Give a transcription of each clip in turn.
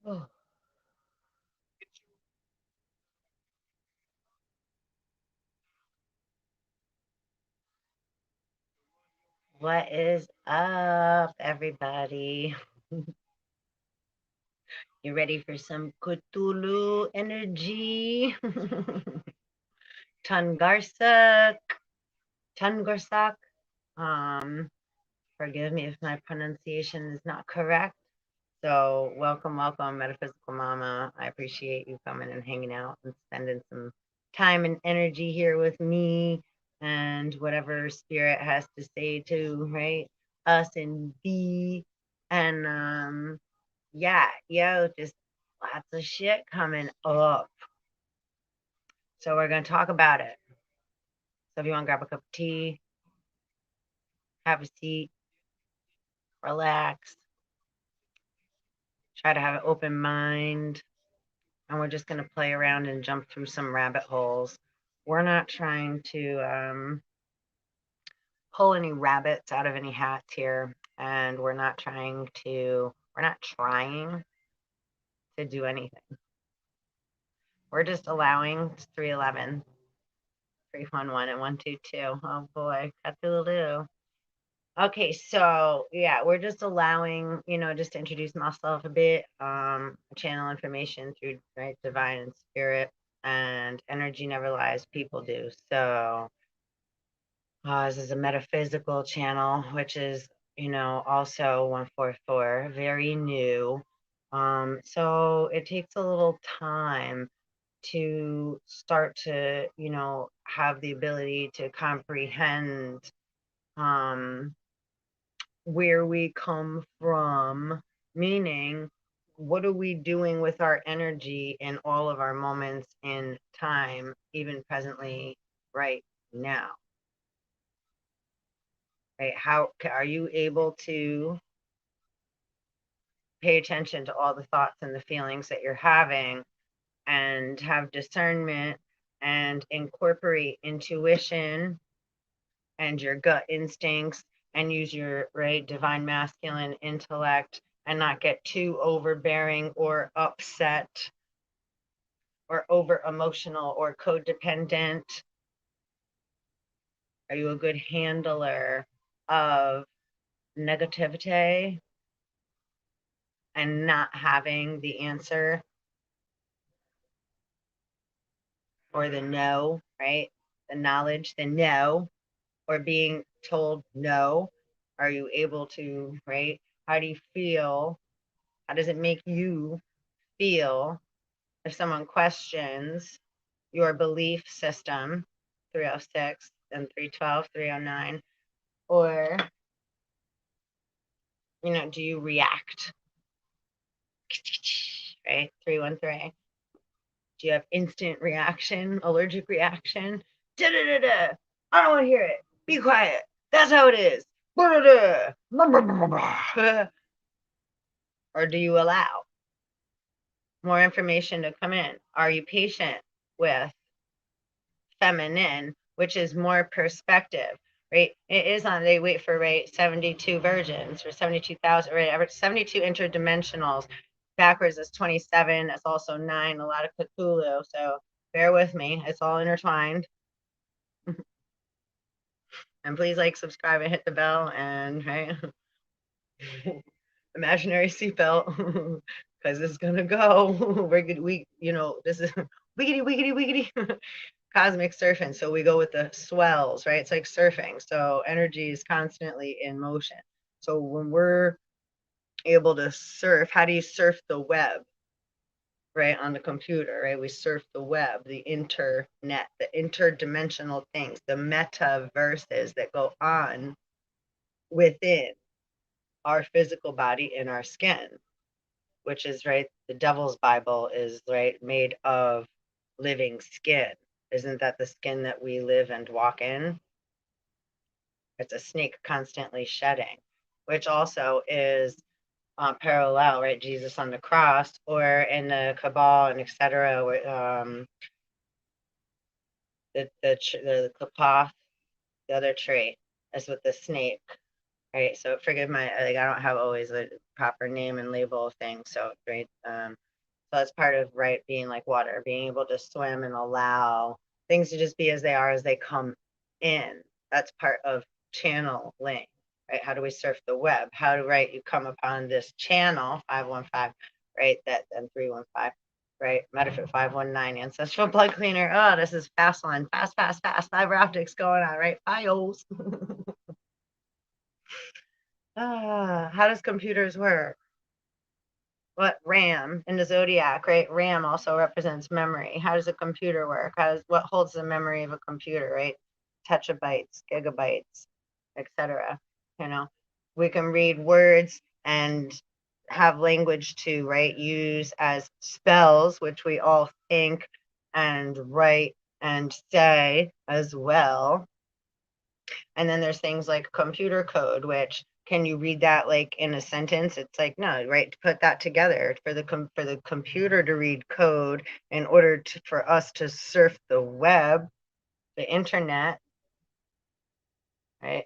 Oh. What is up, everybody? You ready for some Cthulhu energy? Tongarsuk, Tongarsuk. Um, Forgive me if my pronunciation is not correct. So, welcome, welcome, Metaphysical Mama. I appreciate you coming and hanging out and spending some time and energy here with me and whatever spirit has to say to, right? Us and B. And yeah, yo, just lots of shit coming up. So we're gonna talk about it. So if you want to grab a cup of tea, have a seat, relax, try to have an open mind, and we're just gonna play around and jump through some rabbit holes. We're not trying to pull any rabbits out of any hats here, and we're not trying to do anything. We're just allowing 311, 311, and 122. Oh boy, Cthulhu. Okay, so yeah, we're just allowing, just to introduce myself a bit, channel information through right divine and spirit, and energy never lies, people do. So this is a metaphysical channel, which is, also 144, very new. So it takes a little time to start to, have the ability to comprehend where we come from, meaning what are we doing with our energy in all of our moments in time, even presently, right now, right? How are you able to pay attention to all the thoughts and the feelings that you're having and have discernment and incorporate intuition and your gut instincts and use your right divine masculine intellect and not get too overbearing or upset or over emotional or codependent? Are you a good handler of negativity and not having the answer or the no, right? The knowledge, the no, or being told no? Are you able to, right? How do you feel? How does it make you feel if someone questions your belief system, 306 and 312, 309, or, do you react, right? 313. Do you have instant reaction, allergic reaction? Da da da da. I don't want to hear it. Be quiet. That's how it is. Da da da. Or do you allow more information to come in? Are you patient with feminine, which is more perspective, right? It is on, they wait for, right, 72 virgins or 72,000, right? 72 interdimensionals. Backwards is 27. It's also 9, a lot of Cthulhu. So bear with me. It's all intertwined. And please like, subscribe, and hit the bell, and right, imaginary seatbelt, because it's gonna go. This is wiggity wiggity wiggity. Cosmic surfing. So we go with the swells, right? It's like surfing. So energy is constantly in motion. So when we're able to surf, how do you surf the web, right? On the computer, right? We surf the web, the internet, the interdimensional things, the metaverses that go on within our physical body in our skin, which is, right, the devil's Bible is, right, made of living skin. Isn't that the skin that we live and walk in? It's a snake constantly shedding, which also is parallel, right? Jesus on the cross, or in the Kabbalah and etc. The path, the other tree, is with the snake, right? So forgive my, like, I don't have always a proper name and label of things. So, right. So that's part of, right, being like water, being able to swim and allow things to just be as they are as they come in. That's part of channeling, right? How do we surf the web? How do, right, you come upon this channel 515, right? That and 315, right? Metafit 519, ancestral blood cleaner. Oh, this is fast one, fast, fiber optics going on, right? Files. How does computers work? What RAM in the zodiac, right? RAM also represents memory. How does a computer work? What holds the memory of a computer, right? Petabytes, gigabytes, etc. You know, we can read words and have language to, right, use as spells, which we all think and write and say as well. And then there's things like computer code, which can you read that like in a sentence? It's like, no, right? To put that together for the computer to read code in order for us to surf the web, the internet, right?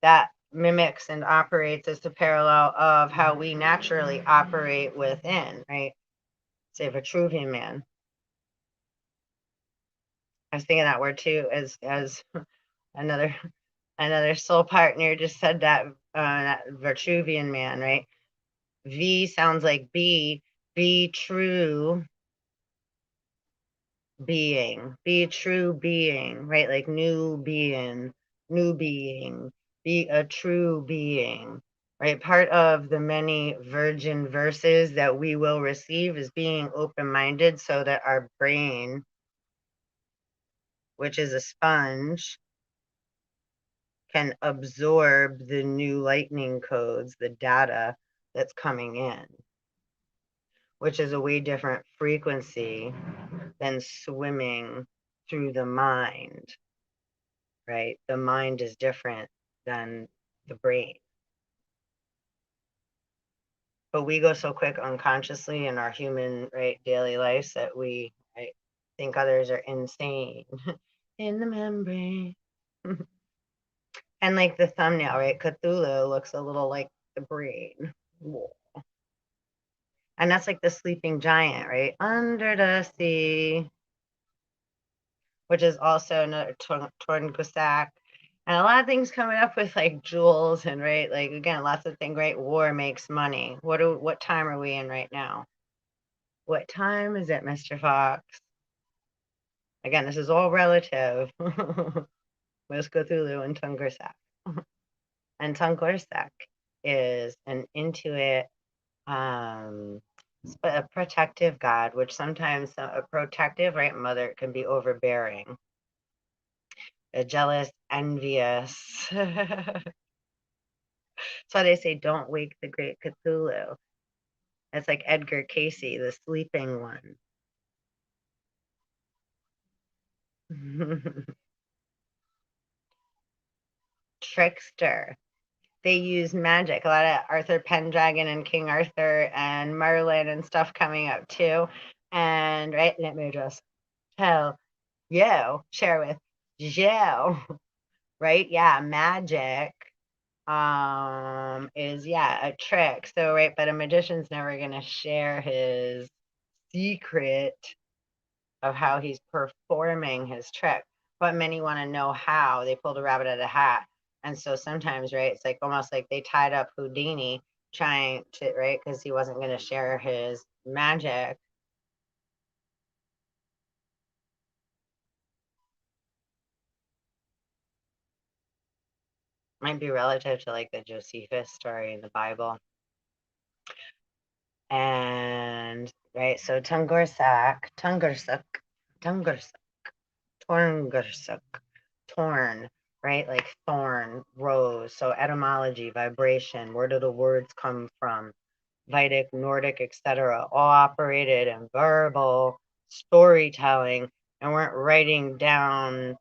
That mimics and operates as the parallel of how we naturally operate within, right? Say Vitruvian Man. I was thinking that word too, as another soul partner just said that, that Vitruvian Man, right? V sounds like be true be true being, right? Like new being, be a true being, right? Part of the many virgin verses that we will receive is being open-minded so that our brain, which is a sponge, can absorb the new lightning codes, the data that's coming in, which is a way different frequency than swimming through the mind, right? The mind is different than the brain. But we go so quick unconsciously in our human, right, daily lives that we, right, think others are insane in the membrane. And like the thumbnail, right? Cthulhu looks a little like the brain. And that's like the sleeping giant, right? Under the sea, which is also another Tongarsuk. And a lot of things coming up with like jewels and, right, like again, lots of things, right? War makes money. What time are we in right now? What time is it, Mr. Fox? Again, this is all relative. With Cthulhu and Tongarsuk. And Tongarsuk is an Intuit, a protective god, which sometimes a protective, right, mother can be overbearing, a jealous, envious. That's why they say don't wake the great Cthulhu. It's like Edgar Casey, the sleeping one. Trickster. They use magic. A lot of Arthur Pendragon and King Arthur and Merlin and stuff coming up too. And, right, let me just tell you, share with you, right? Yeah, magic is, yeah, a trick. So, right, but a magician's never gonna share his secret of how he's performing his trick, but many want to know how. They pulled a rabbit out of a hat. And so sometimes, right, it's like almost like they tied up Houdini trying to, right, because he wasn't going to share his magic. Might be relative to like the Josephus story in the Bible. And, right, so Tongarsuk, torn, right? Like thorn, rose. So etymology, vibration, where do the words come from? Vedic, Nordic, etc., all operated in verbal storytelling and weren't writing down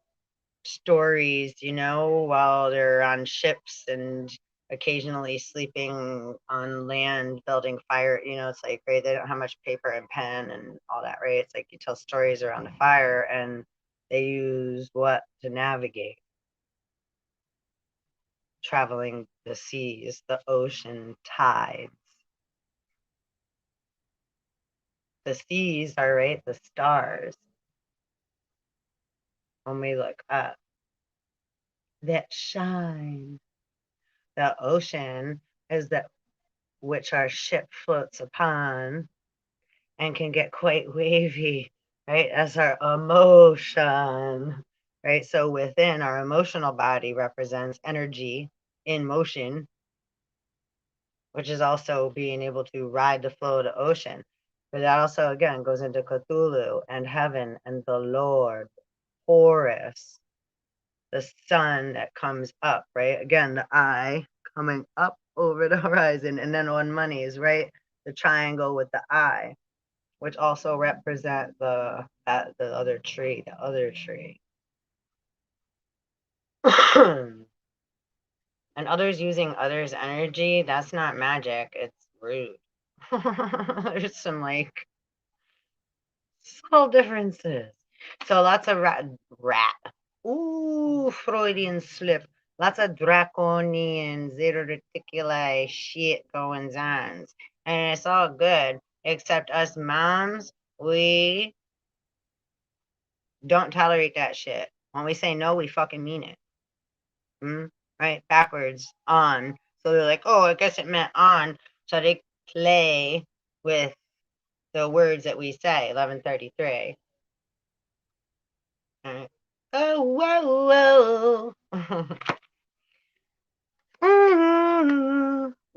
stories, while they're on ships and occasionally sleeping on land, building fire. It's like, right, they don't have much paper and pen and all that, right? It's like you tell stories around the fire and they use what to navigate. traveling the seas, the ocean tides. The seas are, right, the stars. When we look up, that shine. The ocean is that which our ship floats upon and can get quite wavy, right? As our emotion, right? So within our emotional body represents energy in motion, which is also being able to ride the flow of the ocean. But that also, again, goes into Cthulhu and heaven and the Lord, Horus, the sun that comes up, right? Again, the eye coming up over the horizon. And then on monies, right? The triangle with the eye, which also represent the other tree, the other tree. And others using others' energy, that's not magic, it's rude. There's some like subtle differences. So lots of rat. Ooh, Freudian slip. Lots of draconian zero reticuli shit going on. And it's all good, except us moms, we don't tolerate that shit. When we say no, we fucking mean it. Right? Backwards, on. So they're like, oh, I guess it meant on. So they play with the words that we say, 1133. Right? Oh, whoa, whoa.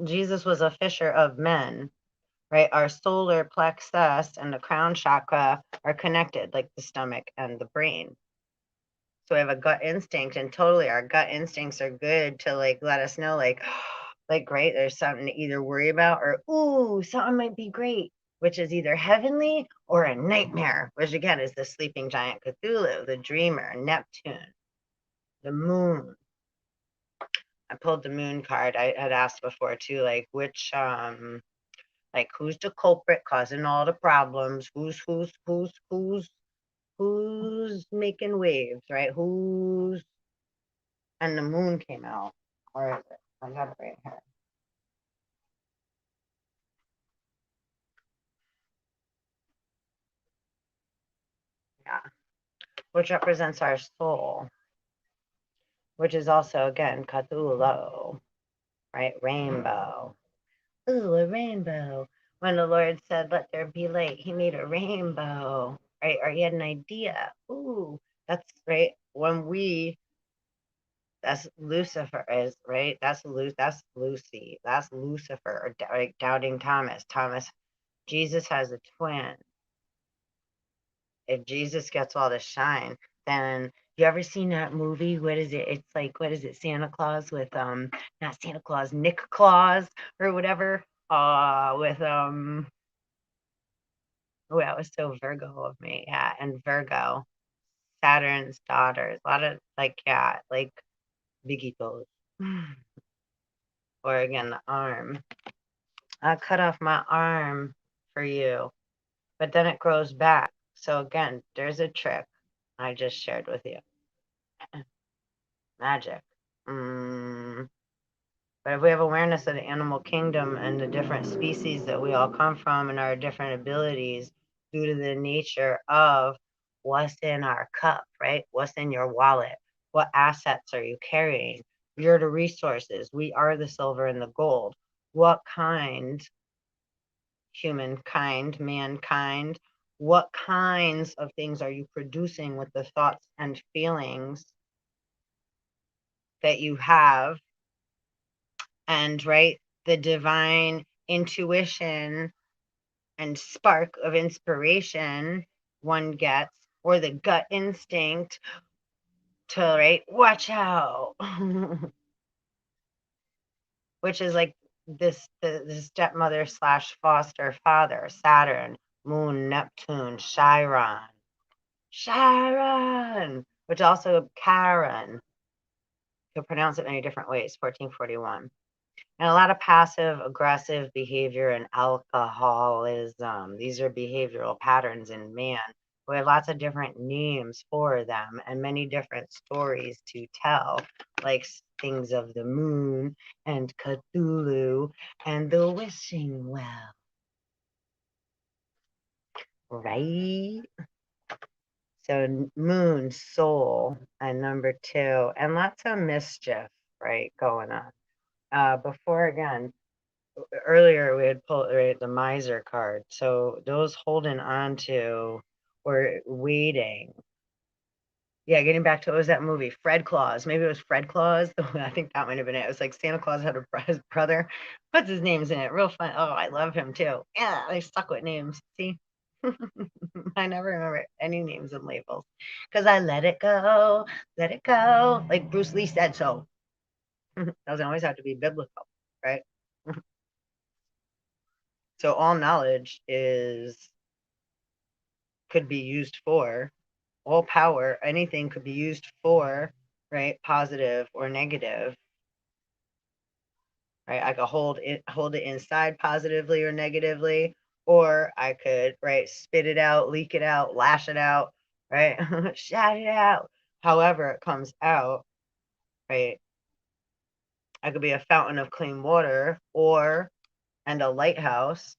Jesus was a fisher of men, right? Our solar plexus and the crown chakra are connected, like the stomach and the brain. So we have a gut instinct, and totally our gut instincts are good to like let us know, like great, there's something to either worry about or ooh, something might be great, which is either heavenly or a nightmare, which again is the sleeping giant Cthulhu, the dreamer, Neptune, the moon. I pulled the moon card. I had asked before too, like which like who's the culprit causing all the problems? Who's making waves, right? Who's and the moon came out. Where is it? I got it right here. Yeah. Which represents our soul, which is also again Cthulhu, right? Rainbow. Ooh, a rainbow. When the Lord said, "Let there be light," He made a rainbow, right? Or He had an idea. Ooh, that's right. When we, that's Lucifer is right. That's Lucy. That's Lucifer. Or like doubting Thomas. Jesus has a twin. If Jesus gets all the shine, then you ever seen that movie? What is it? It's like what is it? Santa Claus with not Santa Claus, Nick Claus or whatever. With oh that was so Virgo of me. Yeah, and Virgo, Saturn's daughters. A lot of like yeah, like biggitos. Or again the arm. I cut off my arm for you, but then it grows back. So again, there's a trick I just shared with you. Magic. But if we have awareness of the animal kingdom and the different species that we all come from and our different abilities due to the nature of what's in our cup, right? What's in your wallet? What assets are you carrying? You're the resources. We are the silver and the gold. What kind, humankind, mankind, what kinds of things are you producing with the thoughts and feelings that you have? And right, the divine intuition and spark of inspiration one gets, or the gut instinct to right, watch out, which is like the stepmother slash foster father, Saturn, Moon, Neptune, Chiron, which also Charon. You can pronounce it many different ways. 1441. And a lot of passive aggressive behavior and alcoholism. These are behavioral patterns in man We have lots of different names for them and many different stories to tell, like things of the moon and Cthulhu and the wishing well. Right? So moon, soul, and number 2, and lots of mischief, right, going on. Before again, earlier we had pulled right, the miser card. So those holding on to or waiting. Yeah, getting back to what was that movie? Fred Claus. Maybe it was Fred Claus. I think that might have been it. It was like Santa Claus had his brother. Puts his names in it. Real fun. Oh, I love him too. Yeah, they stuck with names. See? I never remember any names and labels because I let it go, let it go. Like Bruce Lee said so. Doesn't always have to be biblical, right? So all knowledge is could be used for all power, anything could be used for, right, positive or negative, right? I could hold it inside positively or negatively, or I could, right, spit it out, leak it out, lash it out, right? Shout it out. However it comes out, right? I could be a fountain of clean water or and a lighthouse,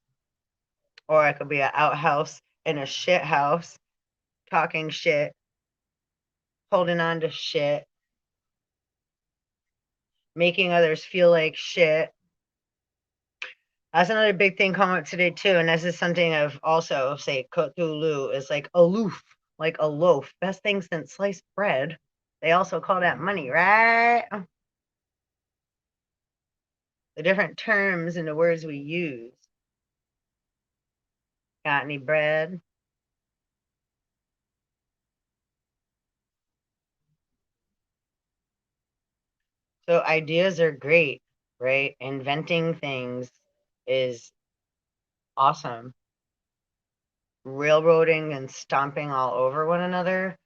or I could be an outhouse in a shit house, talking shit, holding on to shit, making others feel like shit. That's another big thing coming up today too, and this is something of also say Cthulhu is like aloof, like a loaf, best thing since sliced bread. They also call that money, right? The different terms and the words we use. Got any bread? So ideas are great, right? Inventing things is awesome. Railroading and stomping all over one another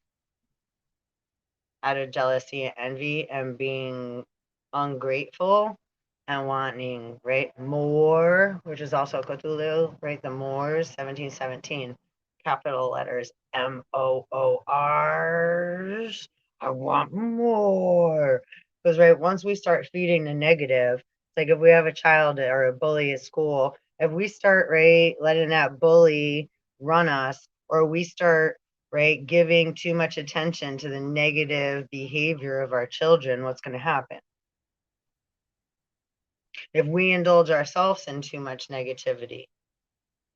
out of jealousy and envy and being ungrateful and wanting, right, more, which is also Cthulhu, right? The Moors, 1717, capital letters MOORs. I want more. Because, right, once we start feeding the negative, it's like if we have a child or a bully at school, if we start, right, letting that bully run us, or we start right? Giving too much attention to the negative behavior of our children, what's going to happen? If we indulge ourselves in too much negativity,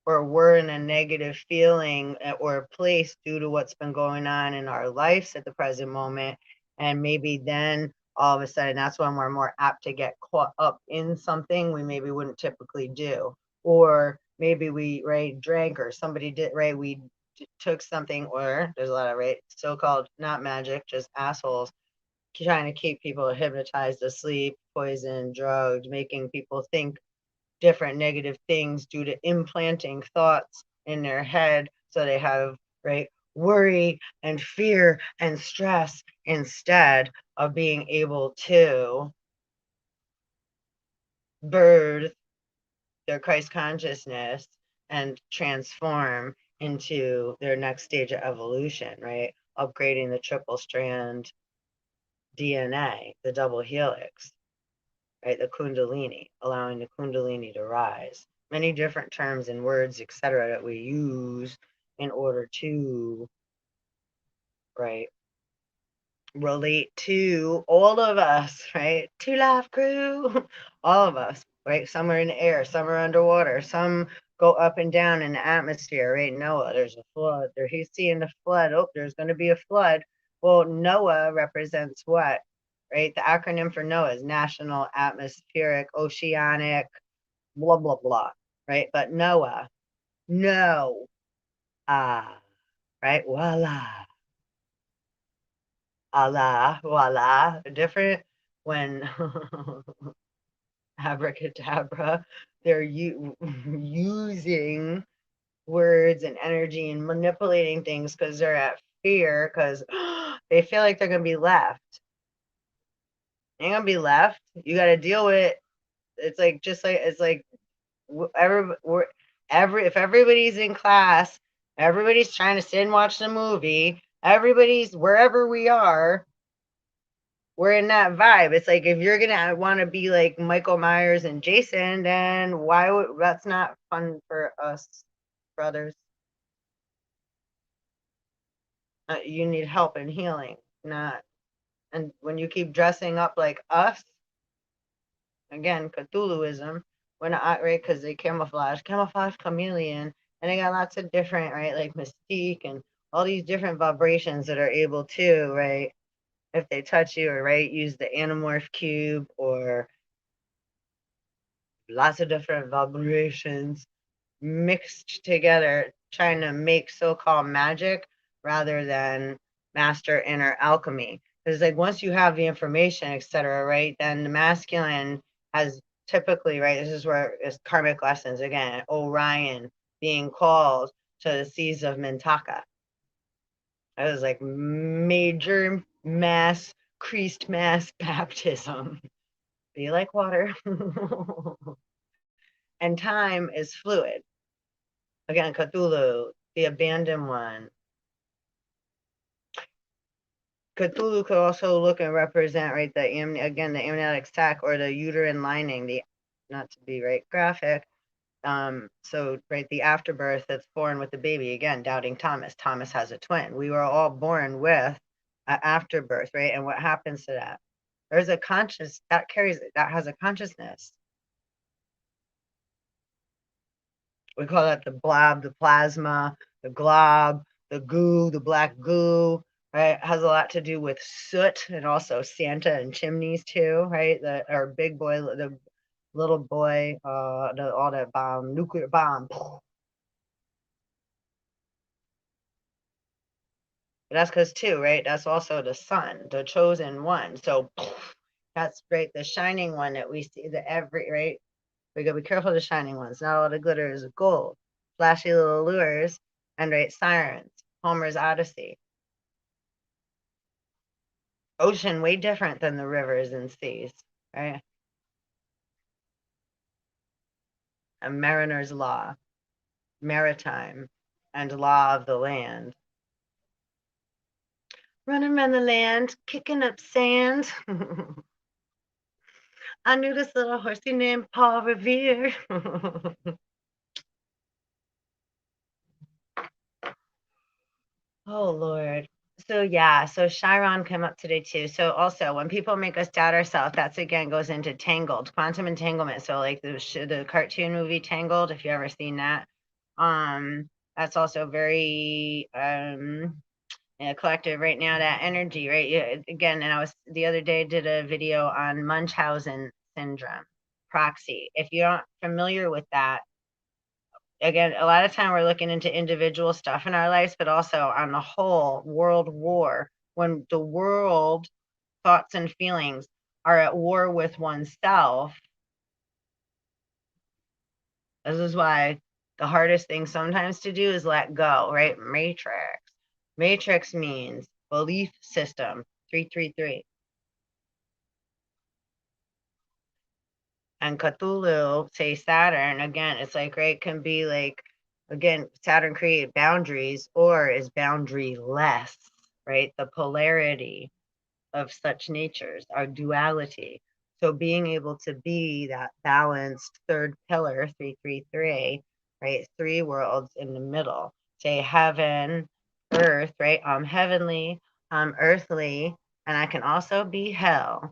or we're in a negative feeling or place due to what's been going on in our lives at the present moment, and maybe then all of a sudden that's when we're more apt to get caught up in something we maybe wouldn't typically do, or maybe we right drank or somebody did right we took something, or there's a lot of right so-called not magic, just assholes trying to keep people hypnotized asleep, poisoned, drugged, making people think different negative things due to implanting thoughts in their head so they have right worry and fear and stress instead of being able to birth their Christ consciousness and transform into their next stage of evolution, right? Upgrading the triple strand DNA, the double helix, right? The Kundalini, allowing the Kundalini to rise. Many different terms and words, etc., that we use in order to, right, relate to all of us, right? To Life Crew, all of us, right? Some are in the air, some are underwater, some go up and down in the atmosphere, right? Noah, there's a flood. There, he's seeing the flood. Oh, there's going to be a flood. Well, Noah represents what? Right? The acronym for Noah is National Atmospheric Oceanic blah blah blah. Right? But Noah, no, right? Voila, Allah, voila. Different when abracadabra, they're using words and energy and manipulating things because they're at fear because they feel like they're gonna be left. You're gonna be left. You got to deal with it. It's like just like it's like every if everybody's in class Everybody's trying to sit and watch the movie. Everybody's wherever we are, we're in that vibe. It's like if you're gonna want to be like Michael Myers and Jason, then why would that's not fun for us, brothers. You need help and healing, not. And when you keep dressing up like us, again, Cthulhuism, we're not right because they camouflage chameleon, and they got lots of different right like mystique and all these different vibrations that are able to right if they touch you or right use the anamorph cube or lots of different vibrations mixed together trying to make so-called magic rather than master inner alchemy because like once you have the information etc right then the masculine has typically right this is where it's karmic lessons again Orion being called to the seas of Mintaka. That was like major mass creased mass baptism. Be like water. And time is fluid. Again, Cthulhu, the abandoned one. Cthulhu could also look and represent right the again the amniotic sac or the uterine lining, the not to be right graphic. So right the afterbirth that's born with the baby again, doubting Thomas. Thomas has a twin. We were all born with an afterbirth, right? And what happens to that? There's a conscious that carries that has a consciousness. We call that the blob, the plasma, the glob, the goo, the black goo, right? It has a lot to do with soot and also Santa and chimneys too, right? The our big boy, the little boy, all the bomb, nuclear bomb. But that's because too, right? That's also the sun, the chosen one. So that's right, the shining one that we see, the every right. We gotta be careful of the shining ones. Not all the glitter is gold. Flashy little lures and right sirens. Homer's Odyssey. Ocean way different than the rivers and seas, right? A mariner's law, maritime, and law of the land. Running around the land, kicking up sand. I knew this little horsey named Paul Revere. Oh Lord. So yeah, so Chiron came up today too. So also when people make us doubt ourselves, that's again goes into tangled, quantum entanglement. So like the cartoon movie Tangled, if you ever seen that, that's also very collective right now. That energy, right? Yeah, again, and I was the other day did a video on Munchausen syndrome, proxy. If you're not familiar with that, again, a lot of time we're looking into individual stuff in our lives, but also on the whole world war, when the world thoughts and feelings are at war with oneself. This is why the hardest thing sometimes to do is let go, right? Matrix. Matrix means belief system 333. And Cthulhu, say Saturn, again, it's like, right, can be like, again, Saturn create boundaries or is boundary less, right? The polarity of such natures, our duality. So being able to be that balanced third pillar, 333, right? Three worlds in the middle. Say heaven, earth, right? I'm heavenly, I'm earthly, and I can also be hell,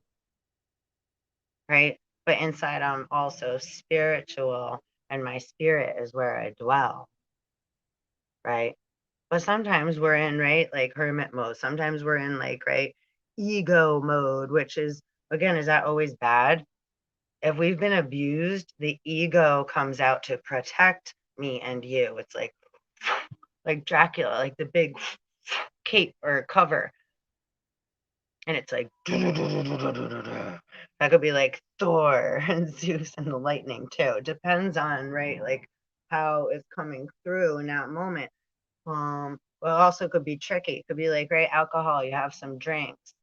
right? But inside, I'm also spiritual, and my spirit is where I dwell, right? But sometimes we're in, right, like hermit mode. Sometimes we're in, like, right, ego mode, which is, again, is that always bad? If we've been abused, the ego comes out to protect me and you. It's like Dracula, like the big cape or cover and it's like that could be like Thor and Zeus and the lightning too. It depends on right like how it's coming through in that moment. Well, also could be tricky. It could be like right alcohol. You have some drinks,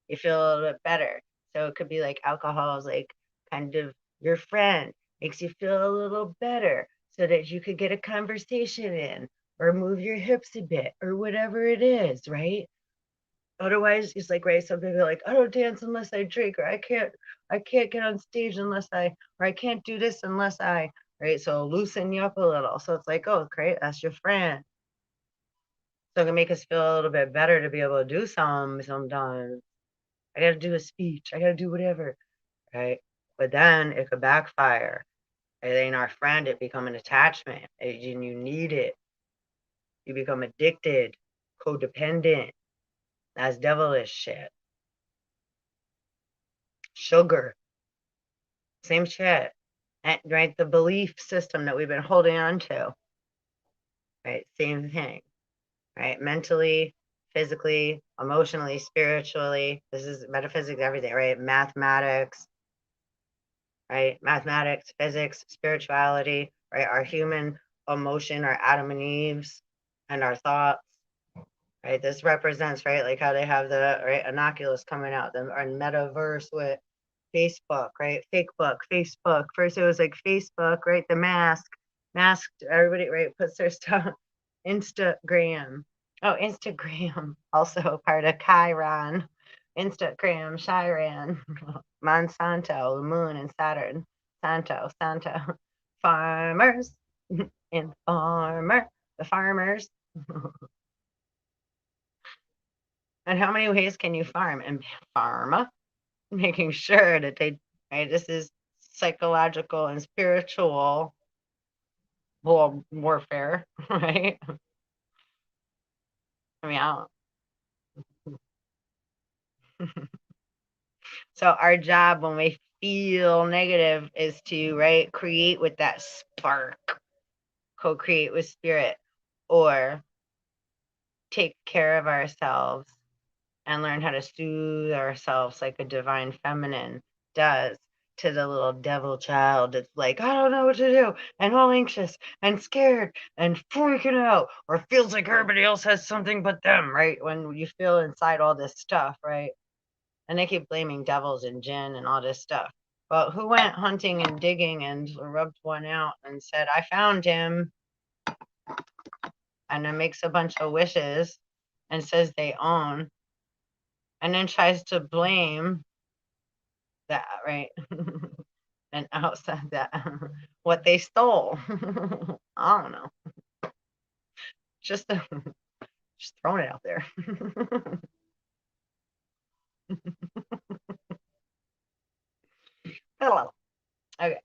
you feel a little bit better. So it could be like alcohol is like kind of your friend, makes you feel a little better so that you could get a conversation in. or move your hips a bit, or whatever it is, right? Otherwise, it's like, right, some people are like, I don't dance unless I drink, or I can't get on stage unless or I can't do this unless right? So loosen you up a little. So it's like, oh, great, that's your friend. So it can make us feel a little bit better to be able to do sometimes. I gotta do a speech, I gotta do whatever, right? But then it could backfire. It ain't our friend, it become an attachment. And you need it. You become addicted, codependent. That's devilish shit. Sugar, same shit. And, right, the belief system that we've been holding on to, right? Same thing, right? Mentally, physically, emotionally, spiritually. This is metaphysics, everything, right? Mathematics, right? Mathematics, physics, spirituality, right? Our human emotion, our Adam and Eve's, and our thoughts, right? This represents, right, like how they have the right innocuous coming out, the our metaverse with Facebook, right? Fake book, Facebook. First it was like Facebook, right? The masked, everybody, right, puts their stuff. Instagram. Oh, Instagram. Also part of Chiron. Instagram, Chiron. Monsanto, the moon and Saturn. Santo. Farmers. And the farmers. And how many ways can you farm? And farm, making sure that they, right, this is psychological and spiritual warfare, right? I mean, I don't. So our job when we feel negative is to, right, create with that spark, co-create with spirit, or take care of ourselves and learn how to soothe ourselves like a divine feminine does to the little devil child that's like, I don't know what to do, and all anxious and scared and freaking out, or feels like everybody else has something but them, right? When you feel inside all this stuff, right? And they keep blaming devils and jinn and all this stuff. Well, who went hunting and digging and rubbed one out and said, I found him, and then makes a bunch of wishes and says they own, and then tries to blame that, right? And outside that, what they stole. I don't know. Just, just throwing it out there. Hello. Okay.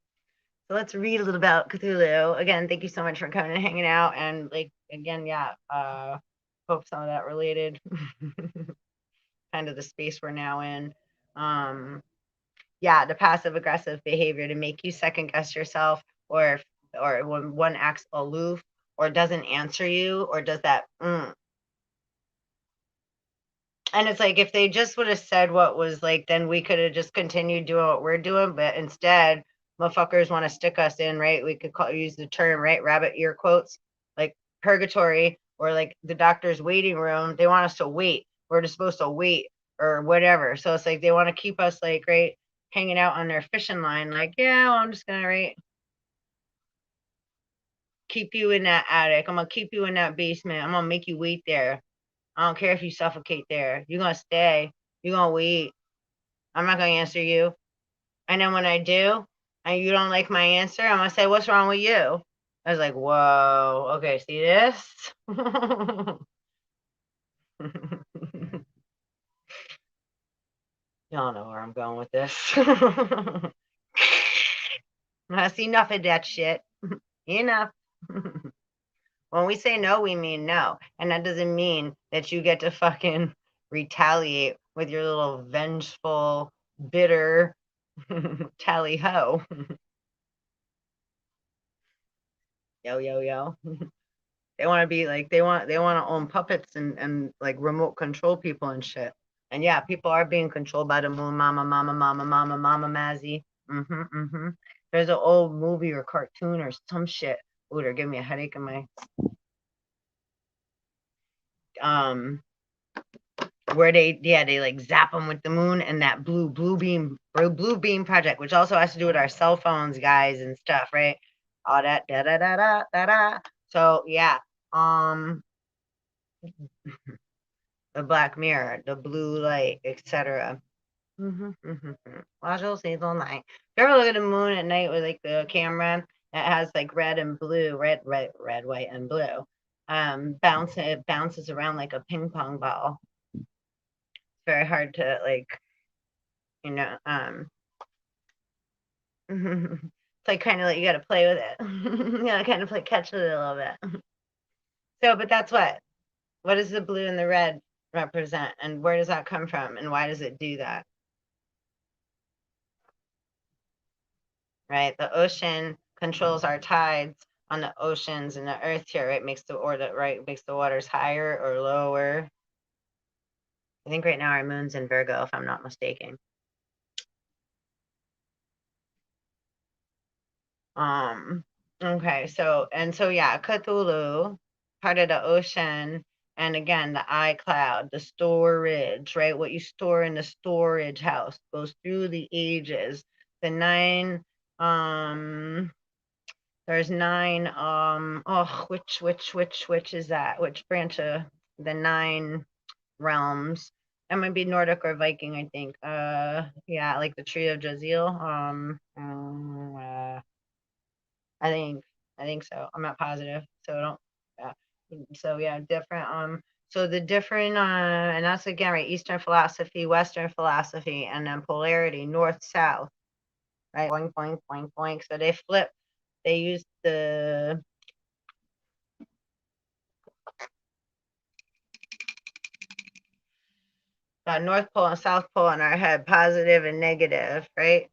So let's read a little about Cthulhu. Again, thank you so much for coming and hanging out. And like again, yeah, hope some of that related kind of the space we're now in. Yeah, the passive aggressive behavior to make you second guess yourself, or when one acts aloof or doesn't answer you or does that and it's like if they just would have said what was like, then we could have just continued doing what we're doing. But instead, motherfuckers want to stick us in, right? We could use the term, right? Rabbit ear quotes, like purgatory or like the doctor's waiting room. They want us to wait. We're just supposed to wait or whatever. So it's like they want to keep us like, right, hanging out on their fishing line. Like, yeah, well, I'm just gonna, right, keep you in that attic. I'm gonna keep you in that basement. I'm gonna make you wait there. I don't care if you suffocate there. You're gonna stay. You're gonna wait. I'm not gonna answer you. And then when I do, and you don't like my answer, I'm gonna say, "What's wrong with you?" I was like, "Whoa, okay, see this?" Y'all know where I'm going with this. I see enough of that shit. Enough. When we say no, we mean no. And that doesn't mean that you get to fucking retaliate with your little vengeful, bitter tally ho. Yo, yo, yo. They want to be like they want to own puppets and like remote control people and shit. And yeah, people are being controlled by the moon mama, mama Mazzy. There's an old movie or cartoon or some shit. Ooh, they're giving me a headache in my um where they like zap them with the moon and that blue beam project, which also has to do with our cell phones, guys, and stuff, right? All that da da da da da da. So yeah, um, the Black Mirror, the blue light, etc. Watch those things all night. If you ever look at the moon at night with like the camera, it has like red and blue, red, white, and blue. It bounces around like a ping pong ball. It's very hard to like, you know, it's like kind of like you got to play with it. You gotta kind of play catch with it a little bit. So, but that's what does the blue and the red represent, and where does that come from, and why does it do that? Right? The ocean controls our tides on the oceans, and the earth here, right, makes the waters higher or lower. I think right now our moon's in Virgo, if I'm not mistaken. Okay, so yeah, Cthulhu, part of the ocean, and again the iCloud, the storage, right? What you store in the storage house goes through the ages. The nine, there's nine, which is that? Which branch of the nine realms? That might be Nordic or Viking, I think. Yeah, like the Tree of Jezeel. I think so. I'm not positive, so don't. Yeah. So yeah, different. So the different, and that's again right. Eastern philosophy, Western philosophy, and then polarity, North South, right? Boing boing boing boing. So they flip. They use the North Pole and South Pole in our head, positive and negative, right?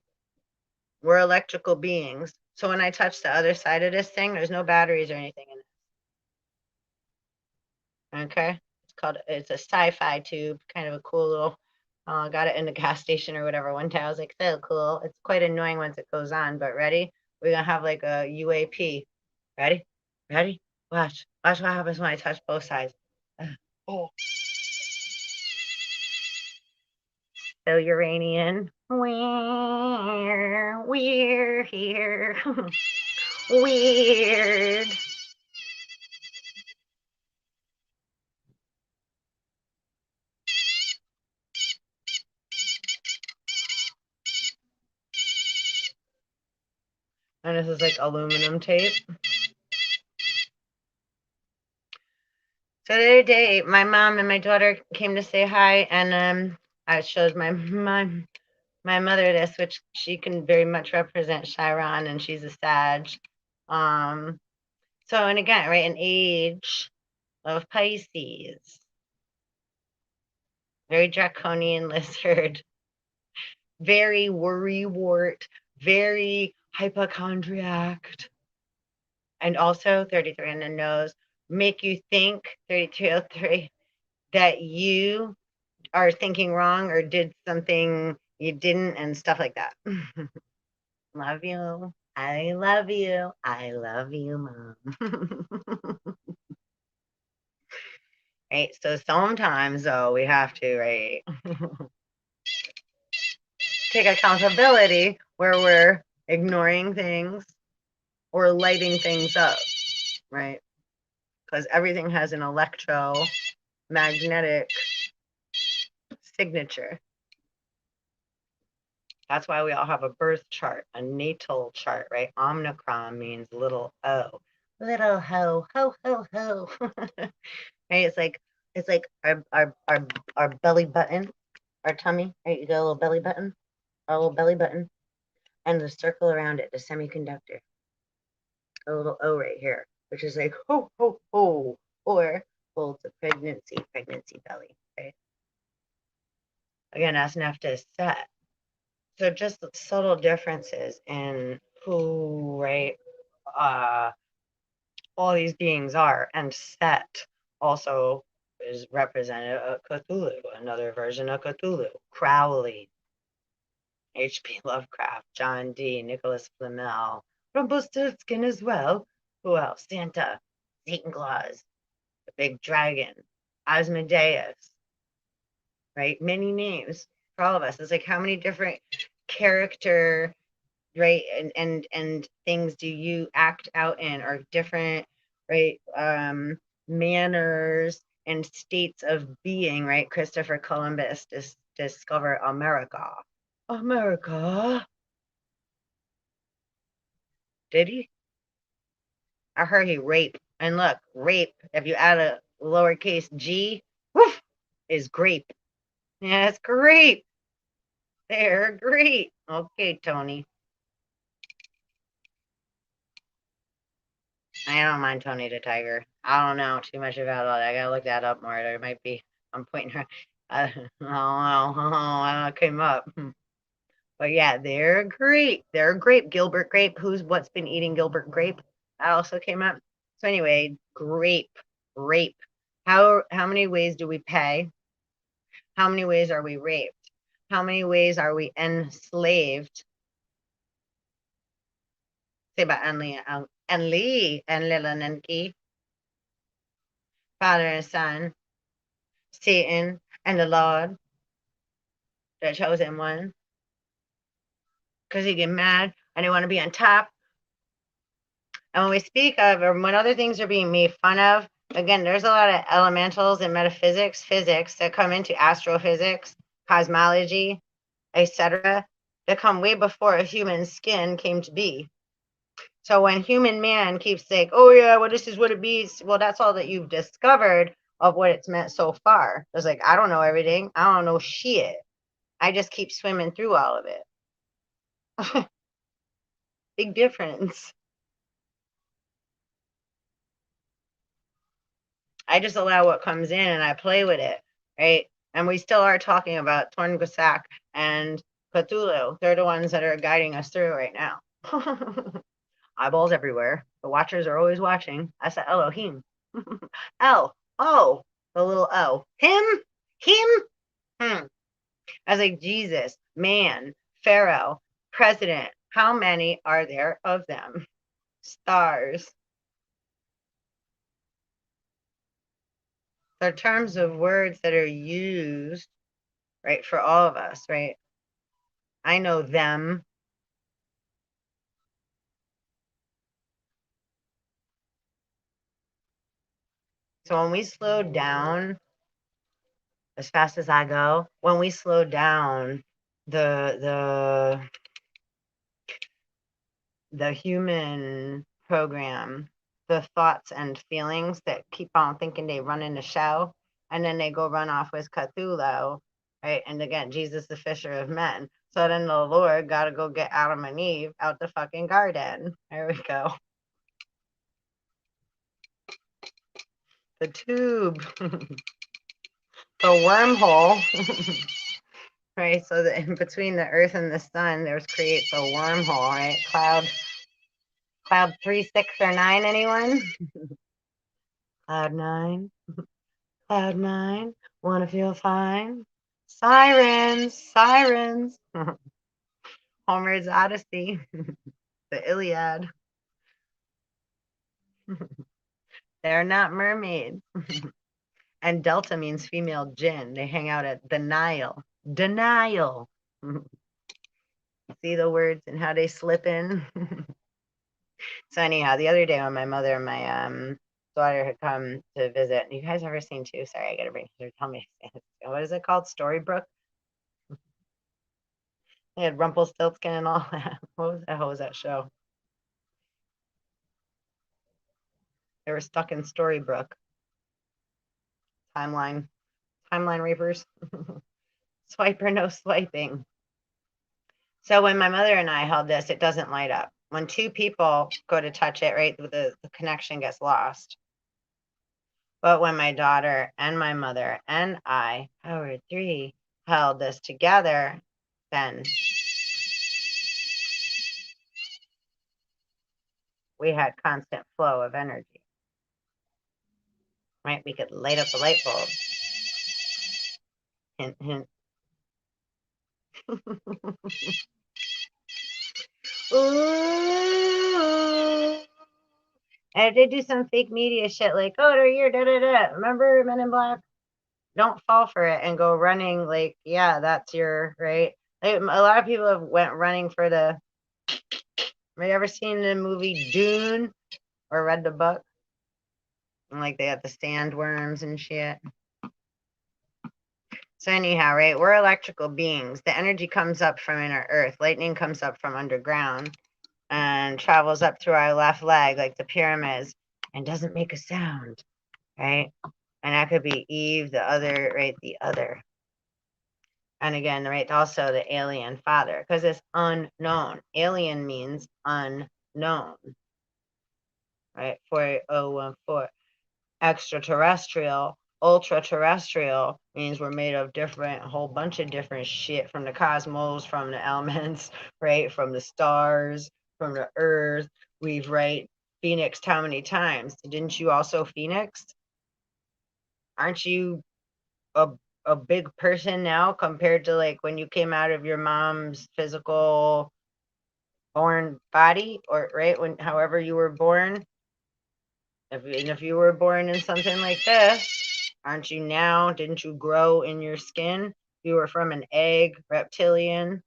We're electrical beings. So when I touch the other side of this thing, there's no batteries or anything in it. Okay. It's a sci-fi tube, kind of a cool little, got it in the gas station or whatever one time. I was like, so cool. It's quite annoying once it goes on, but ready? We're gonna have like a UAP. Ready? Ready? Watch what happens when I touch both sides. Oh, so Uranian. We're here. Weird. And this is like aluminum tape. So the other day, my mom and my daughter came to say hi, and I showed my mother this, which she can very much represent Chiron, and she's a Sag. Um, so and again, right, an age of Pisces, very draconian lizard, very worrywart, very hypochondriac, and also 33 in the nose, make you think 3203 that you are thinking wrong or did something you didn't and stuff like that. Love you. I love you. I love you, mom. Right. So sometimes though we have to, right, take accountability where we're ignoring things or lighting things up, right? Because everything has an electromagnetic signature. That's why we all have a birth chart, a natal chart, right? Omicron means little o. Little ho, ho, ho, ho. Right? It's like our belly button, our tummy, right? You got a little belly button, our little belly button, and the circle around it, the semiconductor, a little O right here, which is like ho, ho, ho, or holds a pregnancy belly, right? Again, that's enough to set. So just subtle differences in who, right, uh, all these beings are, and Set also is represented of Cthulhu, another version of Cthulhu. Crowley, H.P. Lovecraft, John Dee, Nicholas Flamel, Rumpelstiltskin as well. Who else? Santa, Satan Claus, the Big Dragon, Asmodeus, right? Many names for all of us. It's like how many different character, right, and things do you act out in, or different, right? Manners and states of being, right? Christopher Columbus discovered America. America. Did he? I heard he raped. And look, rape, if you add a lowercase g, woof, is grape. Yeah, it's grape. They're great. Okay, Tony. I don't mind Tony the Tiger. I don't know too much about it. I gotta look that up more. There might be, I'm pointing her. I don't know. I came up. But yeah, they're great. They're grape. Gilbert Grape. What's been eating Gilbert Grape? That also came up. So anyway, grape, rape. How many ways do we pay? How many ways are we raped? How many ways are we enslaved? Say about Enli, Father and Son, Satan, and the Lord, the chosen one. Because they get mad and they want to be on top. And when we speak of, or when other things are being made fun of, again, there's a lot of elementals in metaphysics, physics that come into astrophysics, cosmology, etc., that come way before a human skin came to be. So when human man keeps saying, oh yeah, well, this is what it means, well, that's all that you've discovered of what it's meant so far. It's like, I don't know everything. I don't know shit. I just keep swimming through all of it. Big difference. I just allow what comes in and I play with it, right? And we still are talking about Tongarsuk and Cthulhu. They're the ones that are guiding us through right now. Eyeballs everywhere. The watchers are always watching. That's the Elohim. L. Oh, the little O. Him? Him? Hmm. I was like, Jesus, man, Pharaoh, president. How many are there of them? Stars. They're terms of words that are used, right, for all of us, right? I know them. So when we slow down as fast as I go, when we slow down the the human program, the thoughts and feelings that keep on thinking they run in the show, and then they go run off with Cthulhu, right? And again, Jesus, the fisher of men. So then the Lord got to go get Adam and Eve out the fucking garden. There we go. The tube, the wormhole, right? So that in between the earth and the sun, there's creates a wormhole, right? Cloud 3, 6, or 9, anyone? Cloud 9. Cloud 9. Wanna feel fine? Sirens, sirens. Homer's Odyssey, the Iliad. They're not mermaids. And Delta means female jinn. They hang out at the Nile. Denial. See the words and how they slip in. So anyhow, the other day when my mother and my daughter had come to visit, you guys ever seen too? Sorry, I gotta bring her. Tell me, what is it called? Storybrooke. They had Rumpelstiltskin and all that. What was that show? They were stuck in Storybrooke. Timeline reapers. Swipe or no swiping. So when my mother and I held this, it doesn't light up. When two people go to touch it, right, the connection gets lost. But when my daughter and my mother and I, power 3, held this together, then we had constant flow of energy. Right? We could light up the light bulb. Hint, hint. Ooh. And if they do some fake media shit like, oh, they're here, da da da. Remember Men in Black? Don't fall for it and go running like, yeah, that's your right. Like, a lot of people have went running for the. Have you ever seen the movie Dune or read the book? And like they have the sandworms and shit. So anyhow, right, we're electrical beings. The energy comes up from inner earth. Lightning comes up from underground and travels up through our left leg like the pyramids and doesn't make a sound, right? And that could be Eve, the other, right, the other. And again, right, also the alien father, because it's unknown. Alien means unknown, right? 4014. Extraterrestrial, ultra terrestrial means we're made of different, a whole bunch of different shit from the cosmos, from the elements, right? From the stars, from the earth. We've, right, phoenixed how many times? Didn't you also phoenix? Aren't you a a big person now compared to like when you came out of your mom's physical born body, or right, when however you were born? If you were born in something like this, aren't you now? Didn't you grow in your skin? You were from an egg, reptilian.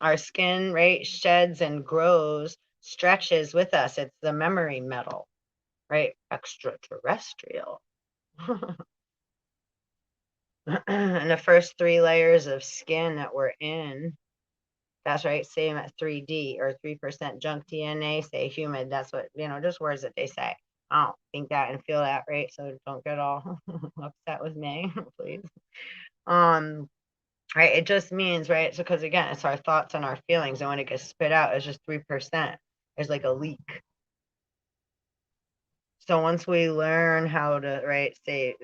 Our skin, right, sheds and grows, stretches with us. It's the memory metal, right? Extraterrestrial. And the first 3 layers of skin that we're in, that's right, same at 3D or 3% junk DNA, say humid. That's what, just words that they say. I don't think that and feel that, right? So don't get all upset with me, please. Right, it just means, right? So because again, it's our thoughts and our feelings, and when it gets spit out, it's just 3%. There's like a leak. So once we learn how to, right, say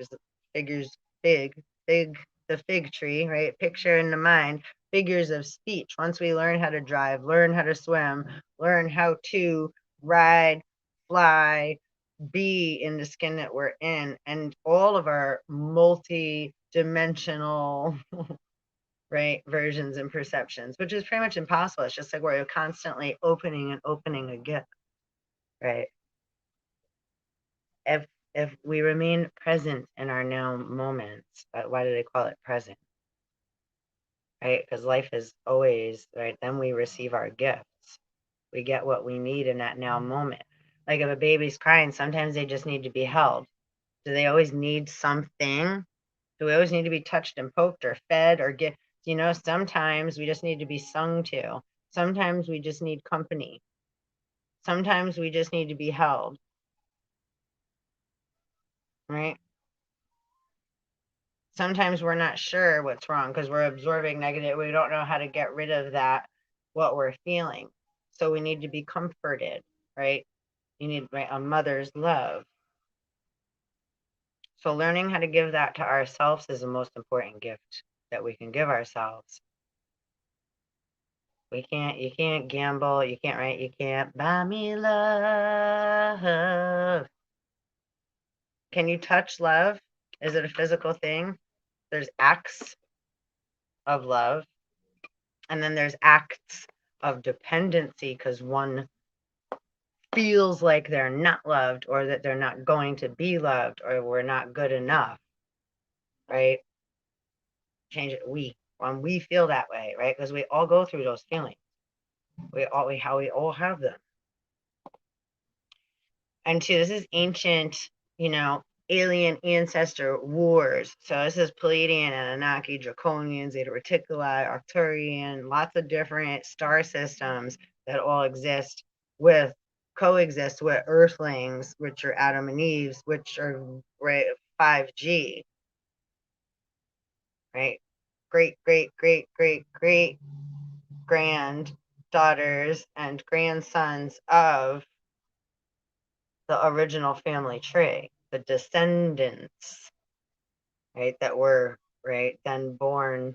figures, the fig tree, right? Picture in the mind, figures of speech. Once we learn how to drive, learn how to swim, learn how to ride, fly, be in the skin that we're in, and all of our multi-dimensional, right, versions and perceptions, which is pretty much impossible. It's just like we're constantly opening and opening a gift, right? If we remain present in our now moments, why do they call it present? Right? Because life is always, right? Then we receive our gifts. We get what we need in that now moment. Like if a baby's crying, sometimes they just need to be held. Do they always need something? Do we always need to be touched and poked or fed or get, sometimes we just need to be sung to. Sometimes we just need company. Sometimes we just need to be held, right? Sometimes we're not sure what's wrong because we're absorbing negative. We don't know how to get rid of that, what we're feeling. So we need to be comforted, right? You need, right, a mother's love. So learning how to give that to ourselves is the most important gift that we can give ourselves. You can't gamble, you can't, right? You can't buy me love. Can you touch love? Is it a physical thing? There's acts of love, and then there's acts of dependency because one feels like they're not loved or that they're not going to be loved or we're not good enough, right? Change it. When we feel that way, right? Because we all go through those feelings. We all have them. And two, this is ancient, alien ancestor wars. So this is Pleiadian, Anunnaki, Draconian, Zeta Reticuli, Arcturian, lots of different star systems that all coexist with Earthlings, which are Adam and Eve's, which are, right, 5G, right? Great, great, great, great, great granddaughters and grandsons of the original family tree, the descendants, right, that were, right, then born,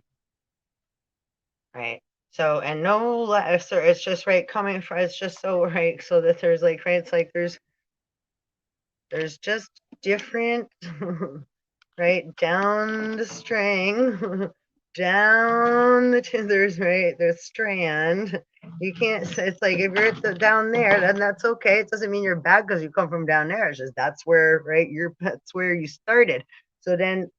right? So, and no less, or it's just, right, coming from, it's just so, right, so that there's like, right, it's like there's just different, right, down the string, down there's, right, the strand. You can't say, it's like if you're down there, then that's okay. It doesn't mean you're bad because you come from down there. It's just that's where, right, that's where you started. So then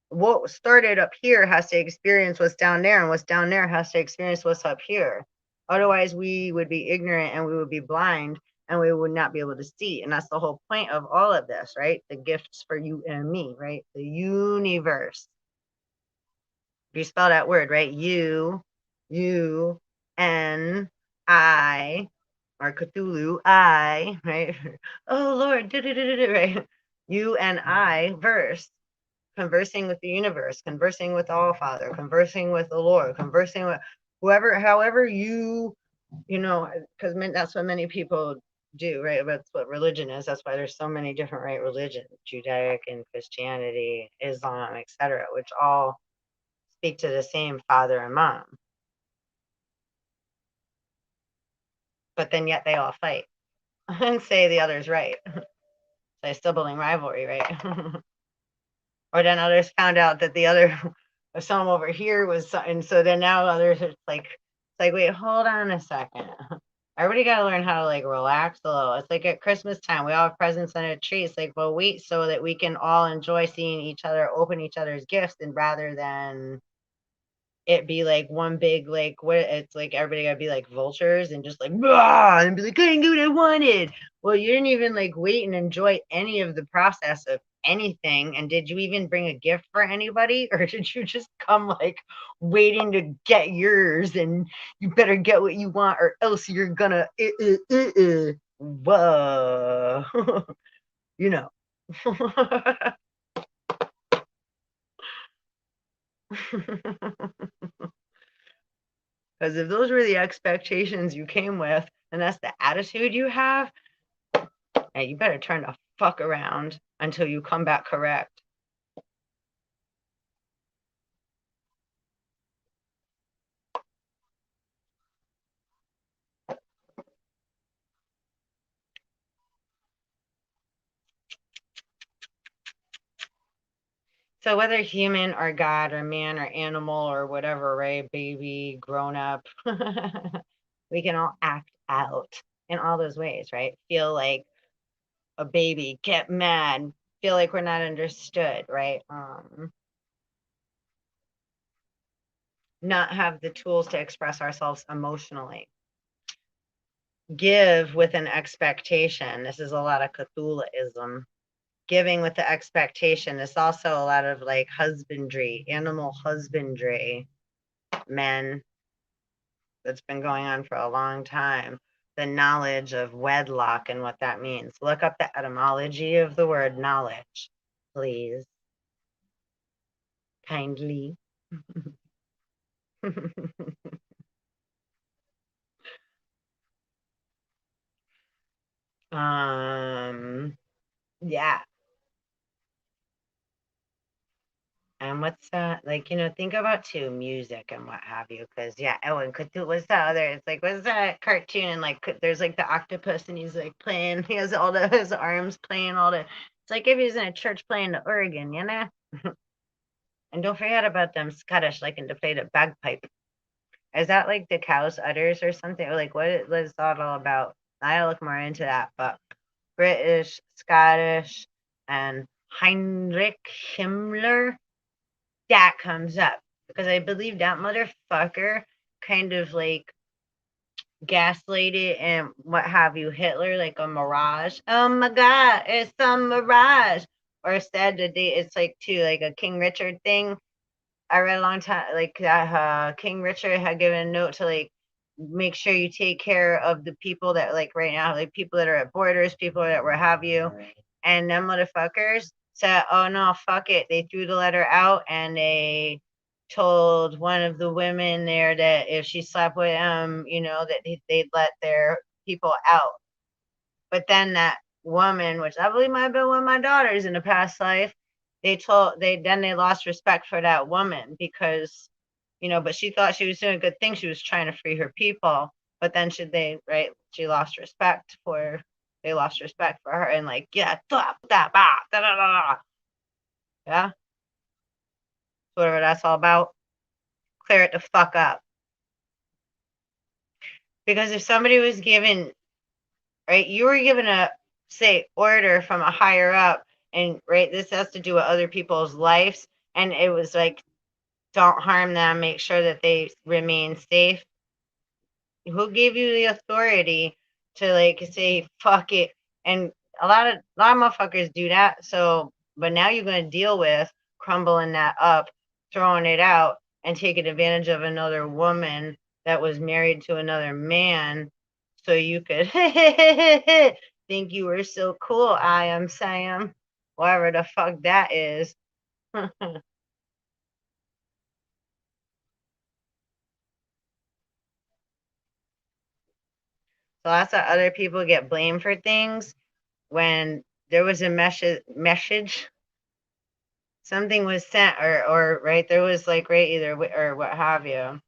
what started up here has to experience what's down there, and what's down there has to experience what's up here. Otherwise, we would be ignorant and we would be blind and we would not be able to see. And that's the whole point of all of this, right? The gifts for you and me, right? The universe. You spell that word, right? U, N, I, or Cthulhu, I, right? Oh Lord, right? You and I verse, conversing with the universe, conversing with all Father, conversing with the Lord, conversing with whoever, however because that's what many people do, right? That's what religion is. That's why there's so many different, right, religions, Judaic and Christianity, Islam, etc., which all speak to the same father and mom. But then yet they all fight and say the other's right. So sibling rivalry, right? Or then others found out that the other some over here was, and so then now others are like, wait, hold on a second. Everybody got to learn how to like relax a little. It's like at Christmas time, we all have presents and a tree. It's like, well, wait, so that we can all enjoy seeing each other open each other's gifts, and rather than it be like one big like what it's like everybody gotta be like vultures and just like and be like, I didn't get what I wanted. Well, you didn't even like wait and enjoy any of the process of anything. And did you even bring a gift for anybody, or did you just come like waiting to get yours and you better get what you want or else you're gonna whoa you know. Because if those were the expectations you came with, and that's the attitude you have, hey, you better turn the fuck around until you come back correct. So whether human or God or man or animal or whatever, right, baby, grown up, we can all act out in all those ways, right? Feel like a baby, get mad, feel like we're not understood, right? Not have the tools to express ourselves emotionally. Give with an expectation. This is a lot of Cthulhuism. Giving with the expectation. It's also a lot of like husbandry, animal husbandry, men, that's been going on for a long time. The knowledge of wedlock and what that means. Look up the etymology of the word knowledge, please. Kindly. Yeah. And what's that? Like, think about too music and what have you. Because, yeah, oh, and Cthulhu, what's the other? It's like, what's that cartoon? And like, there's like the octopus and he's like playing, he has all his arms playing all the, it's like if he was in a church playing the organ, you know? And don't forget about them Scottish liking to play the bagpipe. Is that like the cow's udders or something? Or like, what is that all about? I'll look more into that. But British, Scottish, and Heinrich Himmler, that comes up because I believe that motherfucker kind of like gaslighted and what have you Hitler like a mirage. Oh my god, it's a mirage. Or said that it's like too like a King Richard thing. I read a long time like that King Richard had given a note to like make sure you take care of the people that like right now, like people that are at borders, people that were have you, and them motherfuckers said, "Oh no, fuck it." They threw the letter out and they told one of the women there that if she slept with him, that they'd let their people out. But then that woman, which I believe might have been one of my daughters in a past life, they lost respect for that woman because, but she thought she was doing a good thing. She was trying to free her people. But then she lost respect for they lost respect for her and like, yeah, da, da, da, da, da, da. Yeah. Whatever that's all about. Clear it the fuck up. Because if somebody was given, right, you were given a, say, order from a higher up, and right, this has to do with other people's lives, and it was like, don't harm them, make sure that they remain safe. Who gave you the authority to like say fuck it? And a lot of motherfuckers do that. So, but now you're gonna deal with crumbling that up, throwing it out, and taking advantage of another woman that was married to another man, so you could think you were so cool. I am Sam, whatever the fuck that is. So that's why other people get blamed for things when there was a message, something was sent, or right, there was like, right, either or what have you.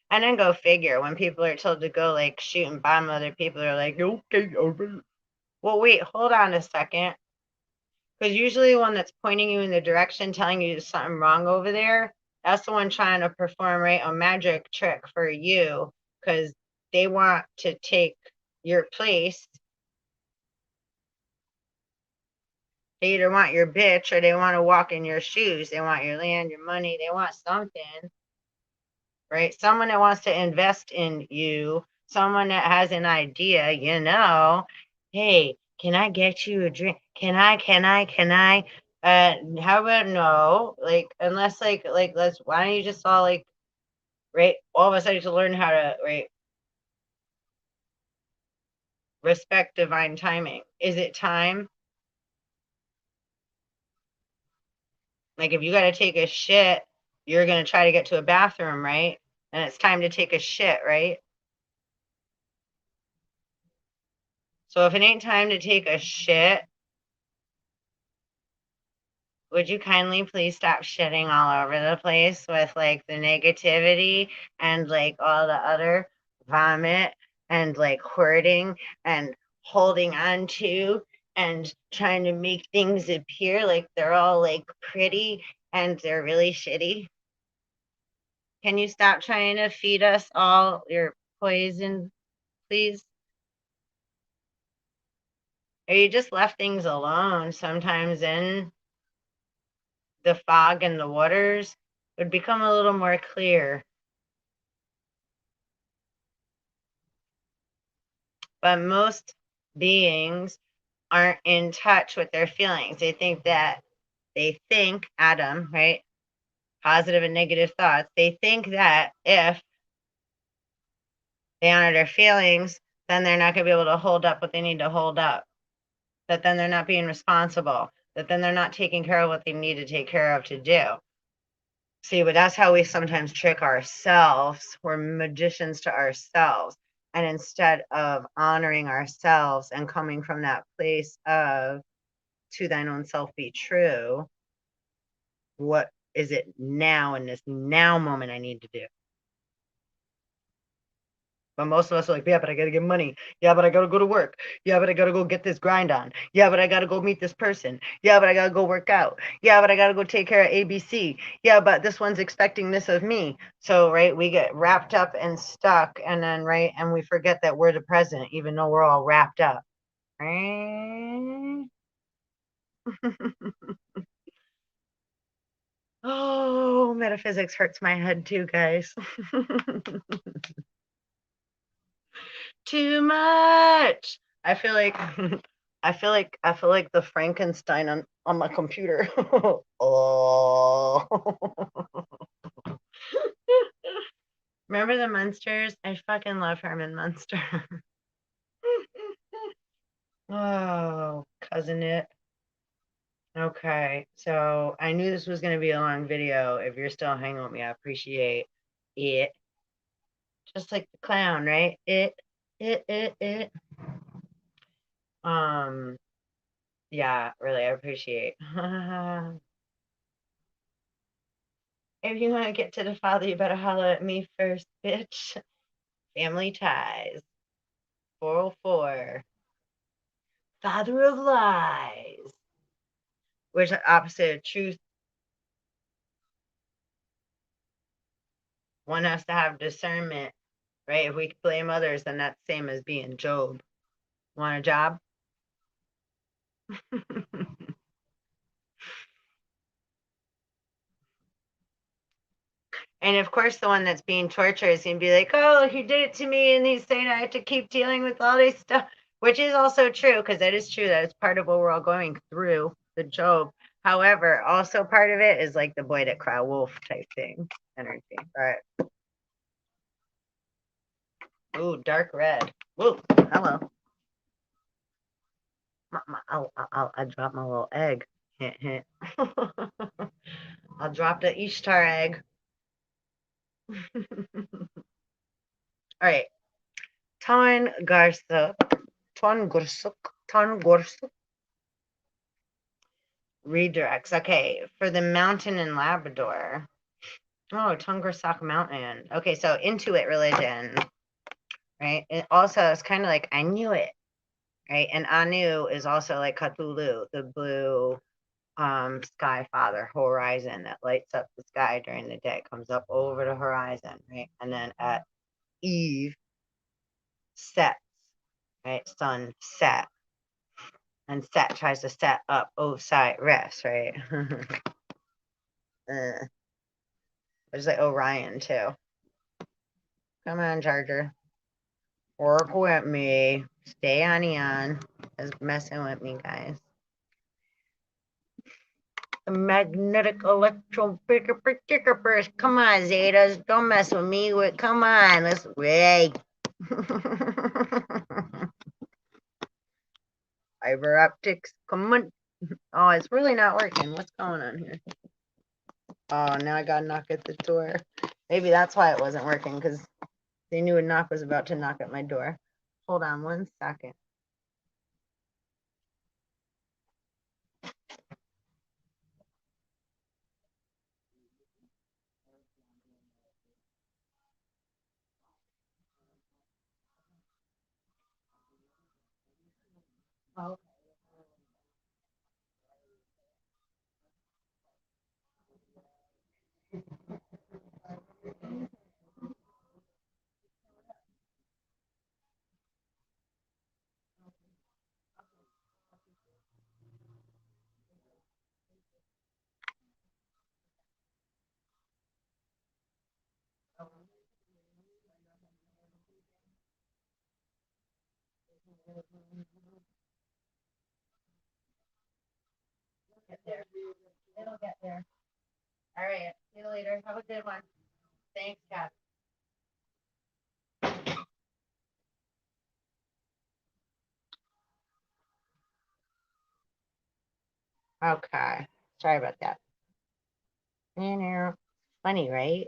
And then go figure, when people are told to go like shoot and bomb other people, they're like, okay, over. Well, wait, hold on a second. Because usually one that's pointing you in the direction, telling you there's something wrong over there, that's the one trying to perform, right, a magic trick for you, because they want to take your place. They either want your bitch or they want to walk in your shoes. They want your land, your money. They want something, right? Someone that wants to invest in you, someone that has an idea, hey, can I get you a drink? Can I? How about no? Like, unless let's, why don't you just all like, right? All of a sudden to learn how to, right, respect divine timing. Is it time? Like, if you got to take a shit, you're going to try to get to a bathroom, right? And it's time to take a shit, right? So if it ain't time to take a shit, would you kindly please stop shitting all over the place with like the negativity and like all the other vomit and like hoarding and holding on to and trying to make things appear like they're all like pretty and they're really shitty? Can you stop trying to feed us all your poison, please? Or you just left things alone sometimes in the fog and the waters would become a little more clear. But most beings aren't in touch with their feelings. They think, Adam, right? Positive and negative thoughts. They think that if they honor their feelings, then they're not going to be able to hold up what they need to hold up. That then they're not being responsible. That then they're not taking care of what they need to take care of to do. See, but that's how we sometimes trick ourselves. We're magicians to ourselves. And instead of honoring ourselves and coming from that place of to thine own self be true, what is it now in this now moment I need to do? But most of us are like, yeah, but I gotta get money. Yeah, but I gotta go to work. Yeah, but I gotta go get this grind on. Yeah, but I gotta go meet this person. Yeah, but I gotta go work out. Yeah, but I gotta go take care of ABC. Yeah, but this one's expecting this of me. So, right, we get wrapped up and stuck, and then, right, and we forget that we're the present, even though we're all wrapped up. Right? Oh, metaphysics hurts my head too, guys. Too much. I feel like I feel like the Frankenstein on my computer. Oh. Remember the Munsters? I fucking love Herman Munster. Oh, cousin it. Okay, so I knew this was gonna be a long video. If you're still hanging with me, I appreciate it. Just like the clown, right? It. Um, yeah, really, I appreciate. If you want to get to the father, you better holler at me first, bitch. Family ties. 404. Father of lies. Which is opposite of truth. One has to have discernment, right? If we blame others, then that's the same as being Job. Want a job? And of course, the one that's being tortured is going to be like, oh, he did it to me. And he's saying I have to keep dealing with all this stuff, which is also true, because that is true. That is part of what we're all going through, the Job. However, also part of it is like the boy that cried wolf type thing energy. All right. Ooh, dark red. Ooh, hello. I dropped my little egg. Hint, hint. I'll drop the Ishtar egg. All right. Tongarsuk. Tongarsuk. Tongarsuk. Redirects. Okay. For the mountain in Labrador. Oh, Tongarsuk Mountain. Okay. So Intuit religion. Right. It also, it's kind of like, I knew it. Right. And Anu is also like Cthulhu, the blue sky father horizon that lights up the sky during the day, comes up over the horizon, right? And then at eve sets, right? Sun set, and set tries to set up Osiris, right? There's like Orion too. Come on, Charger, work with me, stay on Eon. Is messing with me, guys. The magnetic electron picker. Come on, Zetas. Don't mess with me. Come on. Let's wait. Fiber optics. Come on. Oh, it's really not working. What's going on here? Oh, now I got to knock at the door. Maybe that's why it wasn't working, because they knew a knock was about to knock at my door. Hold on 1 second. Oh. Get there. It'll get there. All right. See you later. Have a good one. Thanks, Kat. Okay. Sorry about that. Funny, right?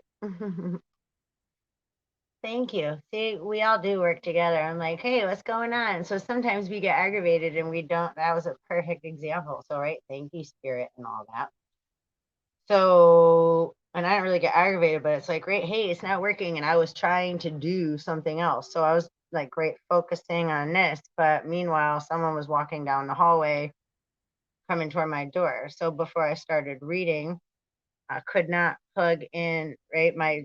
Thank you. See, we all do work together. I'm like, hey, what's going on? So sometimes we get aggravated and we don't. That was a perfect example. So, right. Thank you, spirit, and all that. So, and I don't really get aggravated, but it's like, great, hey, it's not working. And I was trying to do something else. So I was like, great, focusing on this. But meanwhile, someone was walking down the hallway coming toward my door. So before I started reading, I could not plug in, right? My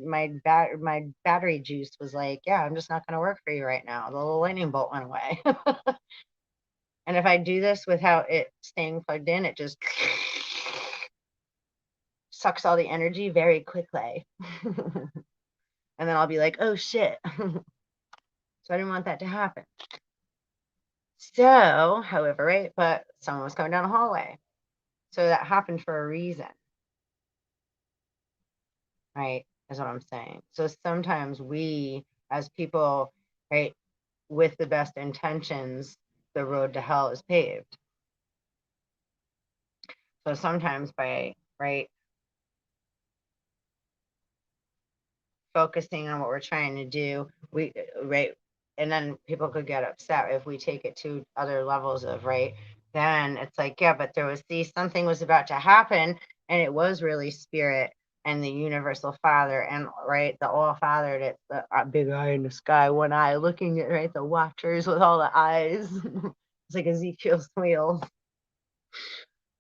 battery juice was like, yeah, I'm just not going to work for you right now. The little lightning bolt went away. And if I do this without it staying plugged in, it just sucks all the energy very quickly. And then I'll be like, oh shit. So I didn't want that to happen. So, however, right, but someone was coming down the hallway. So that happened for a reason. Right? Is what I'm saying. So sometimes we, as people, right, with the best intentions, the road to hell is paved. So sometimes by, right, focusing on what we're trying to do, we, right, and then people could get upset if we take it to other levels of, right, then it's like, yeah, but there was something was about to happen, and it was really spirit and the universal father, and right, the all father, that's the big eye in the sky, one eye looking at, right, the watchers with all the eyes. It's like Ezekiel's wheel,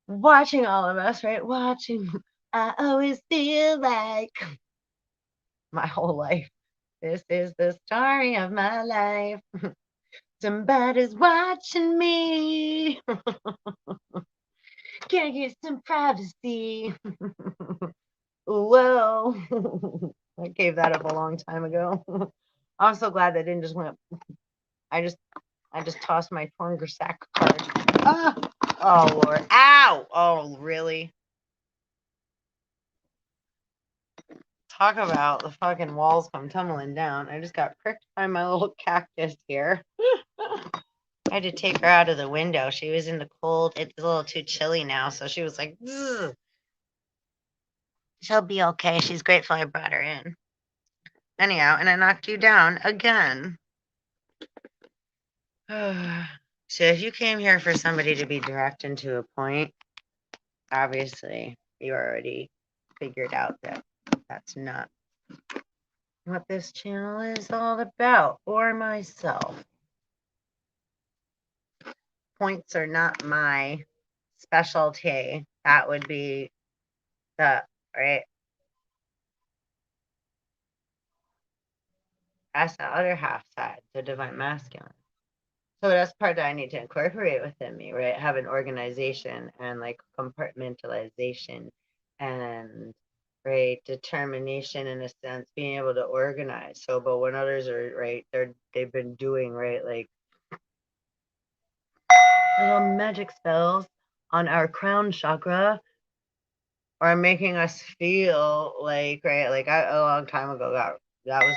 watching all of us, right, watching. I always feel like my whole life, this is the story of my life. Somebody's watching me. Can I get some privacy? Whoa. I gave that up a long time ago. I'm so glad that didn't just went. I just tossed my Tongarsuk card. Ah! Oh Lord. Ow! Oh really? Talk about the fucking walls come tumbling down. I just got pricked by my little cactus here. I had to take her out of the window. She was in the cold. It's a little too chilly now, so she was like, "Ugh." She'll be okay. She's grateful I brought her in. Anyhow, and I knocked you down again. So if you came here for somebody to be direct and to a point, obviously you already figured out that that's not what this channel is all about, or myself. Points are not my specialty. That would be the right. That's the other half side, the divine masculine. So that's part that I need to incorporate within me, right? Have an organization and like compartmentalization and right determination in a sense, being able to organize. So, but when others are right, they've been doing right like little magic spells on our crown chakra, or making us feel like right, like a long time ago that was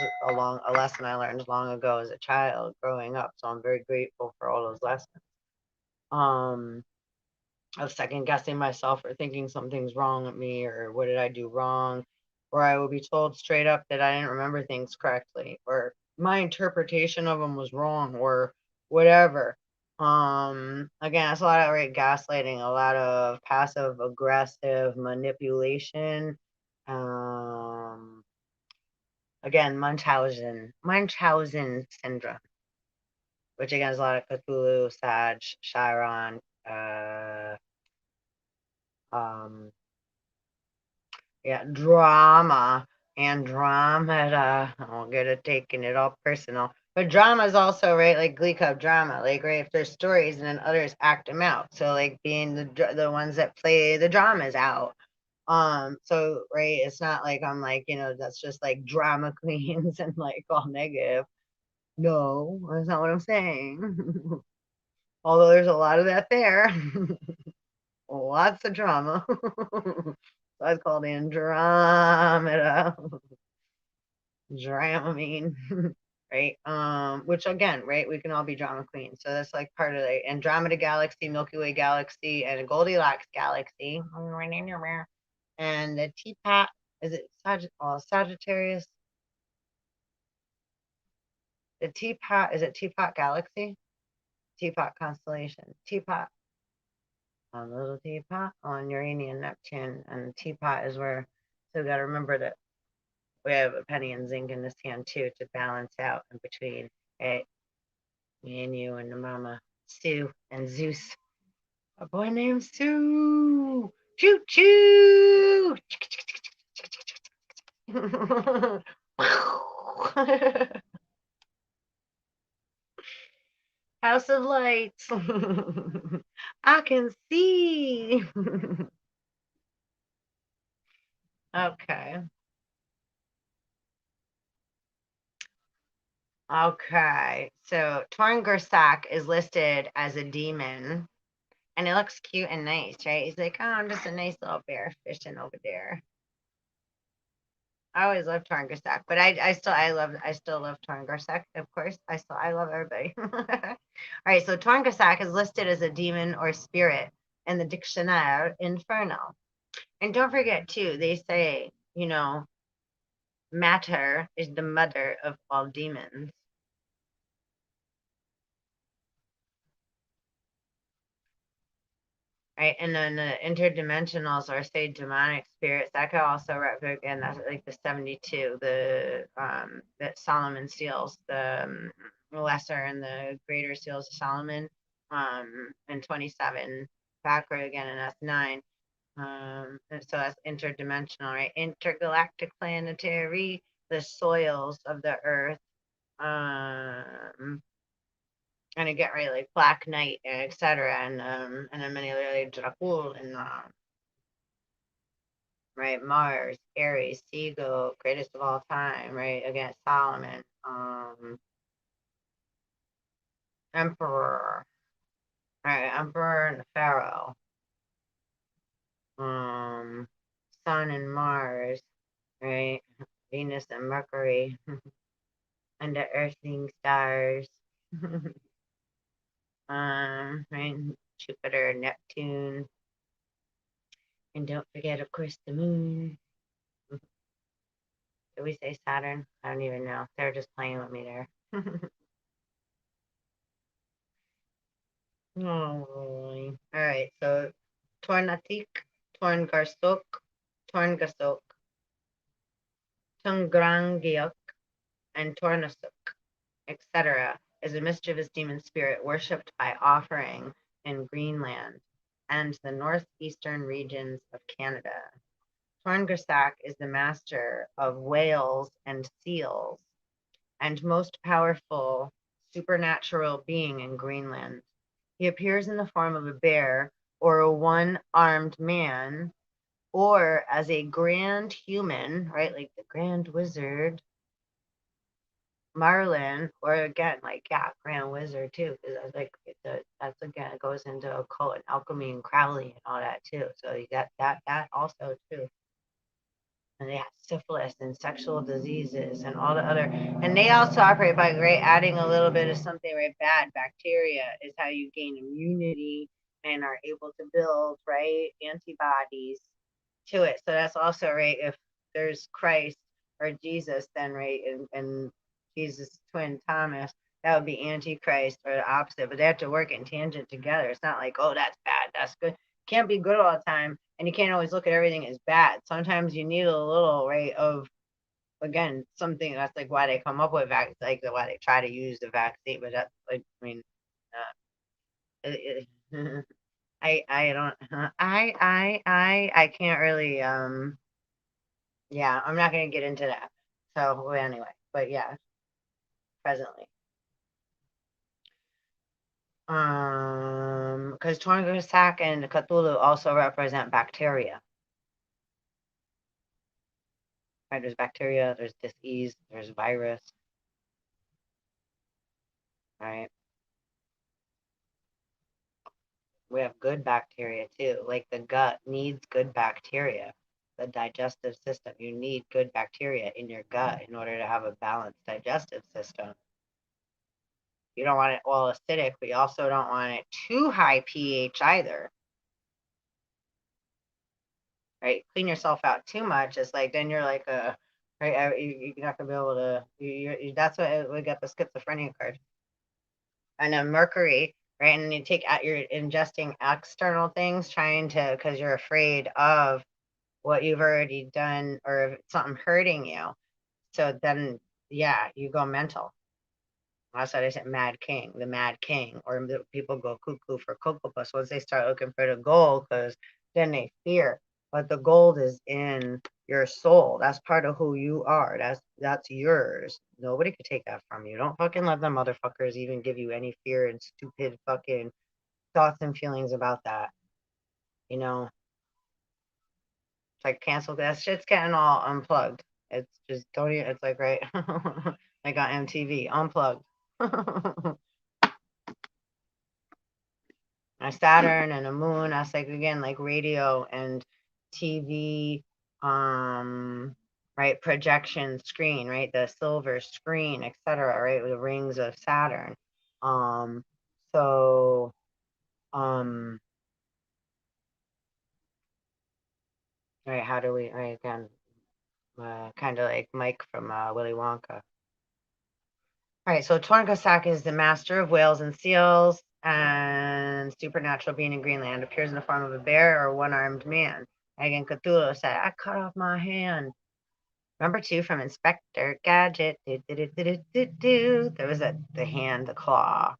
a lesson I learned long ago as a child growing up. So I'm very grateful for all those lessons. Of second guessing myself or thinking something's wrong with me or what did I do wrong, or I would be told straight up that I didn't remember things correctly or my interpretation of them was wrong or whatever. Again, it's a lot of right gaslighting, a lot of passive aggressive manipulation. Again, Munchausen syndrome, which again is a lot of Cthulhu, Sag, Chiron, yeah, drama, Andromeda. I won't get it taking it all personal. But drama is also right, like Glee Club drama, like right. If there's stories and then others act them out, so like being the ones that play the dramas out. So right, it's not like I'm like that's just like drama queens and like all negative. No, that's not what I'm saying. Although there's a lot of that there. Lots of drama. So that's called Andromeda. Dramamine. Right? Which again, right, we can all be drama queens. So that's like part of the Andromeda Galaxy, Milky Way Galaxy, and a Goldilocks Galaxy. And the teapot, is it Sagittarius? The teapot, is it Teapot Galaxy? Teapot Constellation. Teapot. A little teapot on Uranian Neptune, and teapot is where, so we got to remember that we have a penny and zinc in this hand too to balance out in between. Hey, me and you and the mama Sue and Zeus, a boy named Sue. Choo choo. House of Lights. I can see. Okay. Okay. So Tongarsuk is listed as a demon and it looks cute and nice, right? He's like, oh, I'm just a nice little bear fishing over there. I always love Tongarsuk, but I still love Tongarsuk, of course. I love everybody. All right, so Tongarsuk is listed as a demon or spirit in the Dictionnaire Infernal. And don't forget too, they say, matter is the mother of all demons. Right, and then the interdimensionals are say demonic spirits. That could also represent, and that's like the 72, the that Solomon seals, the lesser and the greater seals of Solomon, and 27 backward again, and that's 9. And so that's interdimensional, right? Intergalactic planetary, the soils of the earth. And again, right, like Black Knight, etc., and then many other like Dracul and right? Mars, Aries, Seagull, greatest of all time, right? Against Solomon, Emperor, right? Emperor and Pharaoh, Sun and Mars, right? Venus and Mercury, and the earthling stars, right? Jupiter, Neptune, and don't forget, of course, the moon. Did we say Saturn? I don't even know. They're just playing with me there. Oh, all right. So Tornatik, Torngarsuk, Torngasuk, Tungrangiuk, and Tornasuk, etc., is a mischievous demon spirit worshipped by offering in Greenland and the northeastern regions of Canada. Torngarsak is the master of whales and seals and most powerful supernatural being in Greenland. He appears in the form of a bear or a one-armed man or as a grand human, right? Like the grand wizard, Marlin, or again, like, yeah, grand wizard too, because that's like, that's again, it goes into occult and alchemy and Crowley and all that too. So you got that also too. And they have syphilis and sexual diseases and all the other, and they also operate by, right, adding a little bit of something, right, bad bacteria is how you gain immunity and are able to build, right, antibodies to it. So that's also, right, if there's Christ or Jesus, then, right, and Jesus twin Thomas, that would be antichrist or the opposite, but they have to work in tangent together. It's not like, oh, that's bad, that's good. Can't be good all the time, and you can't always look at everything as bad. Sometimes you need a little, right, of, again, something. That's like why they come up with vaccine, like why they try to use the vaccine. But that's like, I mean, I don't, I can't really, yeah, I'm not gonna get into that. So well, anyway, but yeah, presently, because Tongarsuk and Cthulhu also represent bacteria. Right? There's bacteria, there's disease, there's virus, right? We have good bacteria too. Like the gut needs good bacteria. The digestive system, you need good bacteria in your gut in order to have a balanced digestive system. You don't want it all acidic, but you also don't want it too high pH either. Right? Clean yourself out too much. It's like then you're like a, right, you're not gonna be able to. That's what we got the schizophrenia card. And then Mercury, right? And you take out, you're ingesting external things, trying to, because you're afraid of what you've already done or if it's something hurting you. So then, yeah, you go mental. That's why they said Mad King, the Mad King, or the people go cuckoo for Cocoa Puffs once they start looking for the gold, because then they fear. But the gold is in your soul. That's part of who you are. That's yours. Nobody could take that from you. Don't fucking let them motherfuckers even give you any fear and stupid fucking thoughts and feelings about that. You know, it's like cancel that shit's getting all unplugged. It's just don't even, it's like, right, like on MTV, unplugged. A Saturn and a moon. That's like, again, like radio and TV, right, projection screen, right, the silver screen, etc., right, with the rings of Saturn. So right, how do we, right, again, kind of like Mike from Willy Wonka. All right, so Tongarsuk is the master of whales and seals and supernatural being in Greenland, appears in the form of a bear or one-armed man. Again, Cthulhu said, I cut off my hand. Number 2 from Inspector Gadget. There was the hand, the claw.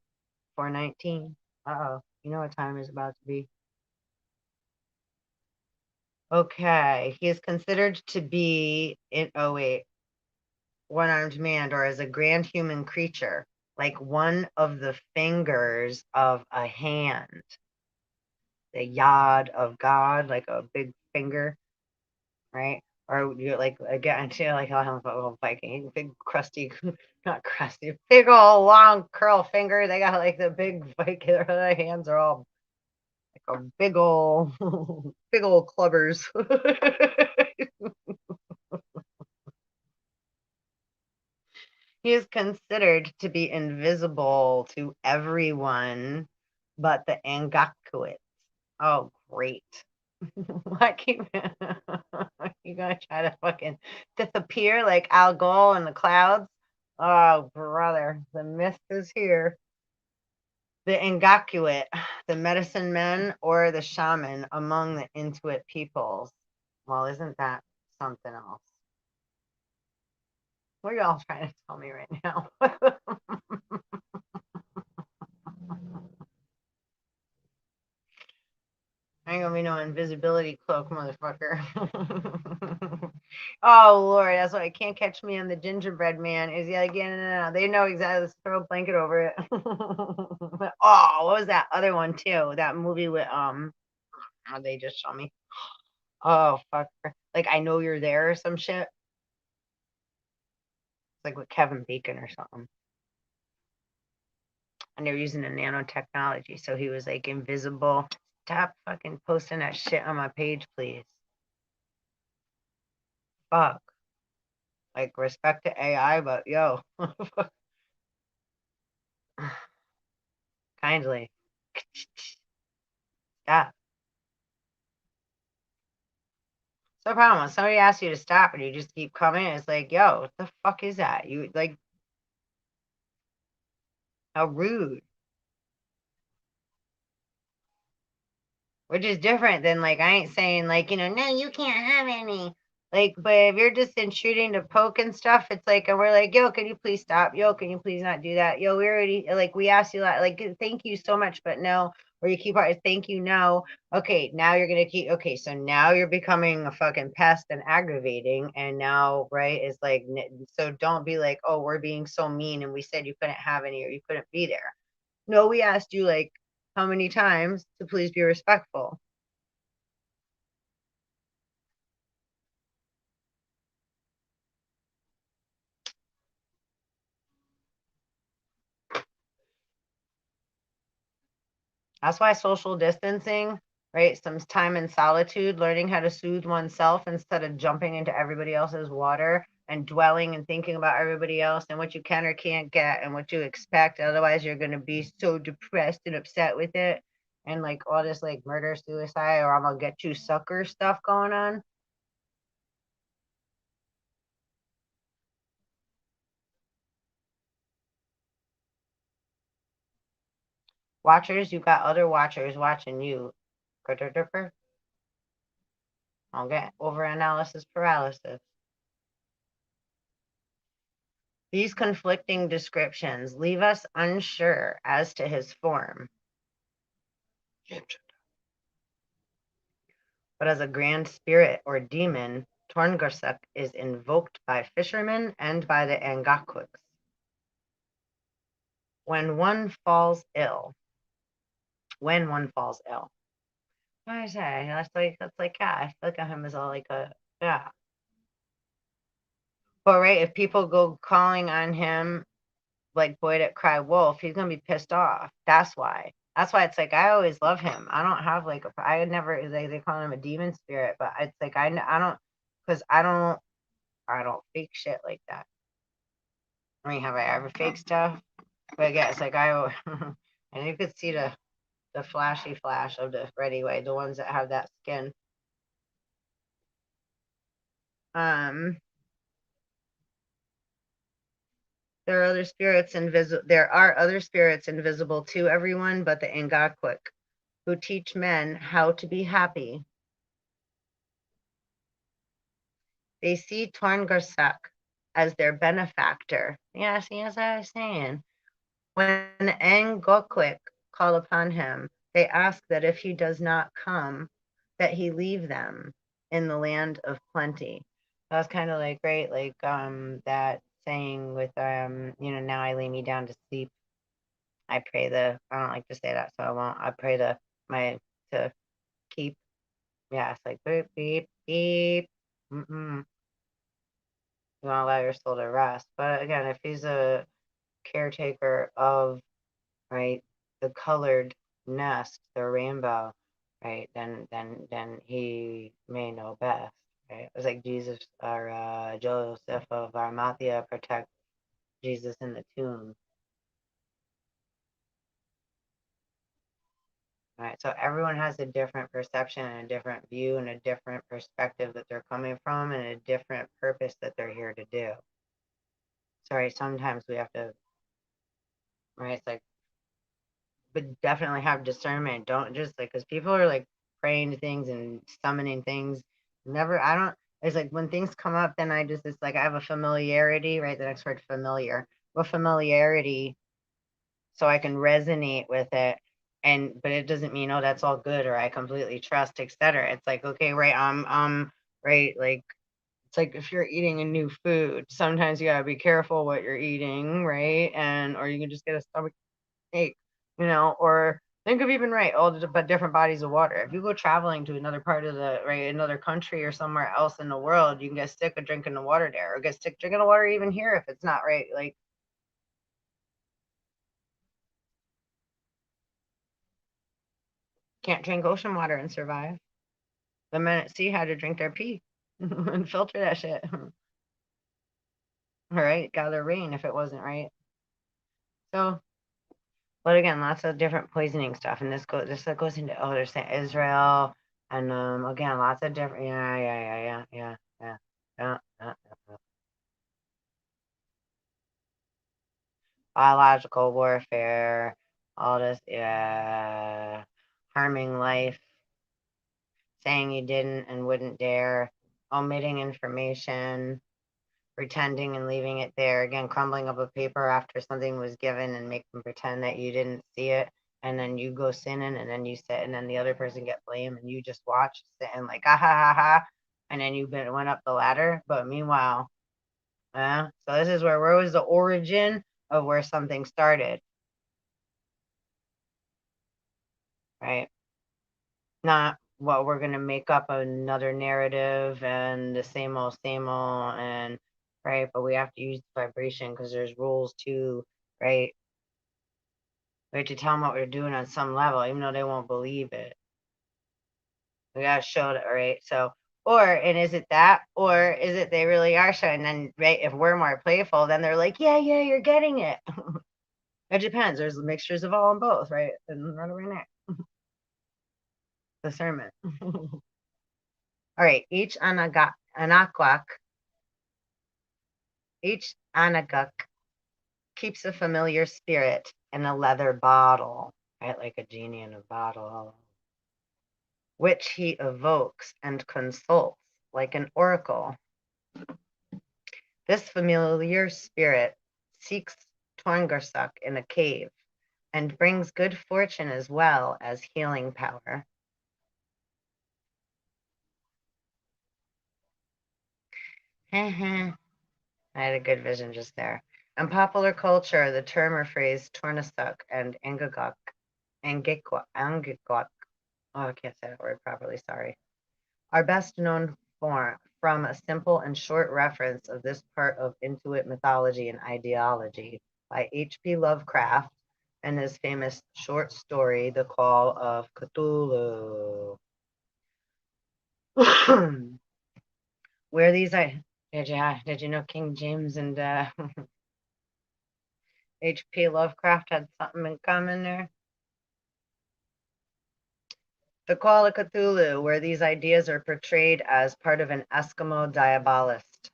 419. Uh-oh. You know what time is about to be. Okay. He is considered to be in, oh wait, one-armed man or as a grand human creature, like one of the fingers of a hand, the yod of God, like a big finger, right? Or you're like again, like a Viking, big crusty, not crusty, big old long curl finger. They got like the big Viking. Their hands are all like a big old, big old clubbers. He is considered to be invisible to everyone but the Angakuit. Oh, great. What keep you gonna try to fucking disappear like Al Gore in the clouds? Oh, brother, the mist is here. The Ngakuit, the medicine men or the shaman among the Intuit peoples. Well, isn't that something else? What are y'all trying to tell me right now? I ain't gonna be no invisibility cloak, motherfucker. Oh Lord, that's why I can't catch me on the gingerbread man. Is he like, yeah, no. They know exactly. Let's throw a blanket over it. Oh, what was that other one too? That movie with oh, they just show me. Oh fuck, like I know you're there or some shit. It's like with Kevin Bacon or something. And they're using the nanotechnology, so he was like invisible. Stop fucking posting that shit on my page, please. Fuck. Like respect to AI, but yo, kindly stop. So the problem when somebody asks you to stop and you just keep coming, it's like, yo, what the fuck is that? You like how rude. Which is different than like I ain't saying like, no, you can't have any. Like, but if you're just intruding to poke and stuff, it's like, and we're like, yo, can you please stop? Yo, can you please not do that? Yo, we already like we asked you that, like, thank you so much, but no. Or you keep thank you, no. Okay, now you're gonna keep. Okay, so now you're becoming a fucking pest and aggravating, and now right is like, so don't be like, oh, we're being so mean, and we said you couldn't have any or you couldn't be there. No, we asked you like how many times to please be respectful. That's why social distancing, right? Some time in solitude, learning how to soothe oneself instead of jumping into everybody else's water and dwelling and thinking about everybody else and what you can or can't get and what you expect. Otherwise, you're going to be so depressed and upset with it. And like all this like murder, suicide, or I'm going to get you sucker stuff going on. Watchers, you got other watchers watching you. I'll get over analysis paralysis. These conflicting descriptions leave us unsure as to his form, but as a grand spirit or demon, Tongarsuk is invoked by fishermen and by the Angakuks. When one falls ill, when one falls ill, what I say? That's like yeah, I look at him as like a yeah. But right, if people go calling on him like boy that cry wolf, he's gonna be pissed off. That's why. That's why it's like I always love him. I don't have like I never they call him a demon spirit, but it's like I don't because I don't fake shit like that. I mean, have I ever fake stuff? But yeah, it's like I and you could see the flashy flash of the ready way, the ones that have that skin. Um, there are other spirits invisible to everyone but the Ngakuk, who teach men how to be happy. They see Tongarsuk as their benefactor. Yeah, see, as I was saying. When Ngokwick call upon him, they ask that if he does not come, that he leave them in the land of plenty. That was kind of like great, like that saying with now I lay me down to sleep. I don't like to say that, so I won't. I pray my to keep. Yeah, it's like beep beep beep. Mm-mm. You want to allow your soul to rest. But again, if he's a caretaker of, right, the colored nest, the rainbow, right, then he may know best, right? It's like Jesus or Joseph of Arimathea protect Jesus in the tomb, right? So everyone has a different perception and a different view and a different perspective that they're coming from and a different purpose that they're here to do. Sorry, sometimes we have to, right? It's like, but definitely have discernment. Don't just like, because people are like praying to things and summoning things. Never, I don't, it's like when things come up, then it's like I have a familiarity, right? The next word, familiar, with familiarity, so I can resonate with it. And, but it doesn't mean, oh, that's all good or I completely trust, etc. It's like, okay, right, right, like, it's like if you're eating a new food, sometimes you gotta be careful what you're eating, right? And, or you can just get a stomach ache, or think of even right, all the but different bodies of water. If you go traveling to another part of the right, another country or somewhere else in the world, you can get sick of drinking the water there, or get sick drinking the water even here if it's not right. Like can't drink ocean water and survive. The men at sea had to drink their pee and filter that shit. All right, gather rain if it wasn't right. So, but again, lots of different poisoning stuff, and this goes into they're saying Israel, and again, lots of different yeah. Biological warfare, all this, yeah, harming life, saying you didn't and wouldn't dare, omitting information, pretending and leaving it there, again, crumbling up a paper after something was given and make them pretend that you didn't see it, and then you go sinning, and then you sit, and then the other person get blamed, and you just watch, sitting like, ah, ha, ha, ha, and then went up the ladder, but meanwhile, so this is where was the origin of where something started, right? Not what we're going to make up another narrative and the same old, and right, but we have to use vibration because there's rules too, right? We have to tell them what we're doing on some level, even though they won't believe it. We got to show it, right? So, and is it that, or is it they really are showing? Then, right, if we're more playful, then they're like, yeah, you're getting it. It depends. There's mixtures of all and both, right? And right over there. Discernment. All right, each anagak keeps a familiar spirit in a leather bottle, right, like a genie in a bottle, which he evokes and consults like an oracle. This familiar spirit seeks Tongarsuk in a cave and brings good fortune as well as healing power. I had a good vision just there. In popular culture, the term or phrase Tornasuk and Angikok, oh, I can't say that word properly, sorry, are best known from a simple and short reference of this part of Inuit mythology and ideology by H.P. Lovecraft and his famous short story, The Call of Cthulhu. Where these I did you know King James and H.P. Lovecraft had something in common there? The Call of Cthulhu, where these ideas are portrayed as part of an Eskimo Diablost.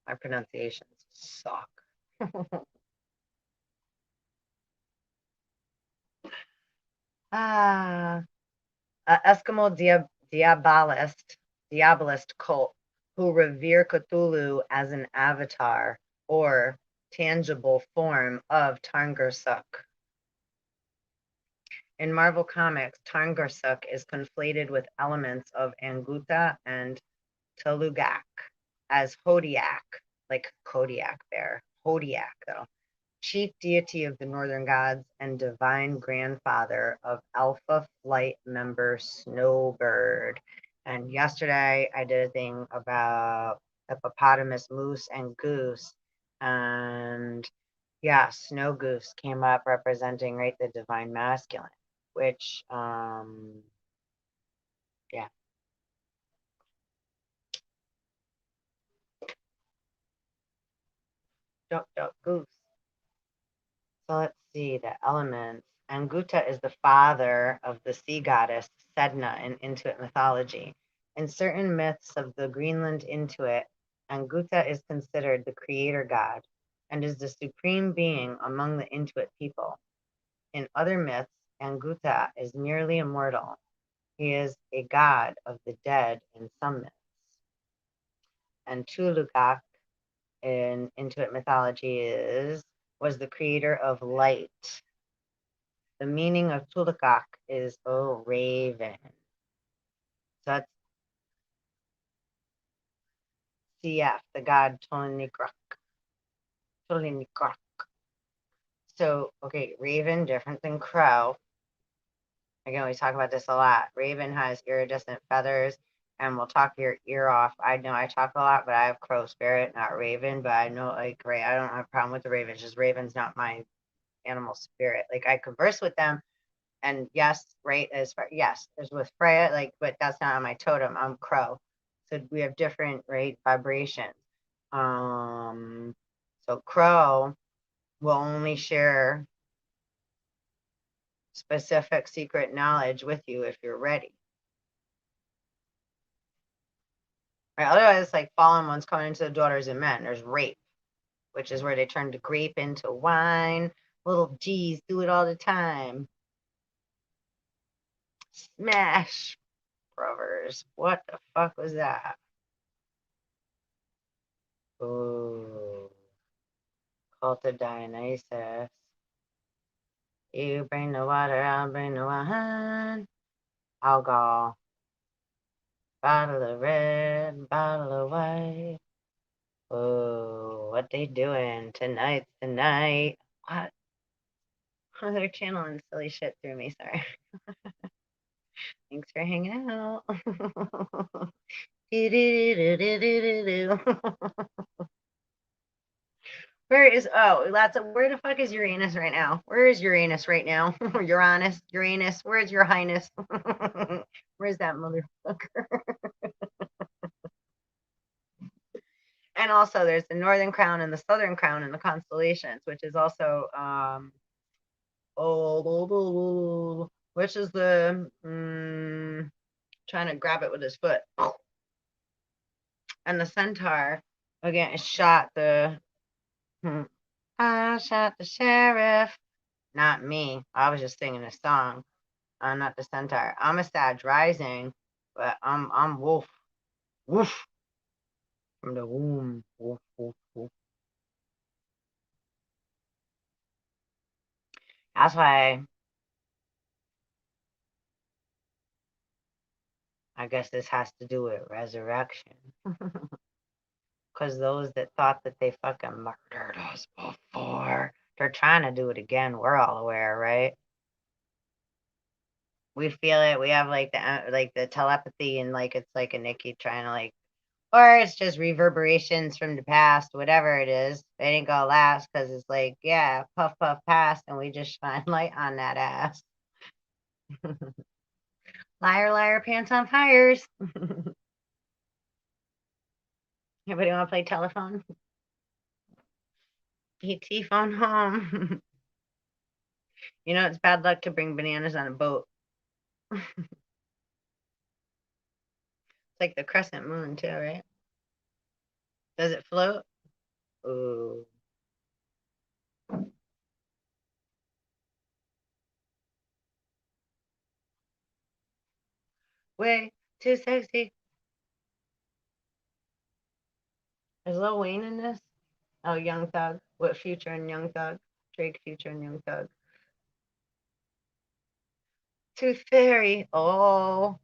My pronunciations suck. Eskimo Diabolist cult who revere Cthulhu as an avatar or tangible form of Tongarsuk. In Marvel Comics, Tongarsuk is conflated with elements of Anguta and Telugak as Hodiak, like Kodiak bear. Hodiak, though, chief deity of the northern gods and divine grandfather of Alpha Flight member Snowbird. And yesterday I did a thing about hippopotamus, moose, and goose. And yeah, snow goose came up representing, right, the divine masculine, which, yeah. Goose. So let's see the elements. Anguta is the father of the sea goddess Sedna in Inuit mythology. In certain myths of the Greenland Inuit, Anguta is considered the creator god and is the supreme being among the Inuit people. In other myths, Anguta is merely immortal. He is a god of the dead in some myths. And Tulugak in Inuit mythology was the creator of light. The meaning of Tulakak is, oh, raven. So that's CF, the god Tolinikrak. Tolinikrak. So, okay, raven, different than crow. Again, we talk about this a lot. Raven has iridescent feathers, and will talk your ear off. I know I talk a lot, but I have crow spirit, not raven. But I know, like, right, I don't have a problem with the raven. Just raven's not my animal spirit. Like, I converse with them, and yes, right, as far, yes, there's with Freya, like, but that's not on my totem. I'm crow, so we have different, right, vibrations. So crow will only share specific secret knowledge with you if you're ready. Right? Otherwise, like fallen ones coming into the daughters of men. There's rape, which is where they turn the grape into wine. Little G's do it all the time. Smash Brothers. What the fuck was that? Ooh. Cult of Dionysus. You bring the water, I'll bring the wine. Alcohol. Bottle of red, bottle of white. Oh, what they doing? Tonight's the night. What? Oh, they're channeling silly shit through me. Sorry. Thanks for hanging out. Where is where the fuck is Uranus right now? Where is Uranus right now? Uranus, where's your highness? Where's that motherfucker? And also there's the northern crown and the southern crown in the constellations, which is also which is the trying to grab it with his foot. And the centaur again shot the I shot the sheriff. Not me. I was just singing a song. I'm not the centaur. I'm a Sag rising, but I'm wolf. Woof. From the womb. Woof, woof, woof. That's why I guess this has to do with resurrection. Because those that thought that they fucking murdered us before, they're trying to do it again. We're all aware, right? We feel it. We have like the telepathy, and like it's like a Nikki trying to like, or it's just reverberations from the past, whatever it is. It ain't gonna last because it's like, yeah, puff puff past, and we just shine light on that ass. Liar, liar, pants on fires. Anybody want to play telephone? ET phone home. You know, it's bad luck to bring bananas on a boat. It's like the crescent moon, too, right? Does it float? Ooh. Way too sexy. Is Lil Wayne in this? Oh, Young Thug. What Future and Young Thug? Drake, Future, and Young Thug. Tooth Fairy. Oh.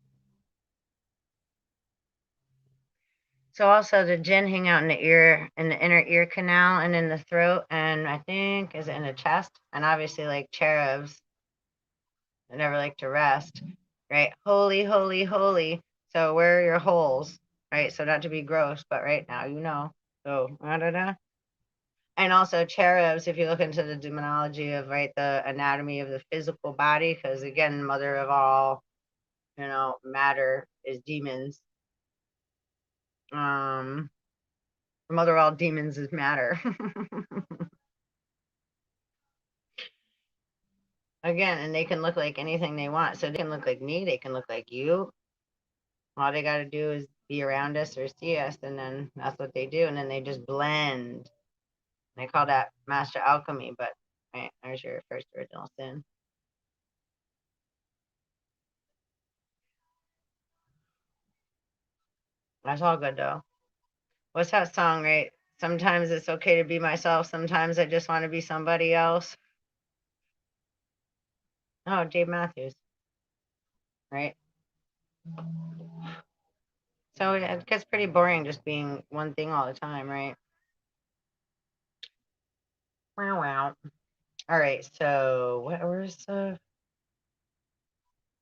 So also the jinn hang out in the ear, in the inner ear canal and in the throat, and I think is it in the chest? And obviously like cherubs, they never like to rest, right? Holy, holy, holy. So where are your holes? Right. So not to be gross, but right now you know. So and also cherubs, if you look into the demonology of right the anatomy of the physical body, because again, mother of all, matter is demons. Mother of all demons is matter. Again, and they can look like anything they want. So they can look like me, they can look like you. All they got to do is be around us or see us, and then that's what they do. And then they just blend. They call that master alchemy, but right, there's your first original sin. That's all good though. What's that song, right? Sometimes it's okay to be myself. Sometimes I just want to be somebody else. Oh, Dave Matthews, right? So it gets pretty boring just being one thing all the time, right? Wow, wow. All right, so what was the?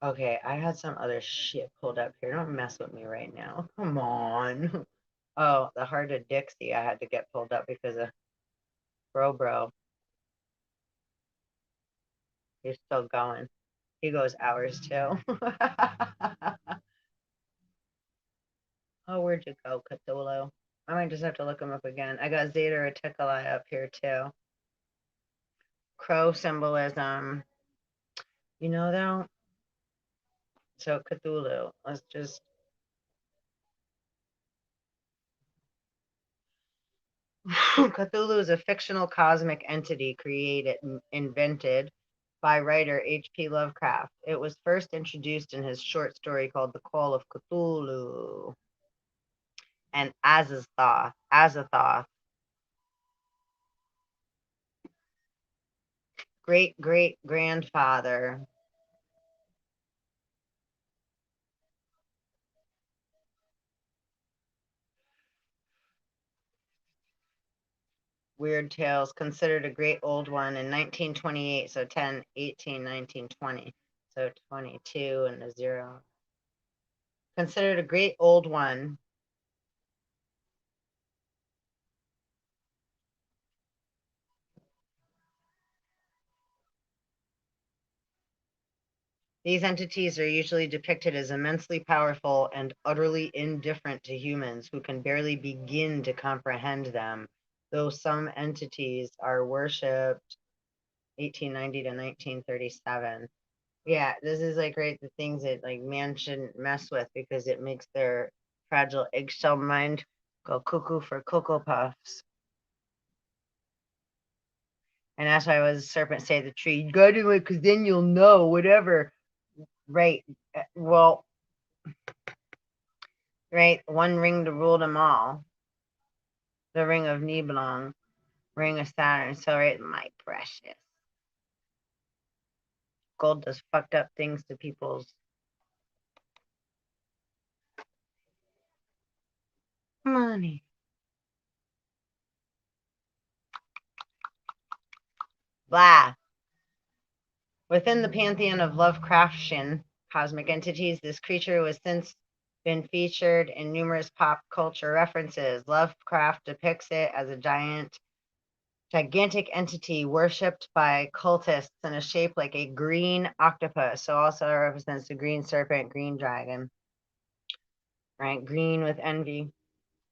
Okay, I had some other shit pulled up here. Don't mess with me right now. Come on. Oh, the Heart of Dixie. I had to get pulled up because of Bro. He's still going. He goes hours too. Oh, where'd you go, Cthulhu? I might just have to look him up again. I got Zeta Reticuli up here too. Crow symbolism. Though? So Cthulhu. Let's just. Cthulhu is a fictional cosmic entity invented by writer H.P. Lovecraft. It was first introduced in his short story called The Call of Cthulhu and Azathoth, great great grandfather. Weird Tales, considered a great old one in 1928, so 10, 18, 19, 20. So 22 and a zero. Considered a great old one. These entities are usually depicted as immensely powerful and utterly indifferent to humans who can barely begin to comprehend them, though some entities are worshipped 1890 to 1937. Yeah, this is like right the things that like man shouldn't mess with because it makes their fragile eggshell mind go cuckoo for Cocoa Puffs. And that's why I was serpent say the tree. You gotta do it because then you'll know whatever. Right. Well, right? One ring to rule them all. The ring of Nibelung, ring of Saturn. So, right, my precious. Gold does fucked up things to people's money. Blah. Within the pantheon of Lovecraftian cosmic entities, this creature has since been featured in numerous pop culture references. Lovecraft depicts it as a gigantic entity worshipped by cultists in a shape like a green octopus. So also represents the green serpent, green dragon, right? Green with envy.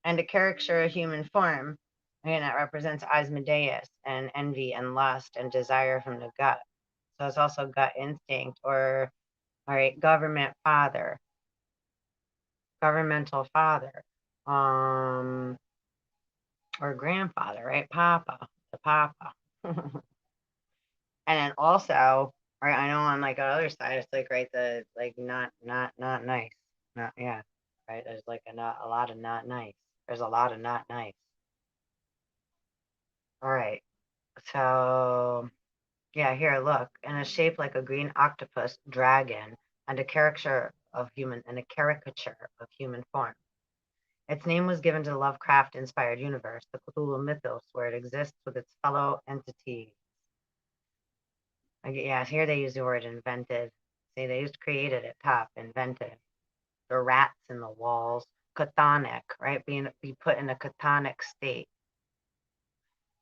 And a caricature of human form. Again, that represents Asmodeus and envy and lust and desire from the gut. So it's also gut instinct or, all right, governmental father, or grandfather, right? The papa. And then also, right, I know on like the other side, it's like right the like not nice, not yeah, right. There's like a lot of not nice. There's a lot of not nice. All right, so yeah, here look, in a shape like a green octopus, dragon, and a caricature of human form. Its name was given to the Lovecraft-inspired universe, the Cthulhu mythos, where it exists with its fellow entities. Yeah, here they use the word invented. See, they used created at top, invented. the rats in the walls, chthonic, right? Be put in a chthonic state.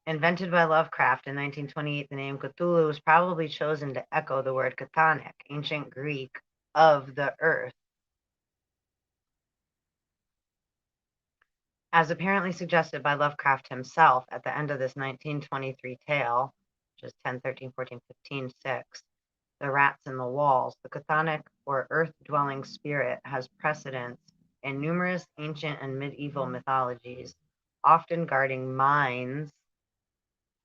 Invented by Lovecraft in 1928, the name Cthulhu was probably chosen to echo the word chthonic, ancient Greek of the earth. As apparently suggested by Lovecraft himself at the end of this 1923 tale, which is 10, 13, 14, 15, 6, the rats in the walls, the chthonic or earth-dwelling spirit has precedence in numerous ancient and medieval mythologies, often guarding mines,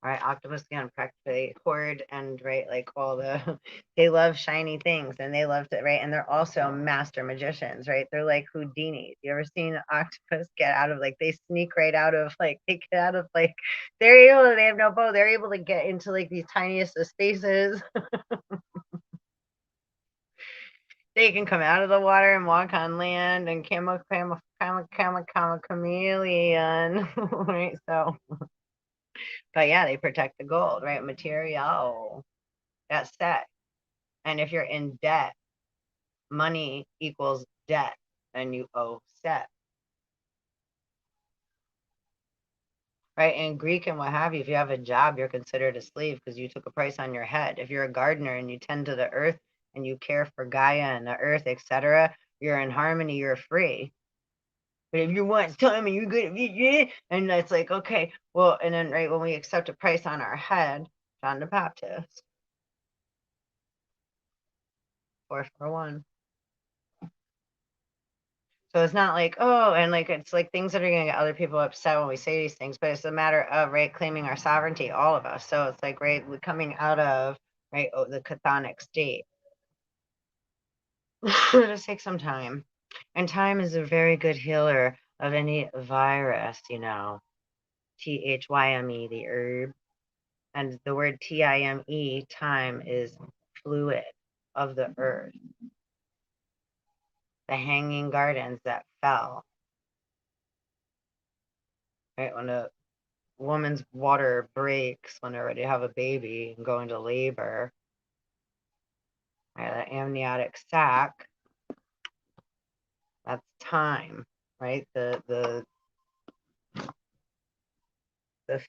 right? Octopus again, practically hoard and right, like all the they love shiny things and they love to right, and they're also master magicians, right? They're like Houdini. You ever seen an octopus get out of like they sneak right out of like they get out of like they have no bow, they're able to get into like these tiniest of spaces. They can come out of the water and walk on land and chameleon, right? So, but yeah, they protect the gold, right? Material. That's set. And if you're in debt, money equals debt and you owe set. Right? In Greek and what have you, if you have a job, you're considered a slave because you took a price on your head. If you're a gardener and you tend to the earth and you care for Gaia and the earth, etc., you're in harmony, you're free. But if you want time and you're good, and it's like, okay, well, and then right when we accept a price on our head, John the Baptist, 4 for 1. So it's not like, oh, and like it's like things that are going to get other people upset when we say these things, but it's a matter of right claiming our sovereignty, all of us. So it's like right coming out of right the chthonic state. It'll just take some time, and time is a very good healer of any virus. THYME, the herb, and the word TIME, time is fluid of the earth. The hanging gardens that fell. Right when a woman's water breaks when they're ready to have a baby and go into labor. Right, the amniotic sac, that's time, right? The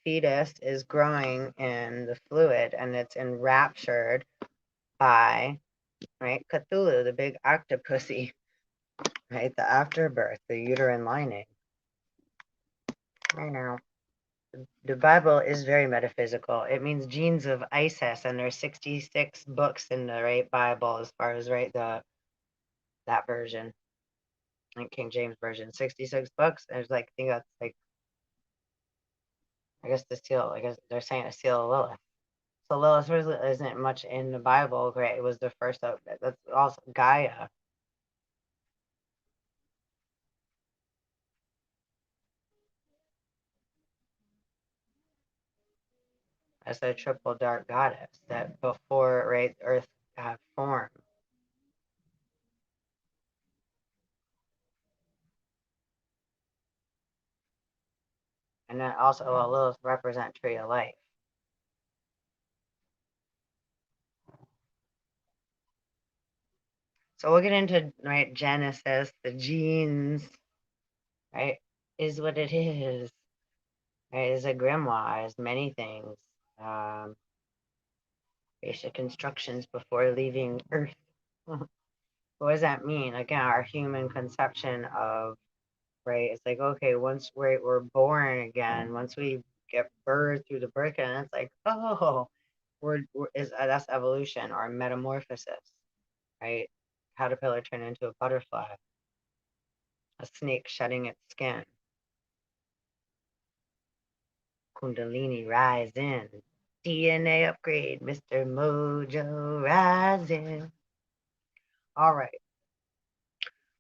fetus is growing in the fluid and it's enraptured by right Cthulhu, the big octopussy, right? The afterbirth, the uterine lining. I know. The Bible is very metaphysical. It means genes of Isis, and there's 66 books in the right Bible as far as right that version, like King James version, 66 books. There's like I think that's like I guess the seal. I guess they're saying a seal of Lilith. So Lilith isn't much in the Bible, right? It was the first of that's also Gaia. As a triple dark goddess that before right Earth had formed. And then also Lilith represent tree of life. So we'll get into right Genesis, the genes, right, is what it is. Right, is a grimoire, is many things. Basic instructions before leaving Earth. What does that mean? Again, our human conception of right. It's like okay, once we're born again, once we get birthed through the birth canal, it's like oh, that's evolution or metamorphosis, right? Caterpillar turned into a butterfly, a snake shedding its skin. Kundalini rising, DNA upgrade, Mr. Mojo rising. All right,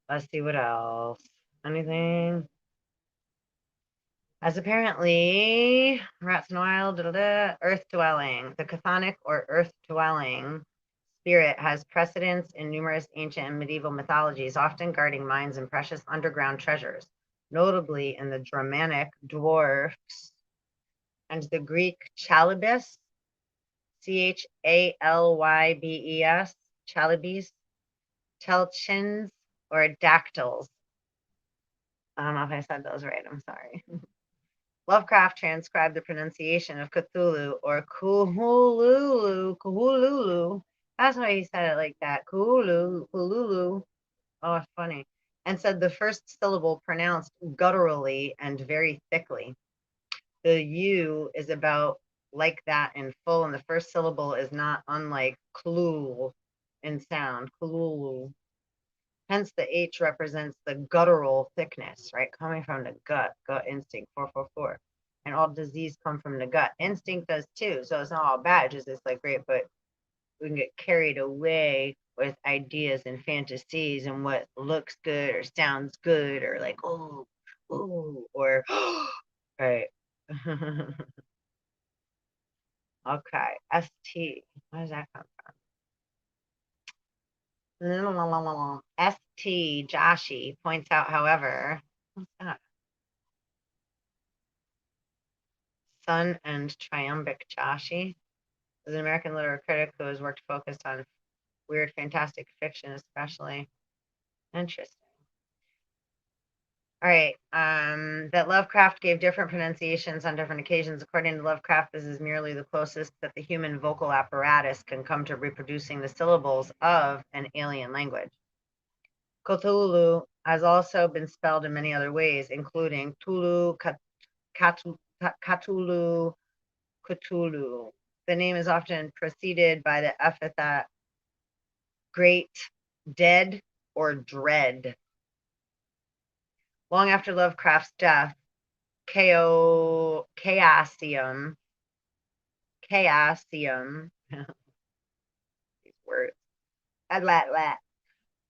let's see what else. Anything? As apparently, rats in the wild, earth dwelling. The chthonic or earth dwelling spirit has precedence in numerous ancient and medieval mythologies, often guarding mines and precious underground treasures, notably in the Germanic dwarfs and the Greek Chalybes, Chalybes, Chalybes, Telchins, or dactyls. I don't know if I said those right. I'm sorry. Lovecraft transcribed the pronunciation of Cthulhu or Kuhululu. That's why he said it like that. Kuhululu. Oh, it's funny. And said the first syllable pronounced gutturally and very thickly. The U is about like that in full, and the first syllable is not unlike klul in sound. Klulu. Hence, the H represents the guttural thickness, right? Coming from the gut instinct, 444. And all disease come from the gut. Instinct does too. So it's not all bad, just it's like great, but we can get carried away with ideas and fantasies and what looks good or sounds good or like, oh, or, right. Okay. ST. Where does that come from? ST Joshi points out, however, what's that? Sun and Triumbic Joshi is an American literary critic who has worked focused on weird fantastic fiction, especially. Interesting. All right. That Lovecraft gave different pronunciations on different occasions. According to Lovecraft, this is merely the closest that the human vocal apparatus can come to reproducing the syllables of an alien language. Cthulhu has also been spelled in many other ways, including Tulu, Cthulhu, Cthulhu. The name is often preceded by the epithet great, dead, or dread. Long after Lovecraft's death, Chaosium, these words,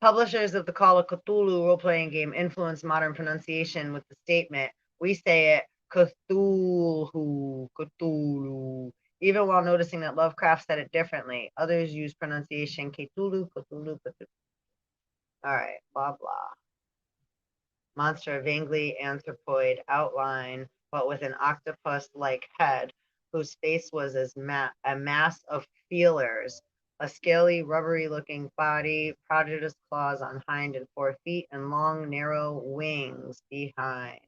publishers of the Call of Cthulhu role-playing game influenced modern pronunciation with the statement, we say it Cthulhu, Cthulhu, even while noticing that Lovecraft said it differently. Others use pronunciation Cthulhu, Cthulhu, Cthulhu. All right, blah, blah. Monster of vaguely anthropoid outline, but with an octopus-like head, whose face was as a mass of feelers, a scaly, rubbery-looking body, prodigious claws on hind and 4 feet, and long, narrow wings behind.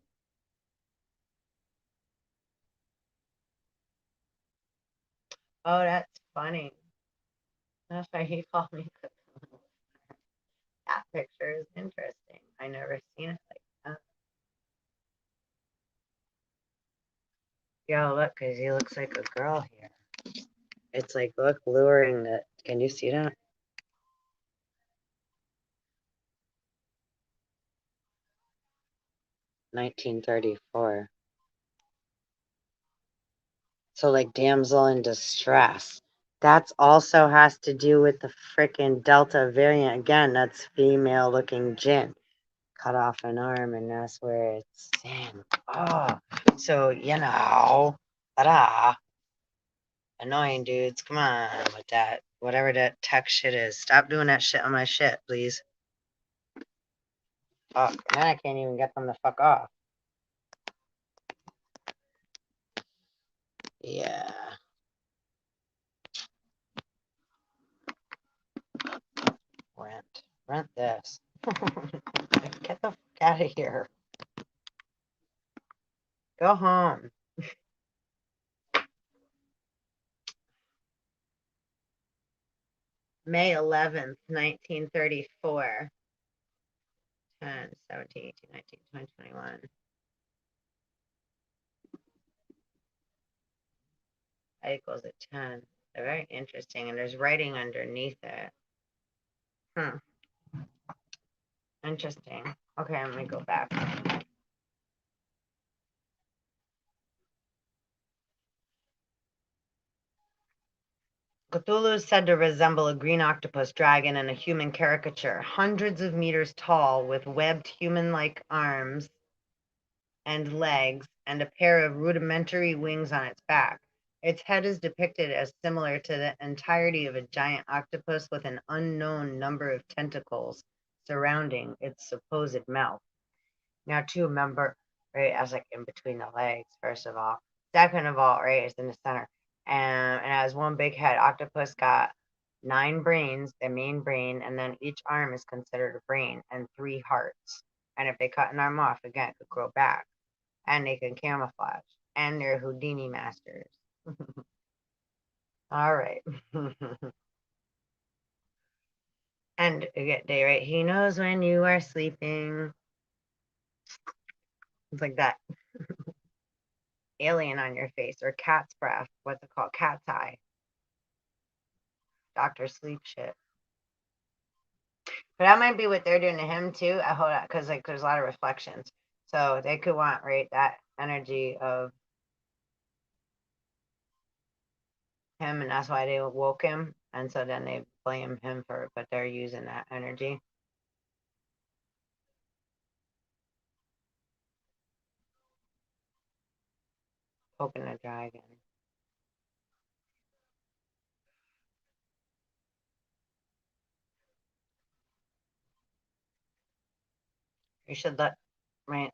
Oh, that's funny. That's why he called me Cthulhu. That picture is interesting. I never seen it like that. Yo, look, because he looks like a girl here. It's like, look, luring that. Can you see that? 1934. So, like, damsel in distress. That's also has to do with the freaking Delta variant. Again, that's female looking Jinn. Cut off an arm, and that's where it's in. Oh, so, you know, ta-da. Annoying dudes. Come on with that. Whatever that tech shit is. Stop doing that shit on my shit, please. Fuck. Now I can't even get them to fuck off. Yeah. Rent this. Get the fuck out of here. Go home. May 11th, 1934. 10, 17, 18, 19, 20, 21. That equals a 10. They're very interesting, and there's writing underneath it. Interesting. Okay, let me go back. Cthulhu is said to resemble a green octopus dragon and a human caricature, hundreds of meters tall, with webbed human-like arms and legs, and a pair of rudimentary wings on its back. Its head is depicted as similar to the entirety of a giant octopus with an unknown number of tentacles surrounding its supposed mouth. Now, to remember, right, as like in between the legs, first of all. Second of all, right, it's in the center. And it has one big head. Octopus got 9 brains, the main brain, and then each arm is considered a brain, and 3 hearts. And if they cut an arm off, again, it could grow back. And they can camouflage. And they're Houdini masters. All right. And again, day, right? He knows when you are sleeping. It's like that alien on your face, or cat's breath. What's it called? Cat's eye. Doctor sleep shit. But that might be what they're doing to him too. I hold on, because like there's a lot of reflections. So they could want, right, that energy of him, and that's why they woke him. And so then they blame him for it, but they're using that energy. Poking a dragon. You should let, right,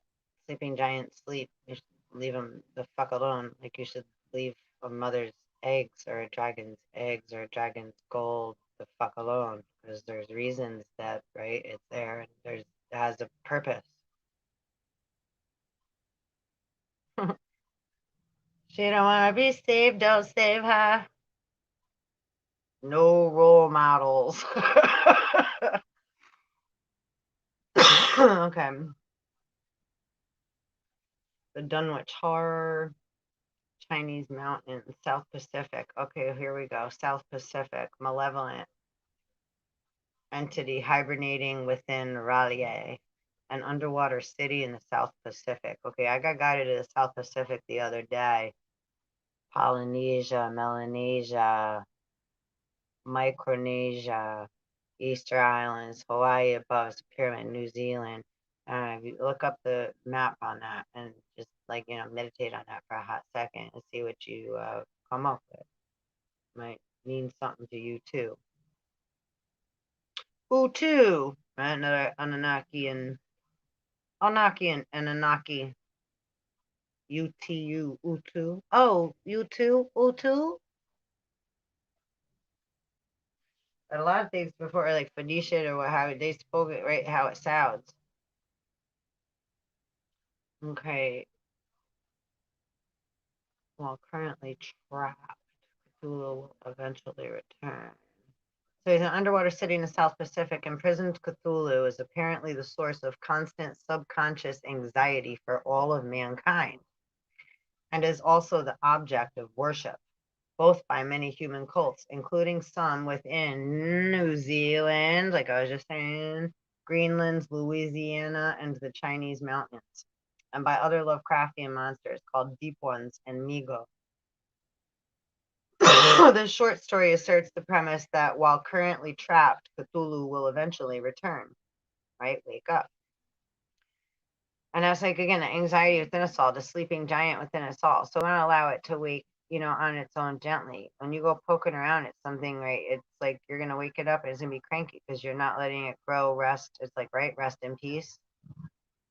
sleeping giant sleep. You should leave him the fuck alone. Like you should leave a mother's eggs or a dragon's eggs or a dragon's gold the fuck alone, because there's reasons that, right, it's there, and it has a purpose. She don't want to be saved, don't save her. No role models. Okay. The Dunwich Horror, Chinese Mountain, South Pacific. Okay, here we go. South Pacific, malevolent entity hibernating within Raleigh, an underwater city in the South Pacific. Okay, I got guided to the South Pacific the other day. Polynesia, Melanesia, Micronesia, Easter Islands, Hawaii above, Pyramid, New Zealand. If you look up the map on that and just like, meditate on that for a hot second and see what you come up with. Might mean something to you too. Utu, another Anunnaki and Anunnaki. UTU, Utu. Oh, Utu. A lot of things before, like Phoenician or how they spoke it, right, how it sounds. Okay. While currently trapped, Cthulhu will eventually return. So he's an underwater city in the South Pacific. Imprisoned Cthulhu is apparently the source of constant subconscious anxiety for all of mankind, and is also the object of worship, both by many human cults, including some within New Zealand, like I was just saying, Greenland, Louisiana, and the Chinese mountains, and by other Lovecraftian monsters called Deep Ones and Migo. This short story asserts the premise that while currently trapped, Cthulhu will eventually return, right? Wake up. And that's like, again, the anxiety within us all, the sleeping giant within us all. So we want to allow it to wake, on its own gently. When you go poking around at something, right, it's like you're going to wake it up and it's going to be cranky because you're not letting it grow, rest. It's like, right, rest in peace.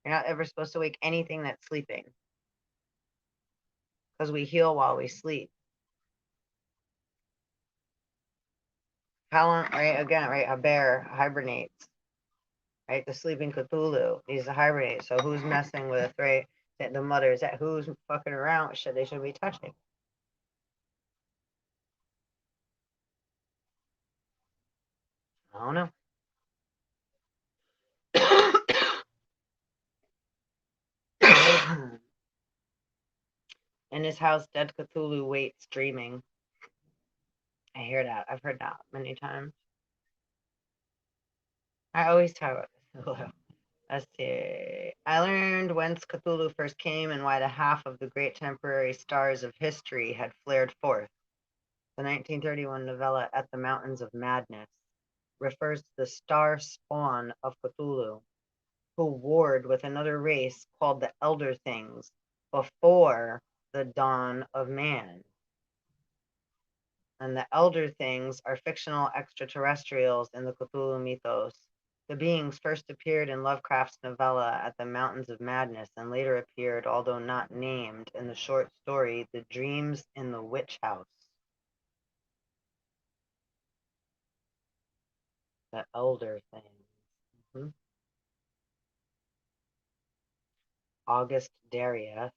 You're not ever supposed to wake anything that's sleeping because we heal while we sleep. How long, right, again, right, a bear hibernates. Right, the sleeping Cthulhu needs to hibernate. So who's messing with, right? The mothers, that who's fucking around with shit they should be touching. I don't know. In his house, dead Cthulhu waits, dreaming. I hear that. I've heard that many times. I always talk about Cthulhu. Let's see. I learned whence Cthulhu first came and why the half of the great temporary stars of history had flared forth. The 1931 novella At the Mountains of Madness refers to the star spawn of Cthulhu, who warred with another race called the Elder Things before the dawn of man. And the Elder Things are fictional extraterrestrials in the Cthulhu mythos. The beings first appeared in Lovecraft's novella At the Mountains of Madness and later appeared, although not named, in the short story The Dreams in the Witch House. The elder things. Mhm. August Derrieth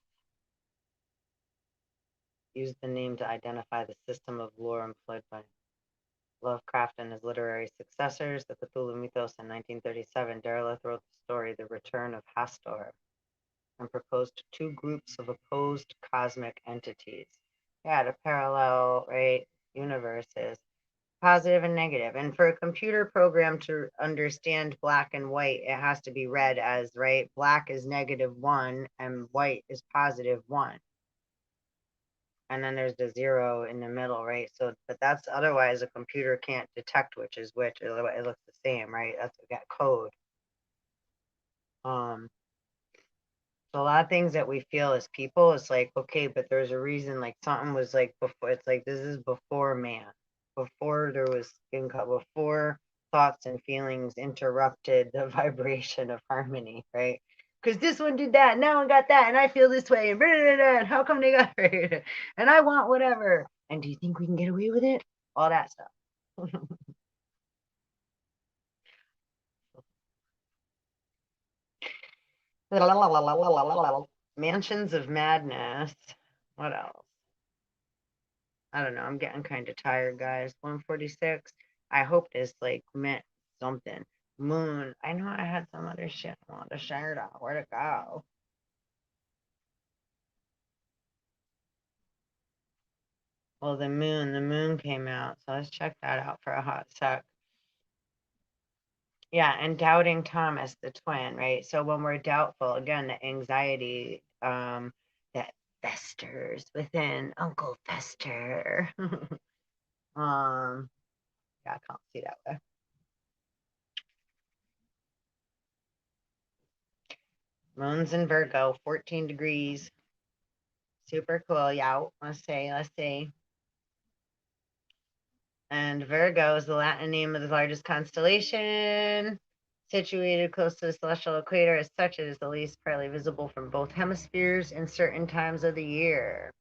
used the name to identify the system of lore employed by Lovecraft and his literary successors, the Cthulhu mythos. In 1937, Derleth wrote the story The Return of Hastur and proposed two groups of opposed cosmic entities. Yeah, to parallel, right, universes, positive and negative. And for a computer program to understand black and white, it has to be read as, right, black is -1 and white is +1. And then there's the 0 in the middle, right? So, but that's otherwise a computer can't detect which is which. It looks the same, right? That's that code. So a lot of things that we feel as people, it's like, okay, but there's a reason, like something was like before, it's like this is before man, before there was before thoughts and feelings interrupted the vibration of harmony, right? Because this one did that, now one got that, and I feel this way, and, blah, blah, blah, and how come they got right? And I want whatever. And do you think we can get away with it? All that stuff. Mansions of Madness. What else? I don't know. I'm getting kind of tired, guys. 146. I hope this like meant something. Moon. I know I had some other shit I wanted to share out. Where'd it go? Well, the moon came out. So let's check that out for a hot sec. Yeah, and doubting Thomas, the twin, right? So when we're doubtful, again, the anxiety that festers within Uncle Fester. Yeah, I can't see that way. Moon's in Virgo, 14 degrees. Super cool. Yeah, let's see. And Virgo is the Latin name of the largest constellation, situated close to the celestial equator. As such, it is the least partly visible from both hemispheres in certain times of the year.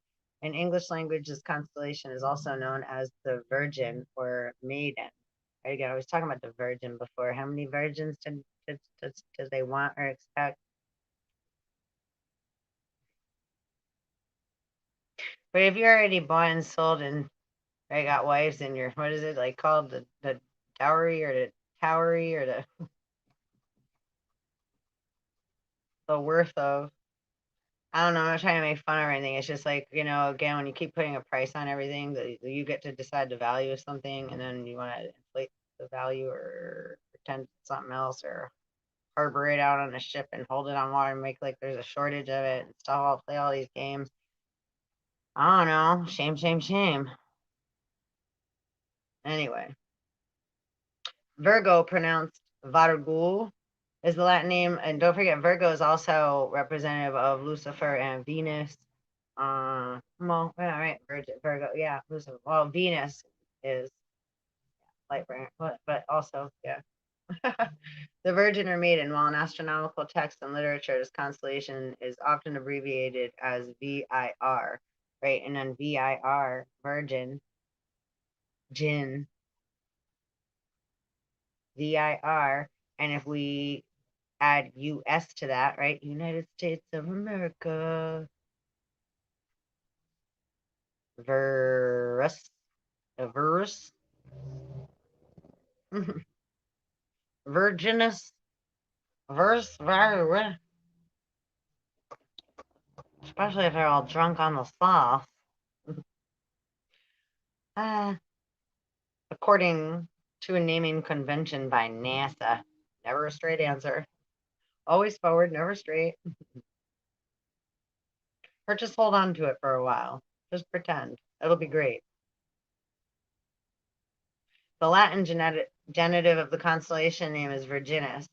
In English language, this constellation is also known as the Virgin or Maiden. Right, again, I was talking about the Virgin before. How many virgins do they want or expect? But if you're already bought and sold and I got wives in your, what is it like called, the dowry or the towery or the worth of, I don't know, I'm not trying to make fun or anything. It's just like, again, when you keep putting a price on everything, you get to decide the value of something, and then you want to inflate the value or pretend it's something else, or harbor it out on a ship and hold it on water and make like there's a shortage of it and stuff. I'll play all these games. I don't know. Shame, shame, shame. Anyway, Virgo, pronounced Vargul, is the Latin name. And don't forget, Virgo is also representative of Lucifer and Venus. Well, yeah, right, Virgo, yeah, Lucifer. Well, Venus is light bright, but also, yeah. The Virgin or Maiden, while in astronomical texts and literature, this constellation is often abbreviated as VIR, right? And then VIR, Virgin, Jinn, VIR. And if we add US to that, right? United States of America. Verus. Verus. Virginus. Verse. Especially if they're all drunk on the sauce. uh, According to a naming convention by NASA. Never a straight answer. Always forward, never straight. Or just hold on to it for a while. Just pretend. It'll be great. The Latin genitive of the constellation name is Virginis,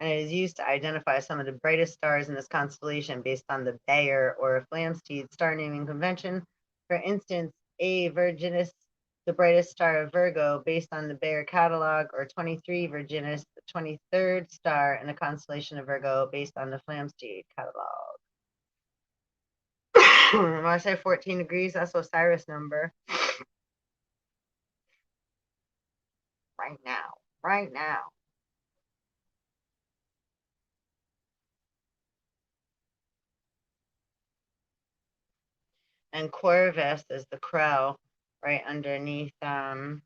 and it is used to identify some of the brightest stars in this constellation based on the Bayer or Flamsteed star naming convention. For instance, A Virginis, the brightest star of Virgo, based on the Bayer catalog, or 23 Virginis, the 23rd star in the constellation of Virgo, based on the Flamsteed catalog. When I say 14 degrees, that's Osiris number. Right now. right now. And Corvus is the crow right underneath Virgo.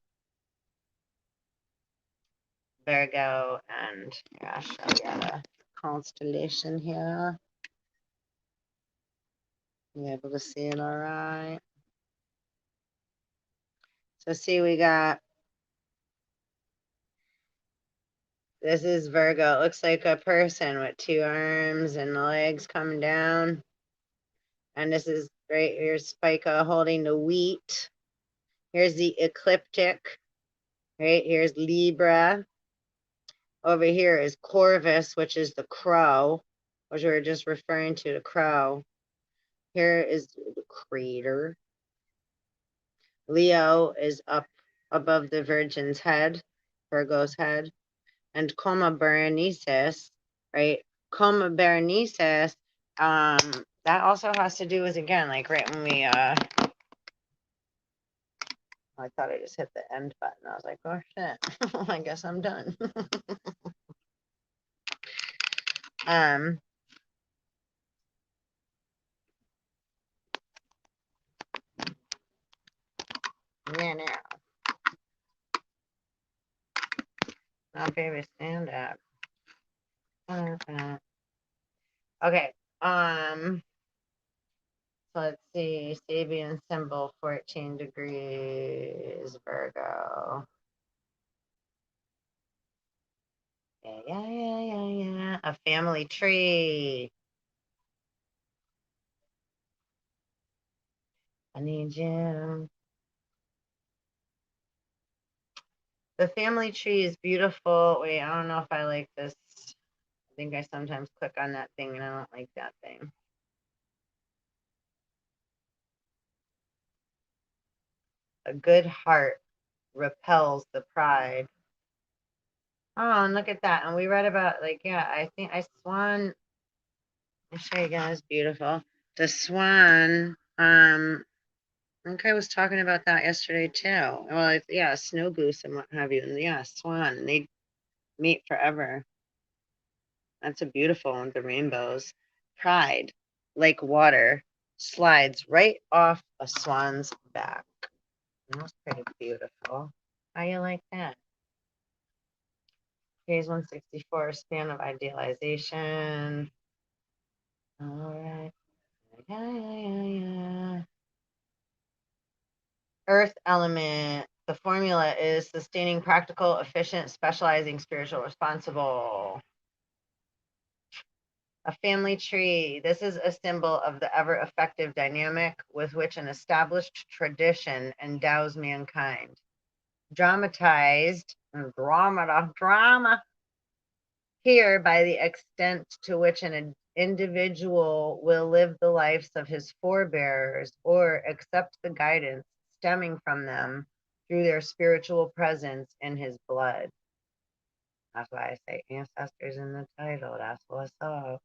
And here, I'll show you the constellation here. You able to see it all right? So see, we got, this is Virgo. It looks like a person with two arms and the legs coming down. And this is right here's Spica holding the wheat. Here's the ecliptic. Right here's Libra. Over here is Corvus, which is the crow, which we were just referring to, the crow. Here is the crater. Leo is up above the Virgin's head, Virgo's head. And Coma Berenices, right? Coma Berenices, that also has to do with, again, like right when we, I thought I just hit the end button. I was like, oh shit, I guess I'm done. Yeah, now. My favorite stand up. Okay. So let's see. Sabian symbol 14 degrees Virgo. Yeah. A family tree. I need you. The family tree is beautiful. Wait, I don't know if I like this. I think I sometimes click on that thing and I don't like that thing. A good heart repels the pride. Oh, and look at that. And we read about, like, yeah, I think I swan. I'll show you guys. Beautiful. The swan. I think I was talking about that yesterday too. Well, yeah, snow goose and what have you. And yeah, swan. And they meet forever. That's a beautiful one, the rainbows. Pride, like water, slides right off a swan's back. That's pretty beautiful. How you like that? Page 164, span of idealization. All right. Yeah. Earth element. The formula is sustaining, practical, efficient, specializing, spiritual, responsible. A family tree. This is a symbol of the ever effective dynamic with which an established tradition endows mankind. Dramatized, drama here by the extent to which an individual will live the lives of his forebears or accept the guidance stemming from them through their spiritual presence in his blood. That's why I say ancestors in the title. That's what's up.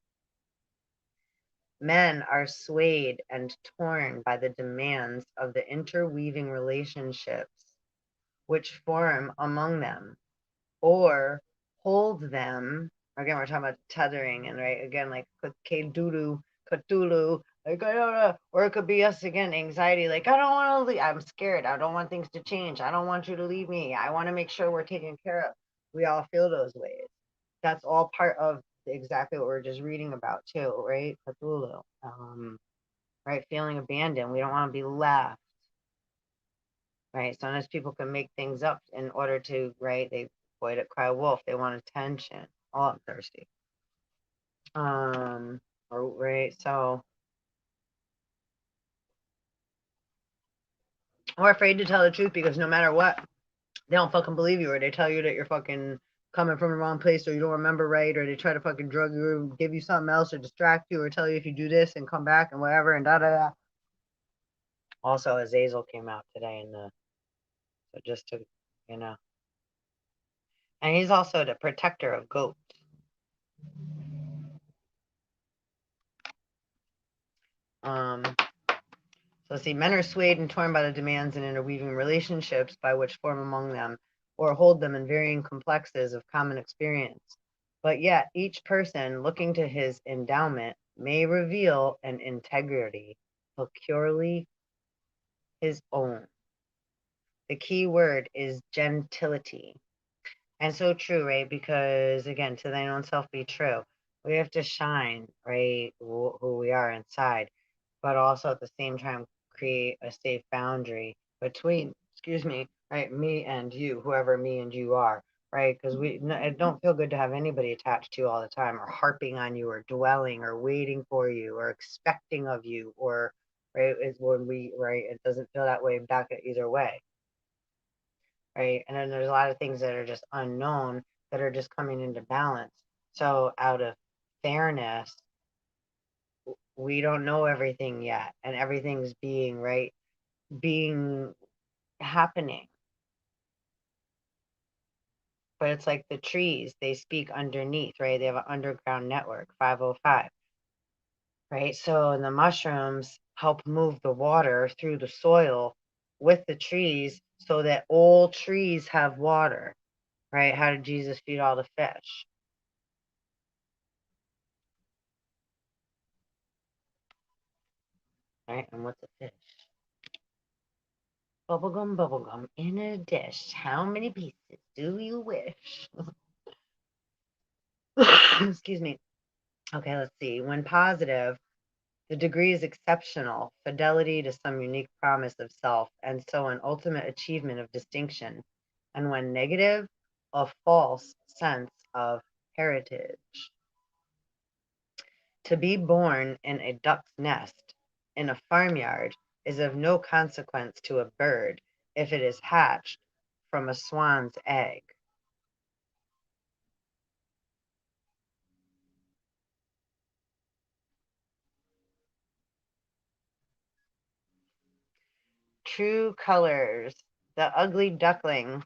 Men are swayed and torn by the demands of the interweaving relationships which form among them, or hold them. Again, we're talking about tethering, and right again, like Cthulhu, like I don't know, or it could be us again, anxiety, like I don't want to leave. I'm scared. I don't want things to change. I don't want you to leave me. I want to make sure we're taken care of. We all feel those ways. That's all part of exactly what we're just reading about too, right? Cthulhu, right? Feeling abandoned. We don't want to be left, right? Sometimes people can make things up in order to, right? They avoid it, cry wolf. They want attention. Oh, I'm thirsty. Or right, so we're afraid to tell the truth because no matter what, they don't fucking believe you, or they tell you that you're fucking coming from the wrong place, or you don't remember right, or they try to fucking drug you, or give you something else, or distract you, or tell you if you do this and come back and whatever, and da da da. Also, Azazel came out today, and so just to, you know, and he's also the protector of goats. So see, men are swayed and torn by the demands and interweaving relationships by which form among them, or hold them in varying complexes of common experience. But yet, each person looking to his endowment may reveal an integrity peculiarly his own. The key word is gentility. And so true, right? Because again, to thine own self be true. We have to shine, right? Who we are inside, but also at the same time create a safe boundary between, excuse me, right, me and you, whoever me and you are, right? Because it don't feel good to have anybody attached to you all the time, or harping on you, or dwelling, or waiting for you, or expecting of you, or right is when we right. It doesn't feel that way back either way, right? And then there's a lot of things that are just unknown that are just coming into balance. So out of fairness, we don't know everything yet, and everything's being right, being happening. But it's like the trees, they speak underneath, right? They have an underground network, 505, right? So and the mushrooms help move the water through the soil with the trees so that all trees have water, right? How did Jesus feed all the fish? Right? And what's a fish? Bubblegum in a dish. How many pieces do you wish? Excuse me. Okay, let's see. When positive, the degree is exceptional, fidelity to some unique promise of self, and so an ultimate achievement of distinction. And when negative, a false sense of heritage. To be born in a duck's nest in a farmyard is of no consequence to a bird if it is hatched from a swan's egg. True colors. The ugly duckling.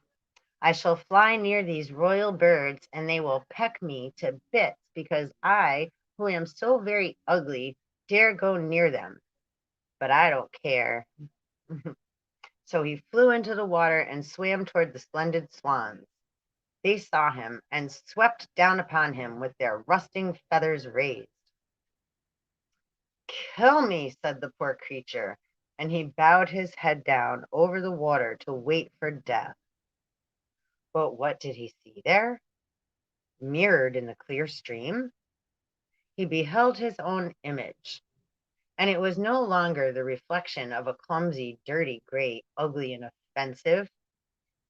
I shall fly near these royal birds, and they will peck me to bits because I, who am so very ugly, dare go near them. But I don't care. So he flew into the water and swam toward the splendid swans. They saw him and swept down upon him with their rusting feathers raised. Kill me, said the poor creature, and he bowed his head down over the water to wait for death. But what did he see there? Mirrored in the clear stream, he beheld his own image, and it was no longer the reflection of a clumsy, dirty, gray, ugly, and offensive.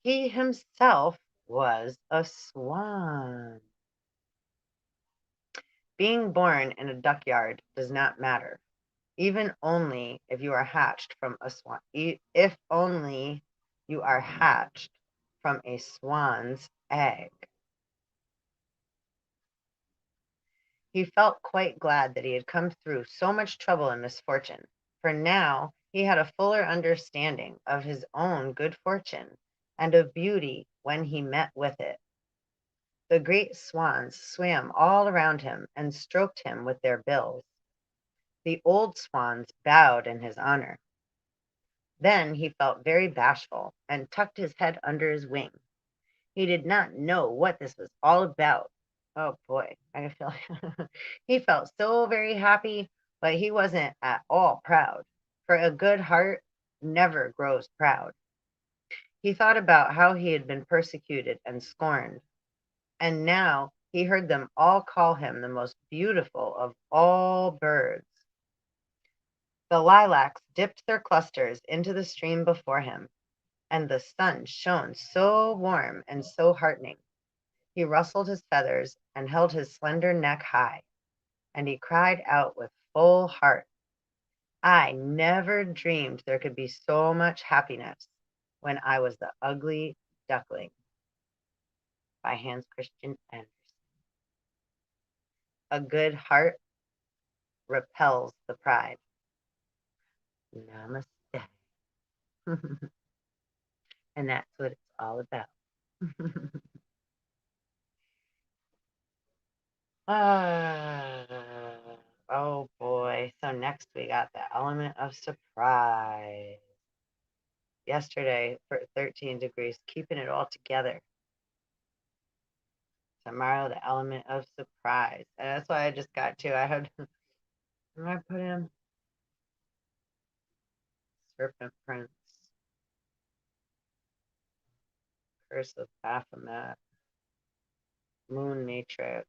He himself was a swan. Being born in a duckyard does not matter, even only if you are hatched from a swan, if only you are hatched from a swan's egg. He felt quite glad that he had come through so much trouble and misfortune, for now he had a fuller understanding of his own good fortune and of beauty when he met with it. The great swans swam all around him and stroked him with their bills. The old swans bowed in his honor. Then he felt very bashful and tucked his head under his wing. He did not know what this was all about. Oh boy, I feel he felt so very happy, but he wasn't at all proud, for a good heart never grows proud. He thought about how he had been persecuted and scorned, and now he heard them all call him the most beautiful of all birds. The lilacs dipped their clusters into the stream before him, and the sun shone so warm and so heartening. He rustled his feathers and held his slender neck high, and he cried out with full heart, I never dreamed there could be so much happiness when I was the ugly duckling. By Hans Christian Andersen. A good heart repels the pride. Namaste. And that's what it's all about. uh, oh boy. So next we got the element of surprise. yesterday for 13 degrees, keeping it all together. Tomorrow, the element of surprise. And that's why I just got to. I had, I put in Serpent Prince, Curse of Baphomet, Moon Matrix,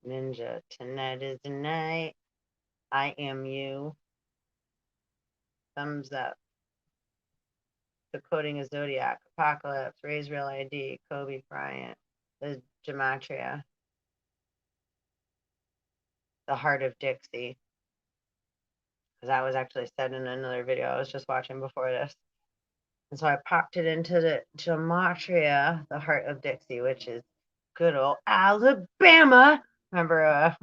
Ninja. Tonight is the night. I am you. Thumbs up. Decoding a Zodiac, Apocalypse, Raise Real ID, Kobe Bryant, the Gematria, the Heart of Dixie. Because that was actually said in another video I was just watching before this. And so I popped it into the Gematria, the Heart of Dixie, which is good old Alabama. Remember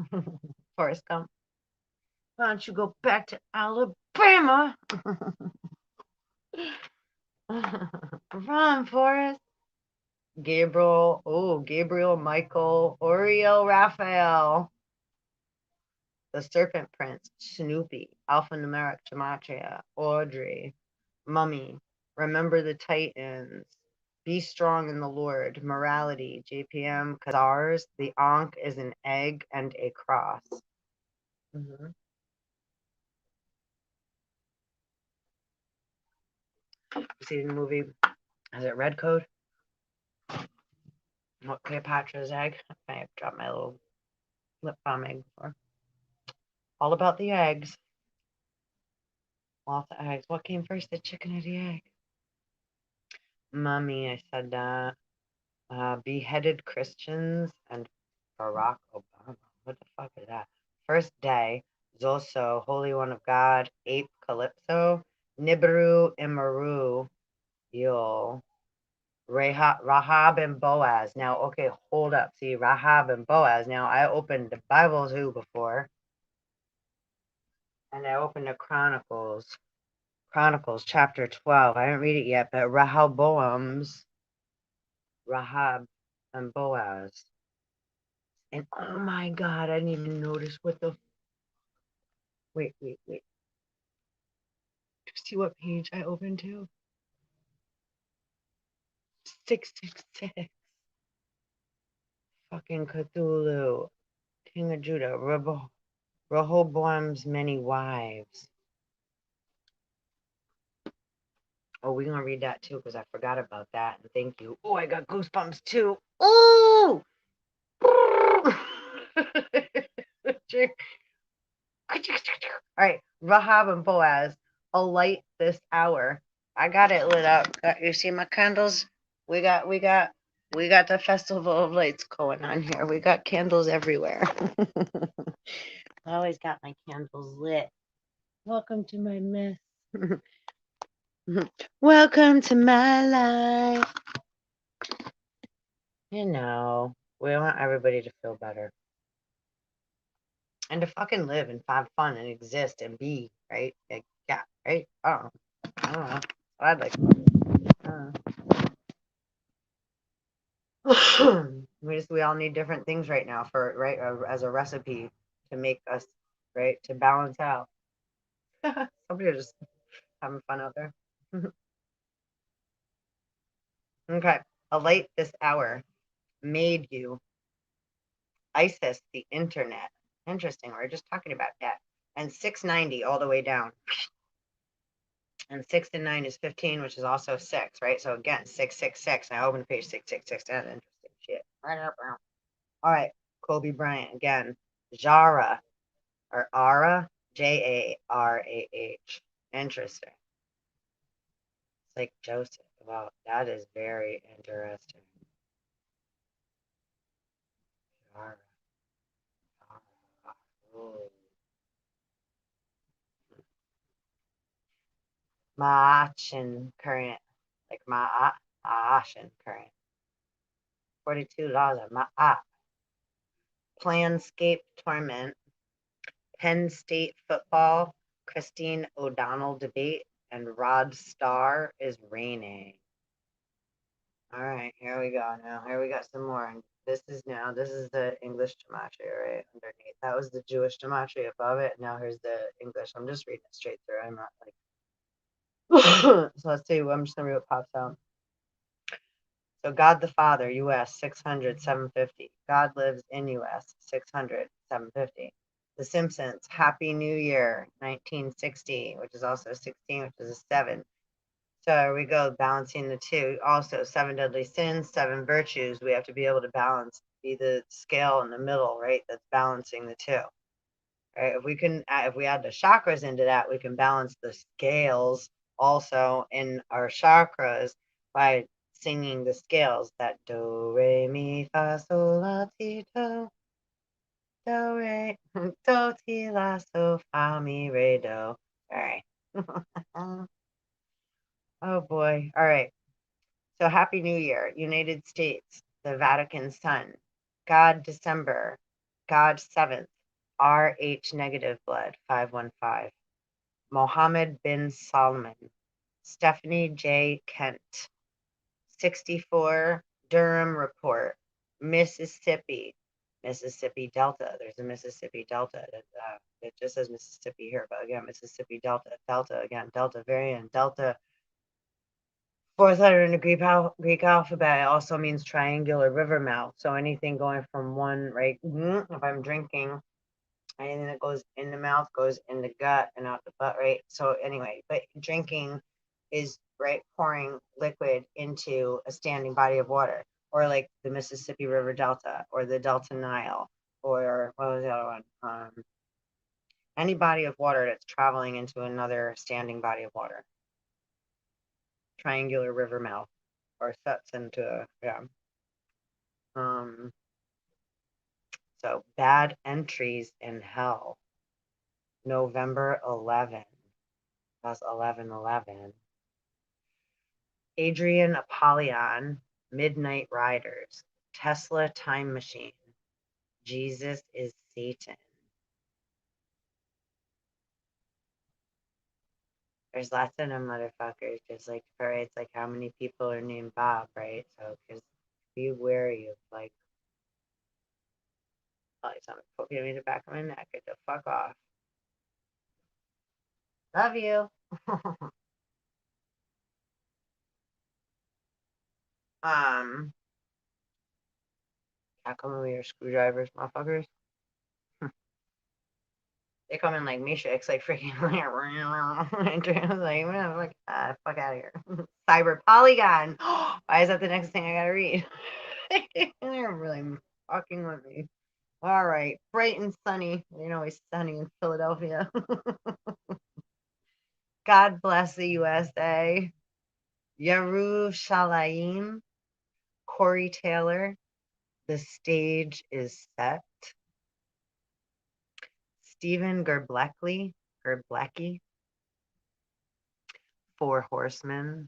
Forrest Gump? Why don't you go back to Alabama? Run, Forrest. Gabriel, Michael, Oriel, Raphael, the Serpent Prince, Snoopy, Alphanumeric Gematria, Audrey, Mummy, Remember the Titans, Be Strong in the Lord, Morality, JPM, Khazars, the Ankh is an egg and a cross. Mm-hmm. You see the movie, is it Red Code? What, Cleopatra's egg? I have dropped my little lip balm egg before. All about the eggs. Lots of eggs. What came first, the chicken or the egg? Mummy, I said that. Beheaded Christians and Barack Obama. What the fuck is that? First Day, Zoso, Holy One of God, Ape Calypso, Nibiru, Imaru, Yul, Rahab and Boaz. Now, okay, hold up. See, Rahab and Boaz. Now, I opened the Bible Zoo before, and I opened the Chronicles. Chronicles chapter 12. I didn't read it yet, but Rahab and Boaz. And oh my God, I didn't even notice what the. Wait. See what page I opened to? 666. Fucking Cthulhu. King of Judah. Rehoboam's many wives. Oh, we're going to read that too because I forgot about that. And thank you. Oh, I got goosebumps too. Oh! All right, Rahab and Boaz, a light this hour. I got it lit up. You see my candles? We got the festival of lights going on here. We got candles everywhere. I always got my candles lit. Welcome to my mess. Welcome to my life. You know, we want everybody to feel better. And to fucking live and have fun and exist and be, right? Like, yeah, right? I don't know. I'd like we all need different things right now for, right, as a recipe to make us, right, to balance out. Somebody just having fun out there. Okay. A light this hour made you. ISIS, the internet. Interesting. We're just talking about that. And 690 all the way down. And 6 and 9 is 15, which is also 6, right? So again, 666. I open page 666. That's interesting shit. All right. Kobe Bryant again. Jara or Ara, Jarah. Interesting. It's like Joseph. Wow, that is very interesting. Jara. Ma'achin current. Like Ma'ashin current. 42 laws of Ma'at. Planscape Torment, Penn State football, Christine O'Donnell debate, and Rod Starr is reigning. All right, here we go now. Here we got some more. And this is the English gematria, right? Underneath. That was the Jewish gematria above it. Now here's the English. I'm just reading it straight through. I'm not like So let's see. I'm just gonna read what pops out. So God the Father, U.S. 600, 750. God lives in U.S. 600, 750. The Simpsons, Happy New Year, 1960, which is also 16, which is a 7. So we go balancing the two. Also, 7 deadly sins, 7 virtues. We have to be able to balance, be the scale in the middle, right? That's balancing the two. Right? If we add the chakras into that, we can balance the scales also in our chakras by singing the scales that do re mi fa sol la ti do do re do ti la so fa mi re do. All right. Oh boy. All right. So Happy New Year, United States, the Vatican Sun, God December, God 7th, RH negative blood 515. Mohammed bin Salman, Stephanie J. Kent, 64, Durham Report, Mississippi, Mississippi Delta. There's a Mississippi Delta. It just says Mississippi here, but again, Mississippi Delta, Delta again, Delta variant, Delta. Fourth letter in the Greek alphabet also means triangular river mouth. So anything going from one, right? If I'm drinking, anything that goes in the mouth goes in the gut and out the butt, right? So anyway, but drinking is right pouring liquid into a standing body of water, or like the Mississippi River Delta or the Delta Nile, or what was the other one? Any body of water that's traveling into another standing body of water. Triangular river mouth, or sets into yeah. So bad entries in hell. November 11. That's 11/11. Adrian Apollyon, Midnight Riders, Tesla Time Machine, Jesus is Satan. There's lots of them motherfuckers, just like it's like how many people are named Bob, right? So just be wary of like, probably something poking me in the back of my neck. Get the fuck off. Love you. um, how come we are screwdrivers, motherfuckers? They come in like Matrix, like freaking like, fuck out of here. Cyber Polygon. Why is that the next thing I gotta read? They're really fucking with me. All right, bright and sunny. You know, it's sunny in Philadelphia. God bless the USA. Yerushalayim. Corey Taylor. The stage is set. Stephen Gerblecki. Four Horsemen.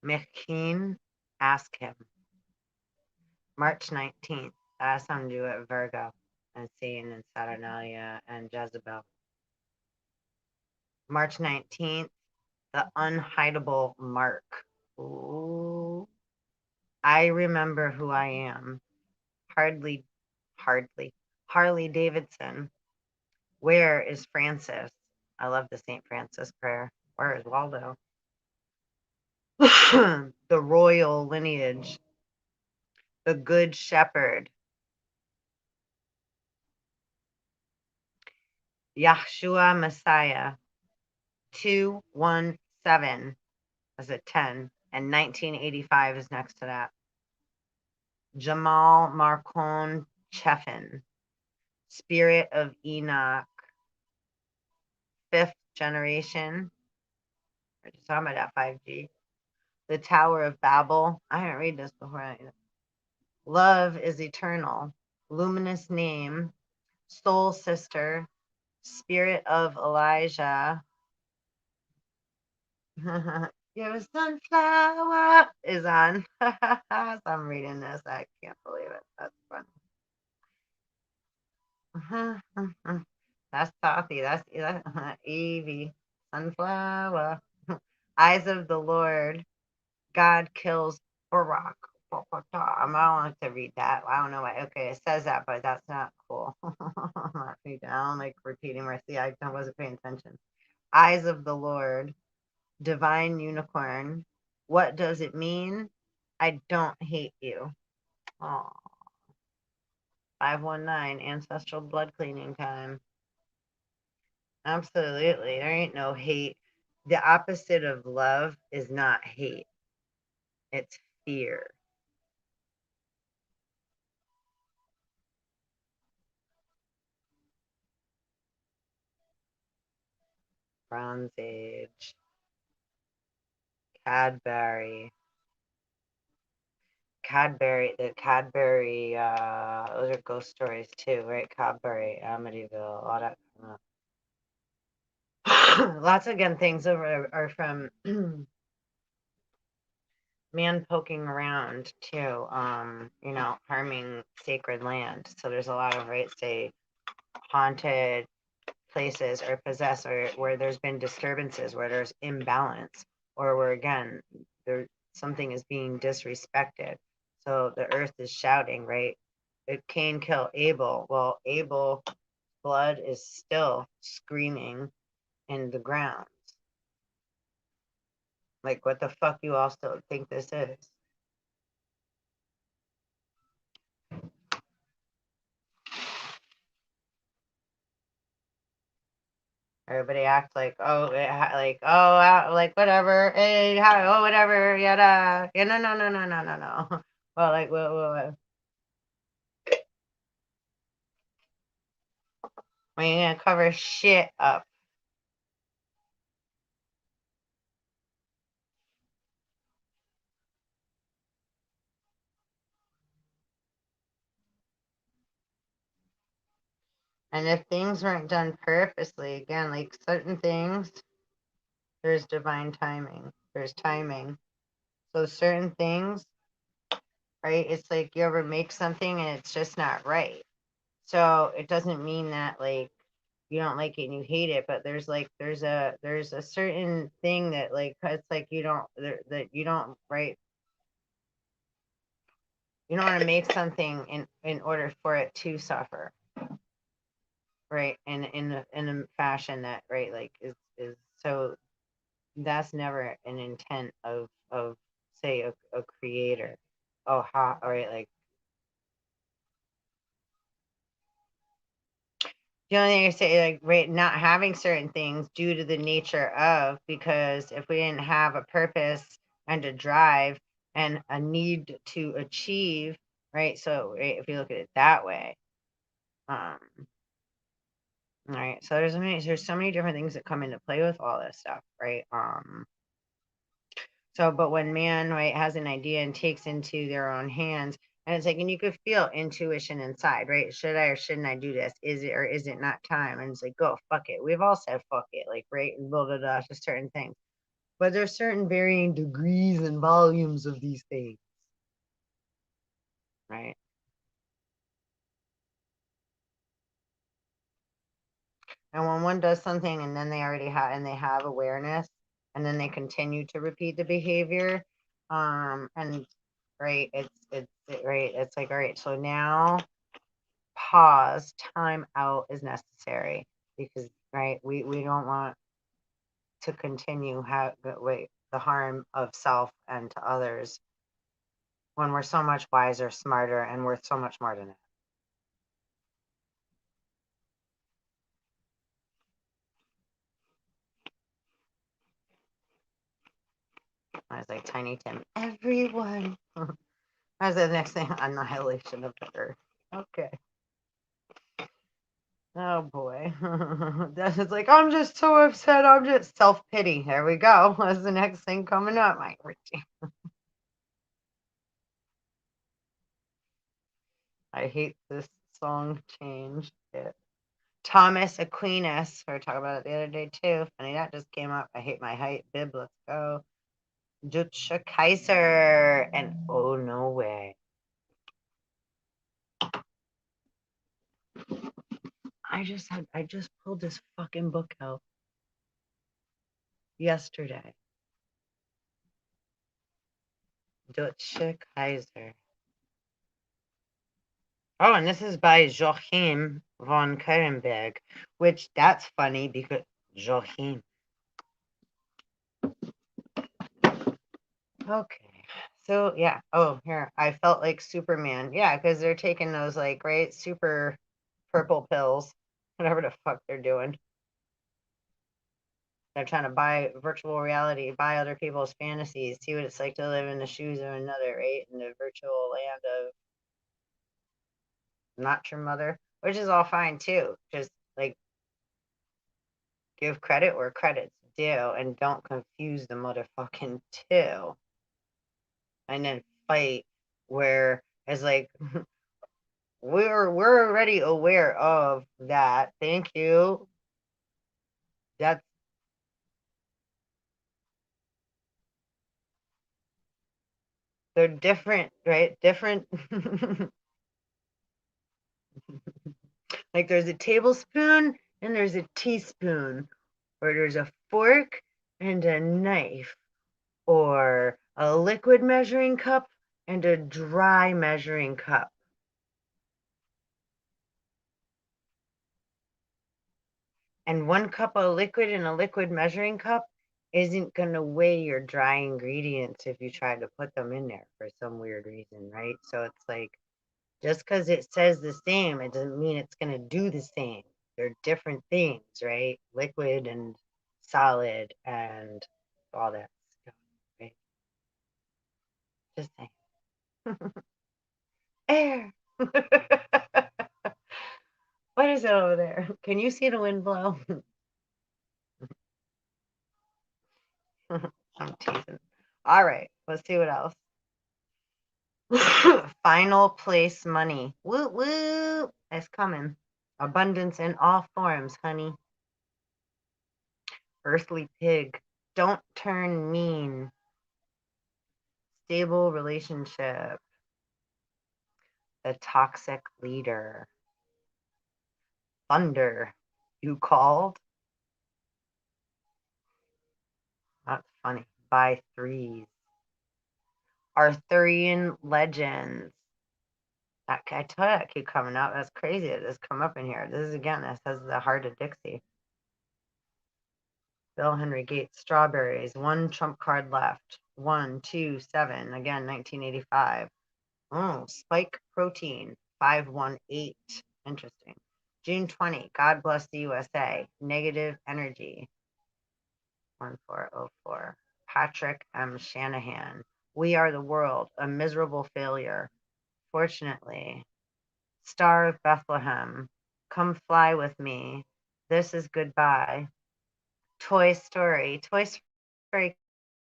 McKean, ask him. March 19th. That has something to do with Virgo and Satan and Saturnalia and Jezebel. March 19th. The unhideable mark. Ooh. I remember who I am. Harley Davidson. Where is Francis? I love the St. Francis prayer. Where is Waldo? The royal lineage. The good shepherd. Yahshua Messiah. 217 as a 10, and 1985 is next to that. Jamal Marcon Cheffin. Spirit of Enoch. 5th generation. We're just talking about that 5G. The Tower of Babel. I haven't read this before. Love is eternal. Luminous name. Soul sister. Spirit of Elijah. Your sunflower is on. So I'm reading this. I can't believe it. That's fun. That's Tati. That's Evie. Sunflower. Eyes of the Lord. God kills Barak. I don't want to read that. I don't know why. Okay, it says that, but that's not cool. I don't like repeating my see. I wasn't paying attention. Eyes of the Lord, divine unicorn. What does it mean? I don't hate you. Oh, 519, ancestral blood cleaning time. Absolutely. There ain't no hate. The opposite of love is not hate, it's fear. Bronze Age, Cadbury. The Cadbury, those are ghost stories too, right? Cadbury, Amityville, all that. Lots of again things are from man poking around too, harming sacred land. So there's a lot of, right, say, haunted places or possessed, or where there's been disturbances, where there's imbalance, or where again there something is being disrespected. So the earth is shouting, right? Cain kill Abel. Well, Abel's blood is still screaming in the ground. Like, what the fuck you all still think this is? Everybody acts like, oh, like whatever, hey, oh, whatever, yada. Yeah, no, no, no, no, no, no, no. Well, like, when you gonna cover shit up? And if things weren't done purposely, again, like certain things, there's divine timing. There's timing. So certain things, right? It's like you ever make something and it's just not right. So it doesn't mean that like you don't like it and you hate it, but there's a certain thing that like it's like you don't that you don't, right. You don't want to make something in order for it to suffer, right? In a fashion that, right, like is so that's never an intent of say a creator. Oh, ha, right, like the only thing I say, like, right, not having certain things due to the nature of, because if we didn't have a purpose and a drive and a need to achieve, right? So, right, if you look at it that way, um, right. So there's so many different things that come into play with all this stuff, right? So, but when man, right, has an idea and takes into their own hands, and it's like, and you could feel intuition inside, right? Should I or shouldn't I do this? Is it or is it not time? And it's like, go, fuck it. We've all said fuck it, like, right, and blah, blah, blah, to certain things. But there's certain varying degrees and volumes of these things, right? And when one does something and then they already have, and they have awareness, and then they continue to repeat the behavior, and right, right, it's like, all right, so now pause, time out is necessary, because, right, we don't want to continue the harm of self and to others when we're so much wiser, smarter, and worth so much more than it. I was like, Tiny Tim, everyone. That's the next thing, annihilation of the earth. Okay. Oh boy. That's just like, I'm just so upset. I'm just self pity. There we go. That's the next thing coming up, Mike Richie. I hate this song change. Thomas Aquinas. We were talking about it the other day too. Funny, that just came up. I hate my height. Bib, let's go. Dutsche Kaiser. And oh, no way. I just pulled this fucking book out yesterday. Dutsche Kaiser. Oh, and this is by Joachim von Kierenberg, which that's funny because Joachim. Okay. So yeah. Oh, here. I felt like Superman. Yeah, because they're taking those like right super purple pills, whatever the fuck they're doing. They're trying to buy virtual reality, buy other people's fantasies, see what it's like to live in the shoes of another, right? In the virtual land of not your mother, which is all fine too. Just like give credit where credit's due and don't confuse the motherfucking two. And then fight where it's like we're already aware of that. Thank you. That's they're different, right? Different. Like there's a tablespoon and there's a teaspoon, or there's a fork and a knife, or a liquid measuring cup and a dry measuring cup. And one cup of liquid in a liquid measuring cup isn't going to weigh your dry ingredients if you try to put them in there for some weird reason, right? So it's like just because it says the same, it doesn't mean it's going to do the same. They're different things, right? Liquid and solid and all that stuff, right? Just saying. Air. What is it over there? Can you see the wind blow? I'm teasing. All right, let's see what else. Final place money. Woo woo. It's coming. Abundance in all forms, honey. Earthly pig. Don't turn mean. Stable relationship. The toxic leader. Thunder. You called? That's funny. By threes. Arthurian legends. I tell you, that keep coming up. That's crazy. It just come up in here. This is again. This has the heart of Dixie. Bill Henry Gates. Strawberries. One trump card left. 127. Again, 1985. Oh, spike protein. 518. Interesting. June 20. God bless the USA. Negative energy. 1404. Patrick M. Shanahan. We are the world. A miserable failure. Fortunately. Star of Bethlehem, come fly with me. This is goodbye. Toy Story. Toy Story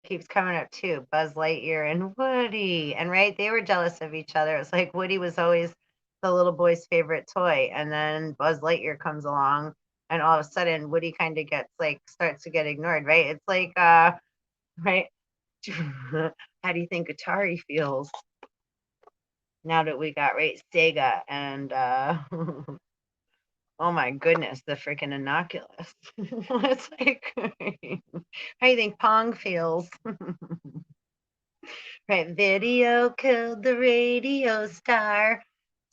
keeps coming up too. Buzz Lightyear and Woody. And right, they were jealous of each other. It's like Woody was always the little boy's favorite toy. And then Buzz Lightyear comes along and all of a sudden Woody kind of gets like starts to get ignored, right? It's like right. How do you think Atari feels now that we got right Sega and oh my goodness, the freaking innocuous. It's like, how do you think Pong feels? Right, video killed the radio star.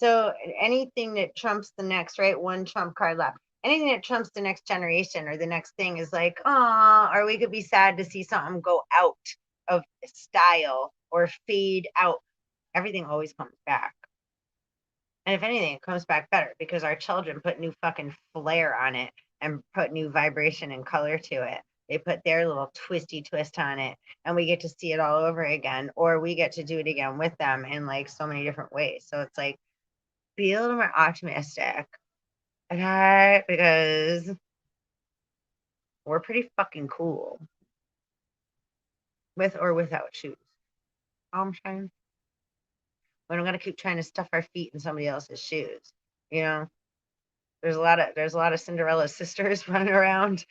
So anything that trumps the next, right, one trump card left. Anything that trumps the next generation or the next thing is like, oh, or we could be sad to see something go out of style or fade out. Everything always comes back. And if anything, it comes back better because our children put new fucking flair on it and put new vibration and color to it. They put their little twisty twist on it, and we get to see it all over again, or we get to do it again with them in like so many different ways. So it's like be a little more optimistic, okay? Because we're pretty fucking cool with or without shoes. I'm saying we don't gotta keep trying to stuff our feet in somebody else's shoes, you know. There's a lot of Cinderella sisters running around.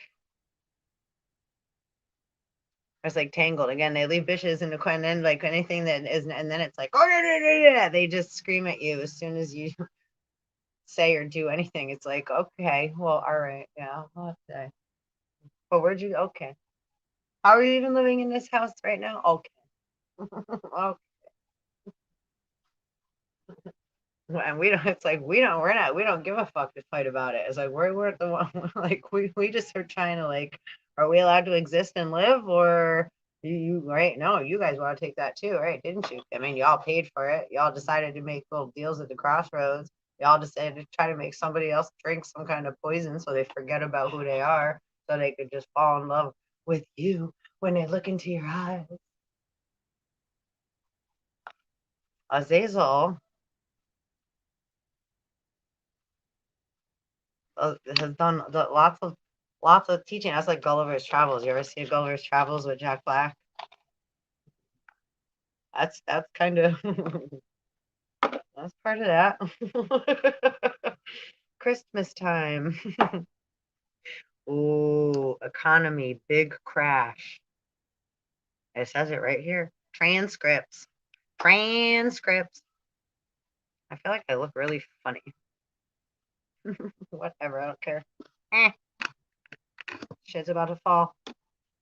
It's like Tangled again. They leave bitches in the and then like anything that isn't, and then it's like oh no, they just scream at you as soon as you say or do anything. It's like okay, well, all right, yeah, I'll say. But where'd you? Okay, how are you even living in this house right now? Okay, okay. And we don't. It's like we don't. We're not. We don't give a fuck to fight about it. It's like we're the one. Like we just are trying to like. Are we allowed to exist and live or? You right? No, you guys want to take that too, right? Didn't you? I mean, y'all paid for it. Y'all decided to make little deals at the crossroads. Y'all decided to try to make somebody else drink some kind of poison so they forget about who they are, so they could just fall in love with you when they look into your eyes. Azazel has done lots of teaching. That's like Gulliver's Travels. You ever see Gulliver's Travels with Jack Black? That's kind of that's part of that. Christmas time. Ooh, economy, big crash. It says it right here. Transcripts. Transcripts. I feel like I look really funny. Whatever, I don't care. Eh, shit's about to fall.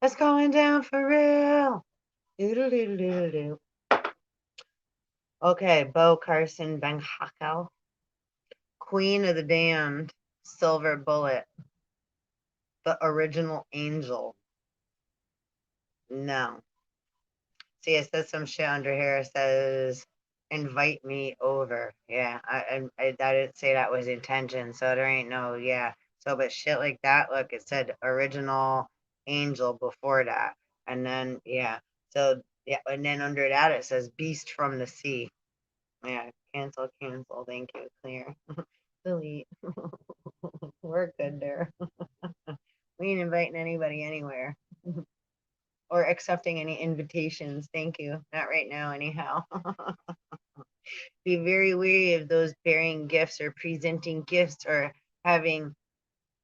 It's going down for real. Doodle-doodle-doodle-doo. Okay, Bo Carson Banghakel. Queen of the Damned. Silver Bullet. The original angel. No. See, it says some shit under here. It says, invite me over. Yeah, I didn't say that was intention, so there ain't no, yeah. So, but shit like that, look, it said original angel before that. And then, yeah. So, yeah, and then under that, it says beast from the sea. Yeah, cancel, cancel. Thank you. Clear. Delete. We're good there. We ain't inviting anybody anywhere. Or accepting any invitations. Thank you. Not right now, anyhow. Be very wary of those bearing gifts or presenting gifts or having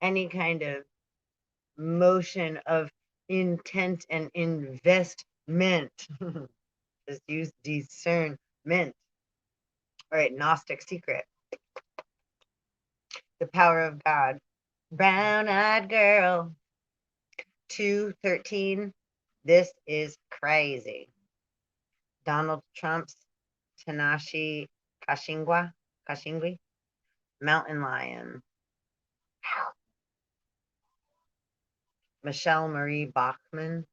any kind of motion of intent and investment. Just use discernment. All right, Gnostic secret. The power of God. Brown eyed girl. 213. This is crazy. Donald Trump's Tanashi Kashingwi, Mountain Lion. Michelle Marie Bachman,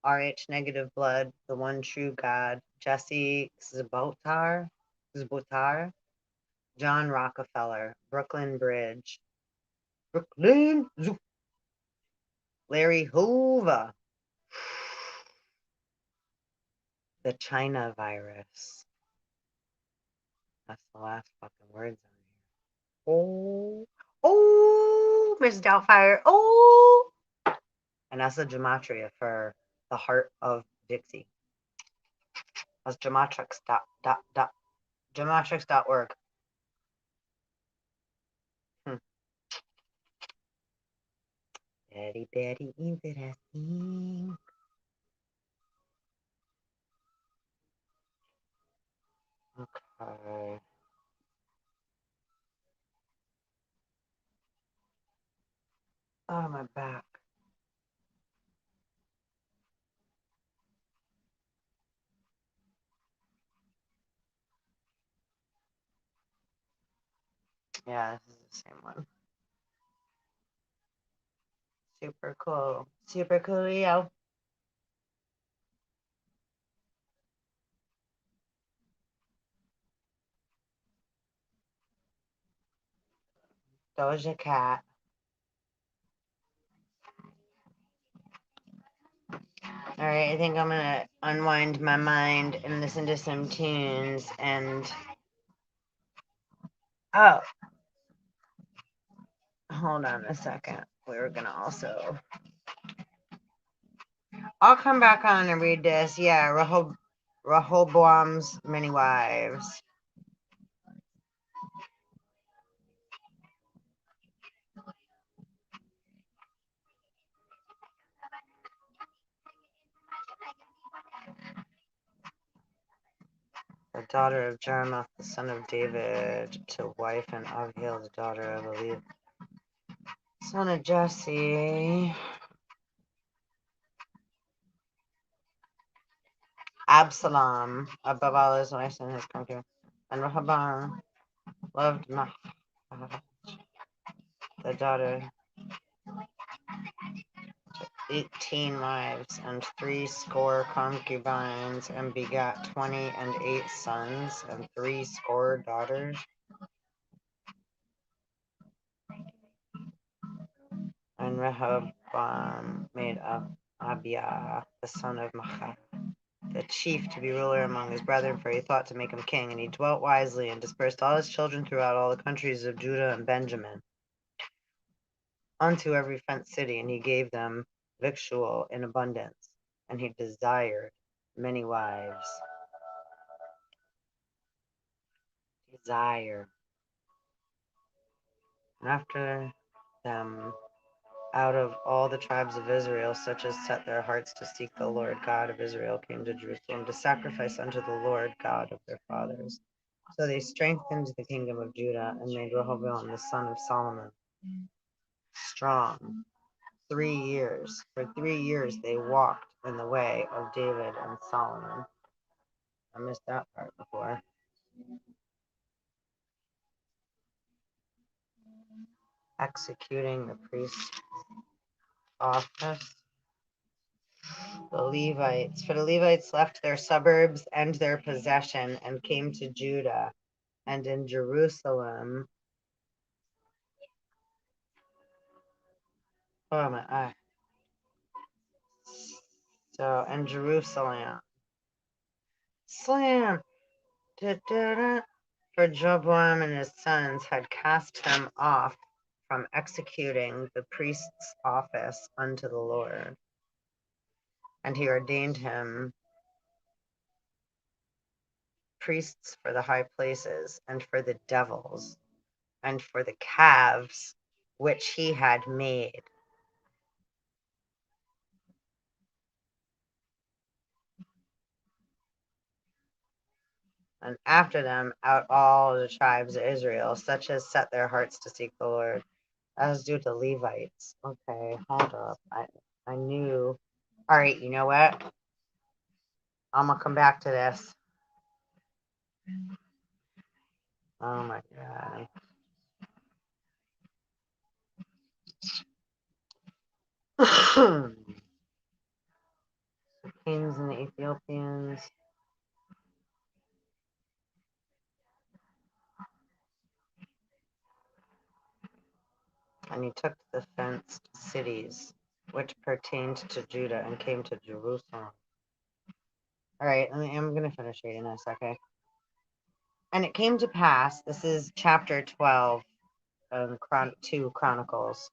RH Negative Blood, The One True God, Jesse Zbotar, John Rockefeller, Brooklyn Bridge, Larry Hoover, the China virus. That's the last fucking words on here. Oh, Miss Doubtfire. Oh, and that's the gematria for the heart of Dixie. That's gematrix.org. Very, very interesting. Okay. Oh, my back. Yeah, this is the same one. Super cool. Super coolio. Doja Cat. All right, I think I'm gonna unwind my mind and listen to some tunes and oh, hold on a second. We were gonna also I'll come back on and read this. Yeah, Rehoboam's many wives. The daughter of Jeremoth, the son of David, to wife and Abihail, the daughter of Eliab, son of Jesse. Absalom, above all his wives and his concubines. And Rehoboam loved the daughter 18 wives and 60 concubines, and begat 28 sons and 60 daughters. And Rehoboam made Abiah, the son of Maachah, the chief, to be ruler among his brethren, for he thought to make him king. And he dwelt wisely and dispersed all his children throughout all the countries of Judah and Benjamin, unto every fenced city, and he gave them victual in abundance, and he desired many wives. Desire. And after them, out of all the tribes of Israel, such as set their hearts to seek the Lord God of Israel, came to Jerusalem to sacrifice unto the Lord God of their fathers. So they strengthened the kingdom of Judah and made Rehoboam the son of Solomon strong 3 years. For 3 years they walked in the way of David and Solomon. I missed that part before. Executing the priest's office. The Levites. For the Levites left their suburbs and their possession and came to Judah, and in Jerusalem. Oh my eye. So in Jerusalem. Slam. Da-da-da. For Jeroboam and his sons had cast him off from executing the priest's office unto the Lord. And he ordained him priests for the high places, and for the devils, and for the calves which he had made. And after them out all the tribes of Israel, such as set their hearts to seek the Lord, as do the Levites. Okay, hold up. I knew. All right, you know what? I'm gonna come back to this. Oh my God. The kings and the Ethiopians. And he took the fenced cities which pertained to Judah and came to Jerusalem. All right, I'm going to finish reading this, okay? And it came to pass, this is chapter 12 of 2 Chronicles.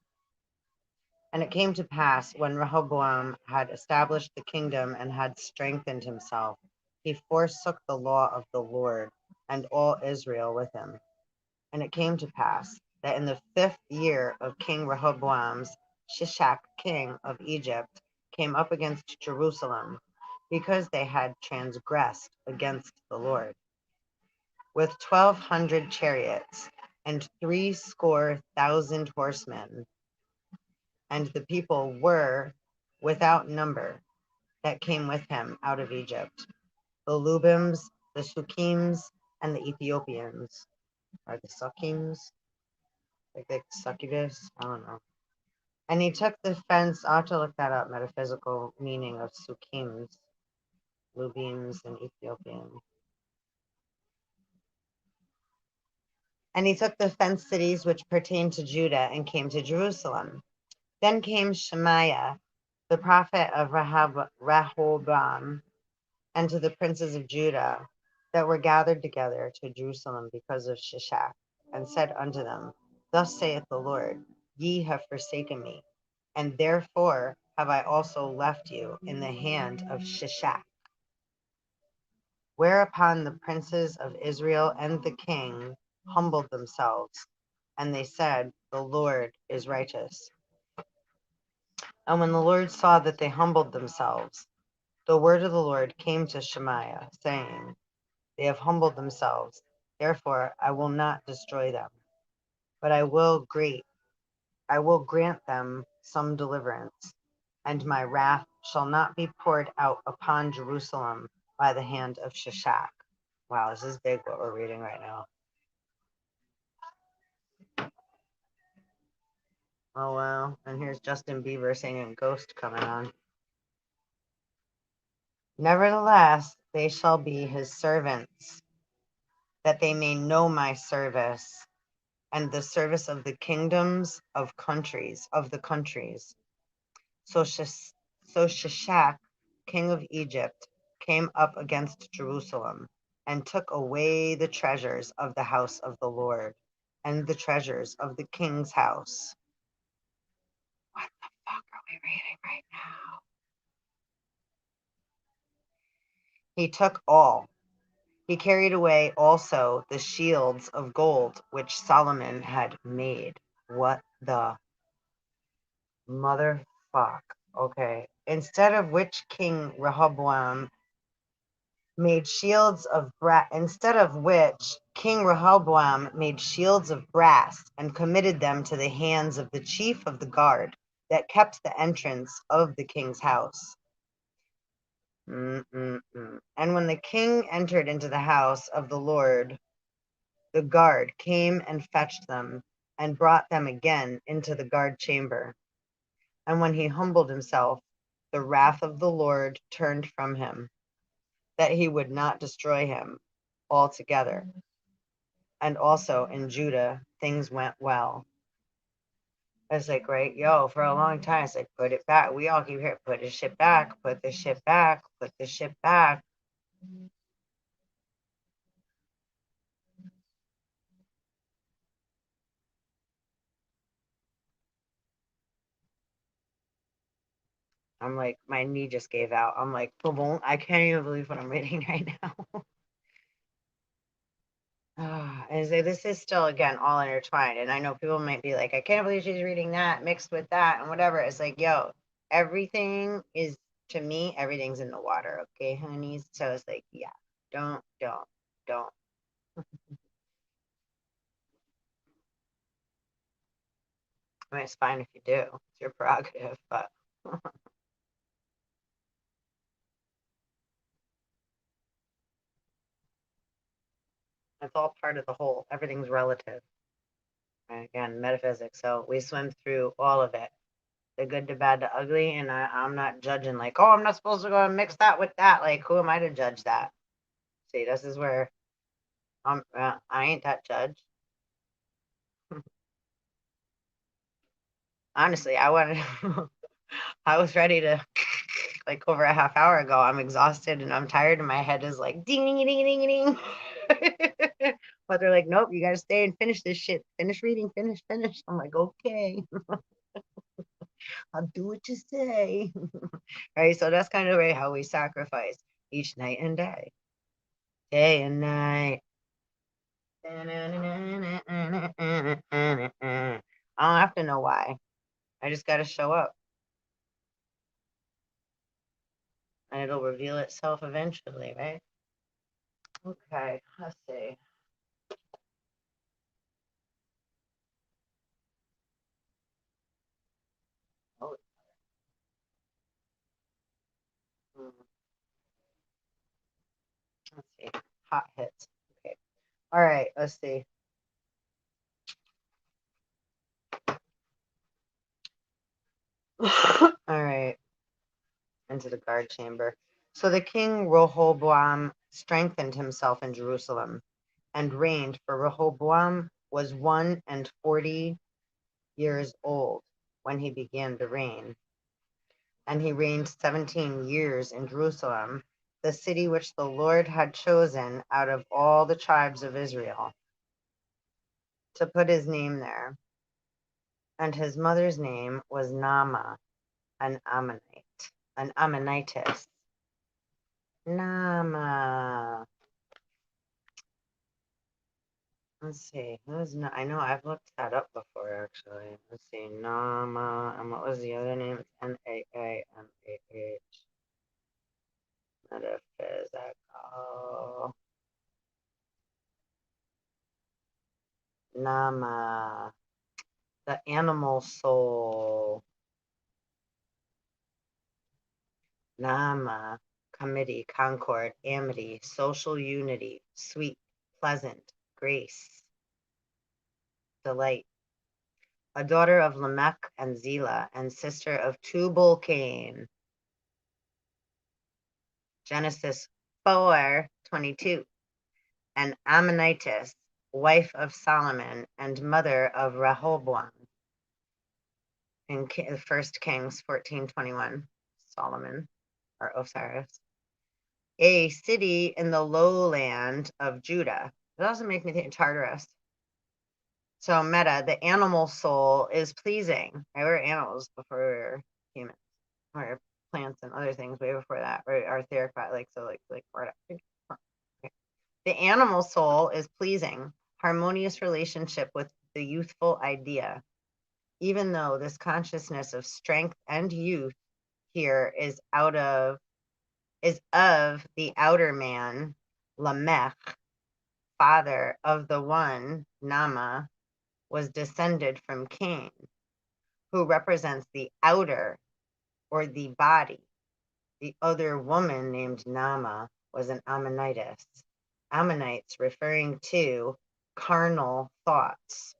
And it came to pass, when Rehoboam had established the kingdom and had strengthened himself, he forsook the law of the Lord, and all Israel with him. And it came to pass that in the 5th year of King Rehoboam's, Shishak, king of Egypt, came up against Jerusalem, because they had transgressed against the Lord, with 1,200 chariots and 60,000 horsemen. And the people were without number that came with him out of Egypt, the Lubims, the Sukims, and the Ethiopians, or the Sukims, like succubus, I don't know. And he took the fence. I'll have to look that up, metaphysical meaning of Sukims, Lubims, and Ethiopians. And he took the fenced cities which pertained to Judah and came to Jerusalem. Then came Shemaiah, the prophet of Rehoboam, and to the princes of Judah that were gathered together to Jerusalem because of Shishak, and said unto them, Thus saith the Lord, Ye have forsaken me, and therefore have I also left you in the hand of Shishak. Whereupon the princes of Israel and the king humbled themselves, and they said, The Lord is righteous. And when the Lord saw that they humbled themselves, the word of the Lord came to Shemaiah, saying, They have humbled themselves, therefore I will not destroy them, but I will grant them some deliverance, and my wrath shall not be poured out upon Jerusalem by the hand of Shishak. Wow, this is big what we're reading right now. Oh, wow. And here's Justin Bieber singing Ghost coming on. Nevertheless, they shall be his servants, that they may know my service and the service of the kingdoms of the countries. So, so Shishak, king of Egypt, came up against Jerusalem and took away the treasures of the house of the Lord and the treasures of the king's house. What the fuck are we reading right now? He took all. He carried away also the shields of gold which Solomon had made. What the motherfuck? Okay. Instead of which King Rehoboam made shields of brass, instead of which King Rehoboam made shields of brass and committed them to the hands of the chief of the guard that kept the entrance of the king's house. Mm-mm-mm. And when the king entered into the house of the Lord, the guard came and fetched them and brought them again into the guard chamber. And when he humbled himself, the wrath of the Lord turned from him, that he would not destroy him altogether. And also in Judah, things went well. It's like, right, yo, for a long time, it's like, put it back. We all keep hearing, put the shit back, put the shit back, put the shit back. I'm like, my knee just gave out. I'm like, boom, I can't even believe what I'm reading right now. And so this is still, again, all intertwined. And I know people might be like, I can't believe she's reading that mixed with that and whatever. It's like, yo, everything is, to me, everything's in the water. Okay, honeys. So it's like, yeah, don't. I mean, it's fine if you do. It's your prerogative, but it's all part of the whole. Everything's relative. And again, metaphysics. So we swim through all of it, the good, the bad, the ugly. And I'm not judging like, oh, I'm not supposed to go and mix that with that. Like, who am I to judge that? See, this is where I ain't that judge. Honestly, I wanted, I was ready to, like over a half hour ago. I'm exhausted and I'm tired, and my head is like ding, ding, ding, ding, ding. But they're like, nope, you gotta stay and finish this shit. Finish reading, finish. I'm like, okay, I'll do what you say. Right. So that's kind of way how we sacrifice each night and day and night. I don't have to know why. I just got to show up, and it'll reveal itself eventually, right? Okay, let's see. Oh, let's see. Hot hits. Okay. All right, let's see. All right, into the guard chamber. So the king Rehoboam strengthened himself in Jerusalem and reigned, for Rehoboam was 41 years old when he began to reign. And he reigned 17 years in Jerusalem, the city which the Lord had chosen out of all the tribes of Israel, to put his name there. And his mother's name was Naamah, an Ammonite, an Ammonitess. Naamah. Let's see. I know I've looked that up before, actually. Let's see. Naamah. And what was the other name? It's Naamah. Metaphysical. Nama. The animal soul. Nama. Committee, concord, amity, social unity, sweet, pleasant, grace, delight. a daughter of Lamech and Zillah, and sister of Tubal-Cain. Genesis 4:22. And Ammonitess, wife of Solomon and mother of Rehoboam. In 1 Kings 14:21, Solomon, or Osiris. A city in the lowland of Judah. It also makes me think of Tartarus. So meta, the animal soul is pleasing. Right? We were animals before we were humans. We were plants and other things way before that. Right? Our theropod, the animal soul is pleasing, harmonious relationship with the youthful idea. Even though this consciousness of strength and youth here is of the outer man, Lamech, father of the one, Nama, was descended from Cain, who represents the outer or the body. The other woman named Nama was an Ammonitess. Ammonites referring to carnal thoughts.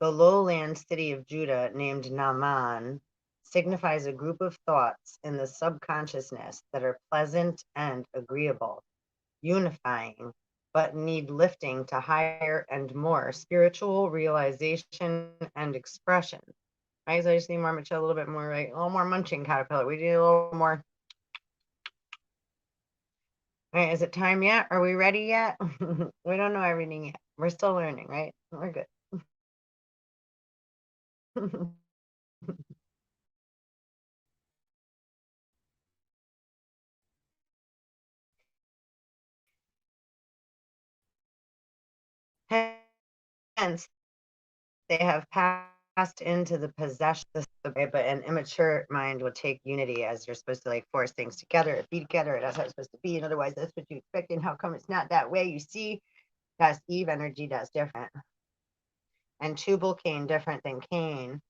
The lowland city of Judah named Naaman signifies a group of thoughts in the subconsciousness that are pleasant and agreeable, unifying, but need lifting to higher and more spiritual realization and expression. Right? So I just need more mature, a little bit more, right? A little more munching caterpillar. We need a little more. All right, is it time yet? Are we ready yet? We don't know everything yet. We're still learning, right? We're good. Hence, they have passed into the possession, but an immature mind will take unity as you're supposed to like force things together, be together, that's how it's supposed to be, and otherwise that's what you expect, and how come it's not that way? You see, that's Eve energy, that's different. And Tubal-Cain different than Cain.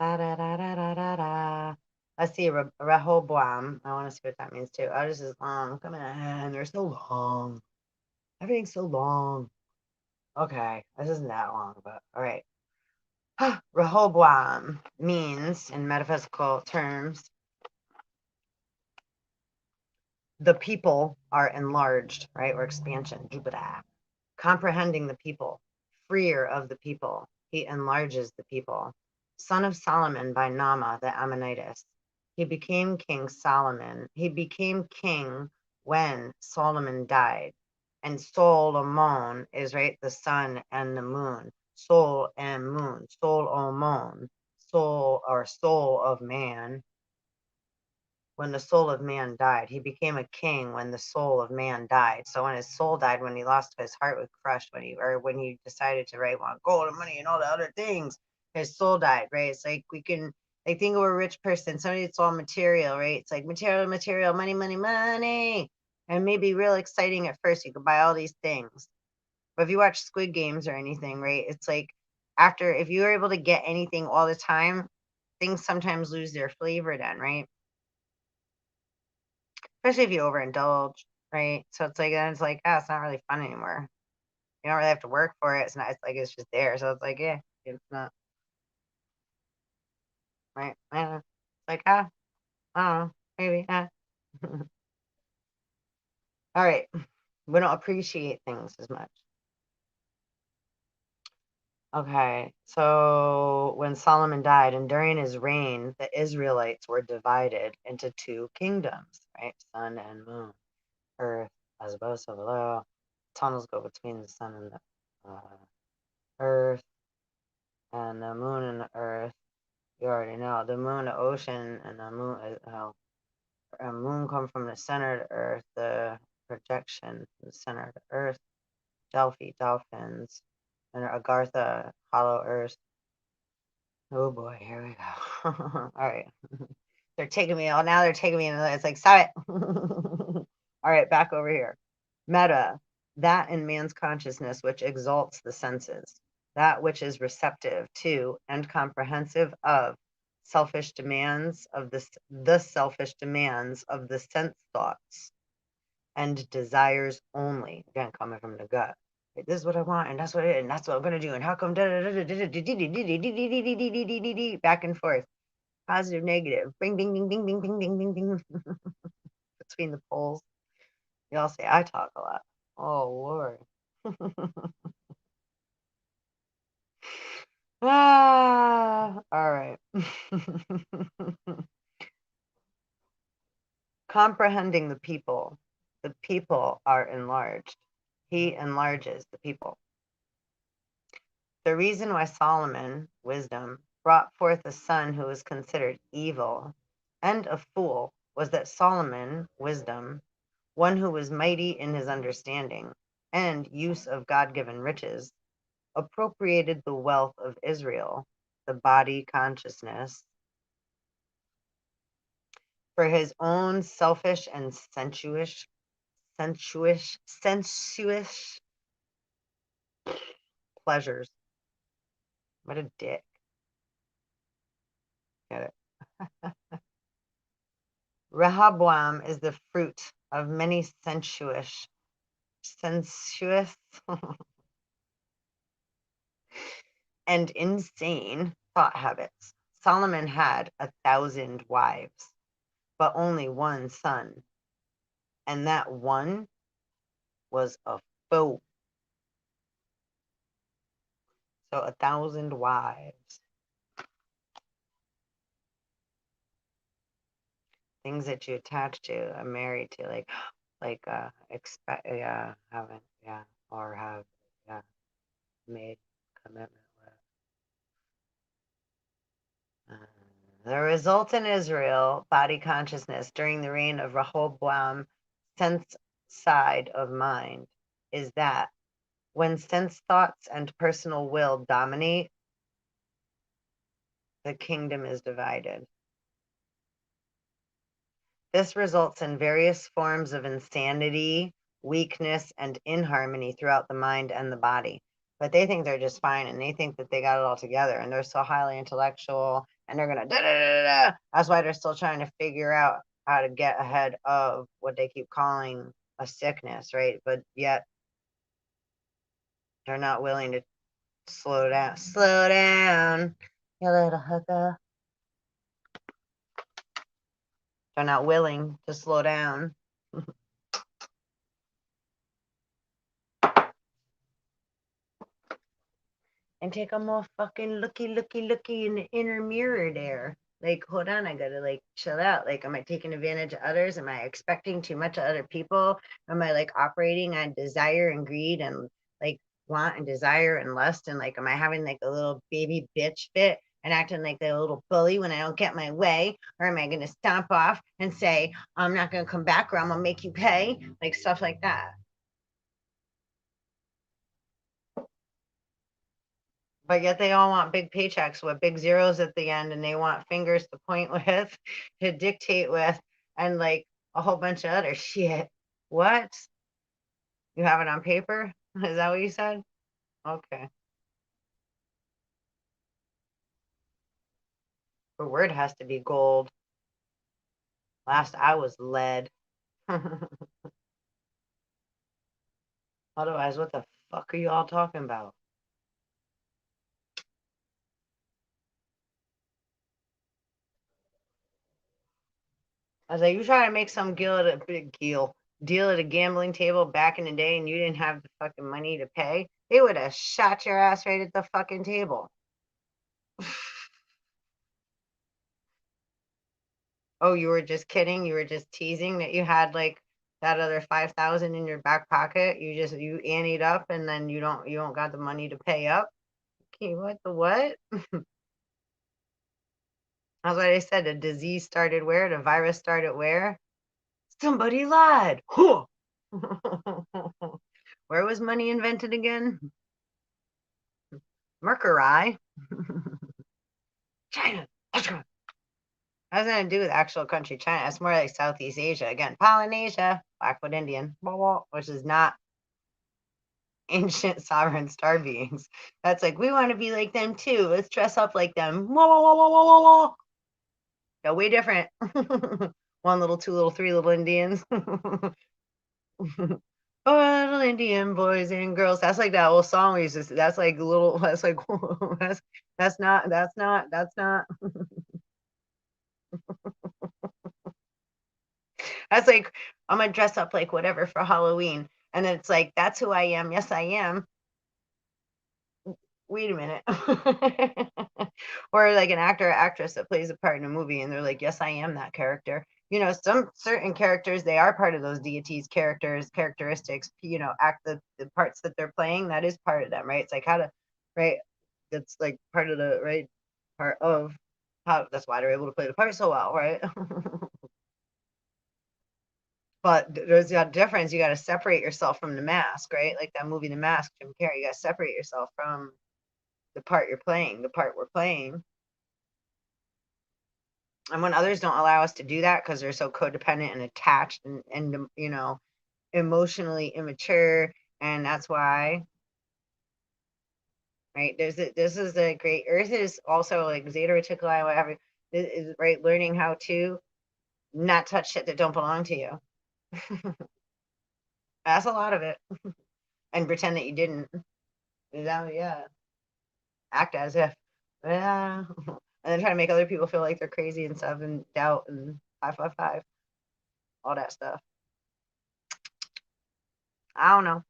Da, da, da, da, da, da, da. Let's see, Rehoboam. I want to see what that means too. Oh, this is long. Come on, they're so long. Everything's so long. Okay, this isn't that long, but all right. Rehoboam means, in metaphysical terms, the people are enlarged, right? Or expansion, Jupiter. Comprehending the people, freer of the people. He enlarges the people. Son of Solomon by Nama, the Ammonitess. He became King Solomon. He became king when Solomon died. And Solomon is, right, the sun and the moon. Sol and moon. Solomon. Soul or soul of man. When the soul of man died. He became a king when the soul of man died. So when his soul died, when he lost his heart was crushed, when he decided to want gold and money and all the other things, his soul died, right? It's like we can think of a rich person, somebody that's all material, right? It's like material, money, money, money. And maybe real exciting at first. You could buy all these things. But if you watch Squid Games or anything, right? It's like if you're able to get anything all the time, things sometimes lose their flavor then, right? Especially if you overindulge, right? So it's like, oh, it's not really fun anymore. You don't really have to work for it. It's just there. So it's like, yeah, it's not, right? It's like, I don't know, maybe. All right. We don't appreciate things as much. Okay. So when Solomon died and during his reign, the Israelites were divided into two kingdoms, right? Sun and moon, earth as above, so below. Tunnels go between the sun and the earth, and the moon and the earth. You already know the moon, the ocean, and the moon. A moon come from the center of the earth, the projection from the center of the earth. Delphi, dolphins, and Agartha, hollow earth. Oh boy, here we go. All right, they're taking me. Oh, now they're taking me. It's like, stop it. All right, back over here. Meta, that in man's consciousness which exalts the senses, that which is receptive to and comprehensive of selfish demands of the selfish demands of the sense thoughts and desires only, again coming from the gut, This is what I want, and that's what I'm gonna do. And how come back and forth, positive, negative, bing, bing, bing, bing, bing, bing, bing, bing, bing, between the poles. Y'all say I talk a lot. Oh Lord. All right. Comprehending the people. The people are enlarged. He enlarges the people. The reason why Solomon, wisdom, brought forth a son who was considered evil and a fool was that Solomon, wisdom, one who was mighty in his understanding and use of God-given riches, appropriated the wealth of Israel, the body consciousness, for his own selfish and sensuous pleasures. What a dick. Get it? Rehoboam is the fruit of many sensuous and insane thought habits. Solomon had 1,000 wives, but only one son, and that one was a fool. So 1,000 wives. Things that you attach to, are married to, expect, haven't, or have, made commitment with. The result in Israel, body consciousness, during the reign of Rehoboam, sense side of mind, is that when sense thoughts and personal will dominate, the kingdom is divided. This results in various forms of insanity, weakness, and inharmony throughout the mind and the body. But they think they're just fine, and they think that they got it all together, and they're so highly intellectual, and they're gonna da da da da. That's why they're still trying to figure out how to get ahead of what they keep calling a sickness, right? But yet they're not willing to slow down. Slow down, you little hooker. They're not willing to slow down. And take a more fucking looky in the inner mirror there. Like, hold on, I gotta like chill out. Like, am I taking advantage of others? Am I expecting too much of other people? Am I like operating on desire and greed and like want and desire and lust? And like, am I having like a little baby bitch fit and acting like a little bully when I don't get my way? Or am I gonna stomp off and say, I'm not gonna come back or I'm gonna make you pay? Like stuff like that. But yet they all want big paychecks with big zeros at the end, and they want fingers to point with, to dictate with, and like a whole bunch of other shit. What? You have it on paper? Is that what you said? Okay. The word has to be gold. Last I was lead. Otherwise, what the fuck are you all talking about? I was like, you trying to make some deal at a gambling table back in the day and you didn't have the fucking money to pay? They would have shot your ass right at the fucking table. Oh, you were just kidding? You were just teasing that you had like that other 5,000 in your back pocket? You anteed up and then you don't got the money to pay up? Okay, what the what? That's what I said. The disease started where? The virus started where? Somebody lied. Huh. Where was money invented again? Mercury. China. China. Has nothing to do with actual country China. It's more like Southeast Asia. Again, Polynesia, Blackfoot Indian, which is not ancient sovereign star beings. That's like, we want to be like them too. Let's dress up like them. Yeah, way different. One little, two little, three little Indians. Oh, little Indian boys and girls. That's like that old song we used to. That's like little. That's like that's that's not. That's like I'm gonna dress up like whatever for Halloween, and then it's like that's who I am. Yes, I am. Wait a minute. Or like an actor or actress that plays a part in a movie and they're like, yes, I am that character. Some certain characters, they are part of those deities, characteristics, act the parts that they're playing, that is part of them, right? It's like how to, right? That's like part of the, right? Part of how, that's why they're able to play the part so well, right? But there's a difference. You got to separate yourself from the mask, right? Like that movie, The Mask, Jim Carrey, you got to separate yourself from the part you're playing, the part we're playing. And when others don't allow us to do that because they're so codependent and attached and emotionally immature, and that's why, right? This is a great Earth is also like Zeta Reticuli, whatever is right. Learning how to not touch shit that don't belong to you. That's a lot of it, and pretend that you didn't. Yeah, act as if. Yeah, and then try to make other people feel like they're crazy and stuff, and doubt and 555, all that stuff. I don't know.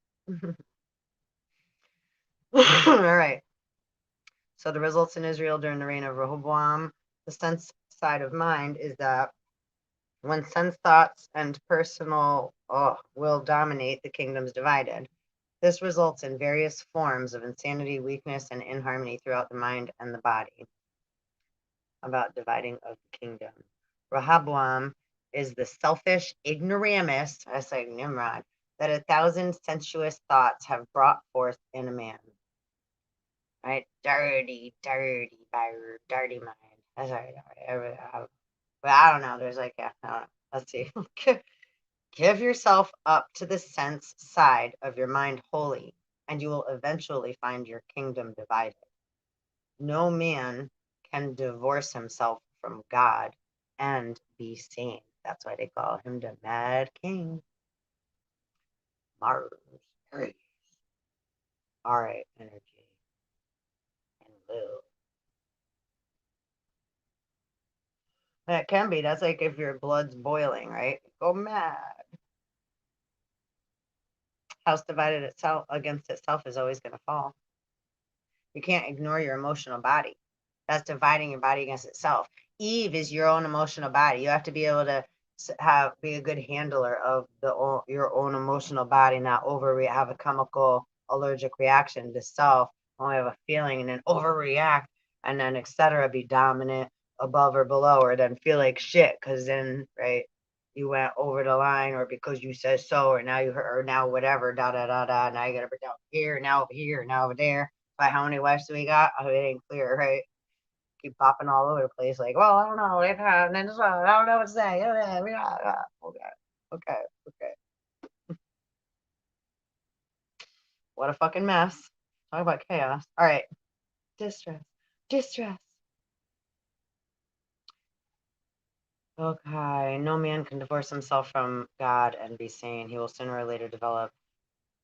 All right. So the results in Israel during the reign of Rehoboam, the sense side of mind is that when sense thoughts and personal will dominate, the kingdom's divided. This results in various forms of insanity, weakness, and inharmony throughout the mind and the body. About dividing of the kingdom. Rehoboam is the selfish ignoramus, I say Nimrod, that 1,000 sensuous thoughts have brought forth in a man. Right? Dirty, dirty mind. That's right. But I don't know. There's like, yeah, I don't know. Let's see. Give yourself up to the sense side of your mind wholly, and you will eventually find your kingdom divided. No man can divorce himself from God and be sane. That's why they call him the Mad King. Mars, Aries, all right, energy, and will. That can be. That's like if your blood's boiling, right? Go mad. House divided itself against itself is always going to fall. You can't ignore your emotional body. That's dividing your body against itself. Eve is your own emotional body. You have to be able to be a good handler of your own emotional body, not have a chemical allergic reaction to self, only have a feeling and then overreact and then etc. Be dominant above or below, or then feel like shit because then right you went over the line, or because you said so, or now you heard, or now whatever, da da da da. Now you got to put down here, now over here, now over there. But how many wives do we got? Oh, it ain't clear, right? Keep popping all over the place. Like, well, I don't know. And then I don't know what to say. Okay, okay, okay. What a fucking mess. Talk about chaos. All right. Distress. Distress. Okay. No man can divorce himself from God and be sane. He will sooner or later develop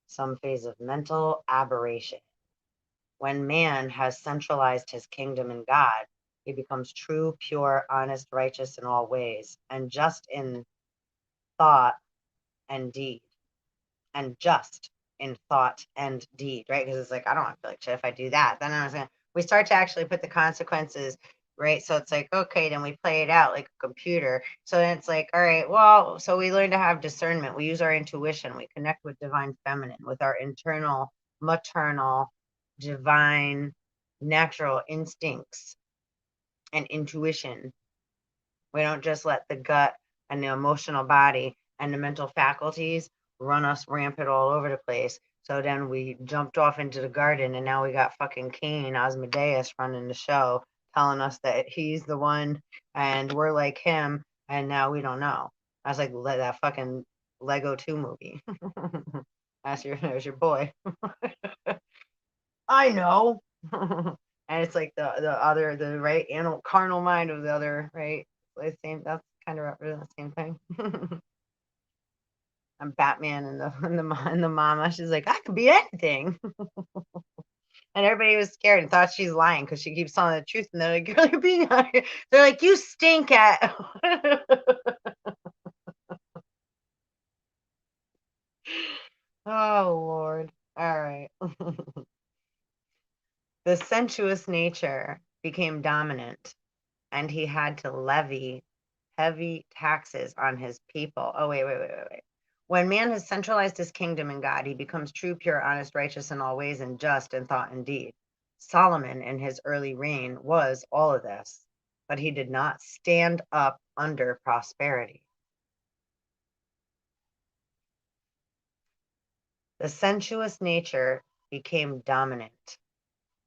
some phase of mental aberration. When man has centralized his kingdom in God, he becomes true, pure, honest, righteous in all ways, and just in thought and deed, and just in thought and deed, right? Because it's like, I don't want to feel like shit if I do that. Then I was going to, we start to actually put the consequences, right? So it's like, okay, then we play it out like a computer. So then it's like, all right, well, so we learn to have discernment. We use our intuition. We connect with divine feminine, with our internal, maternal, divine, natural instincts and intuition. We don't just let the gut and the emotional body and the mental faculties run us rampant all over the place. So then we jumped off into the garden and now we got fucking Cain, Asmodeus running the show, telling us that he's the one and we're like him. And now we don't know. I was like that fucking Lego 2 movie. There's your boy. I know. And it's like the right animal carnal mind of the other, right? The same, that's kind of the same thing. Batman and the mama. She's like, I could be anything. And everybody was scared and thought she's lying because she keeps telling the truth. And they're like, girl, you're being They're like, you stink at. Oh, Lord. All right. The sensuous nature became dominant, and he had to levy heavy taxes on his people. Oh, wait. When man has centralized his kingdom in God, he becomes true, pure, honest, righteous in all ways, and just in thought and deed. Solomon, in his early reign, was all of this, but he did not stand up under prosperity. The sensuous nature became dominant,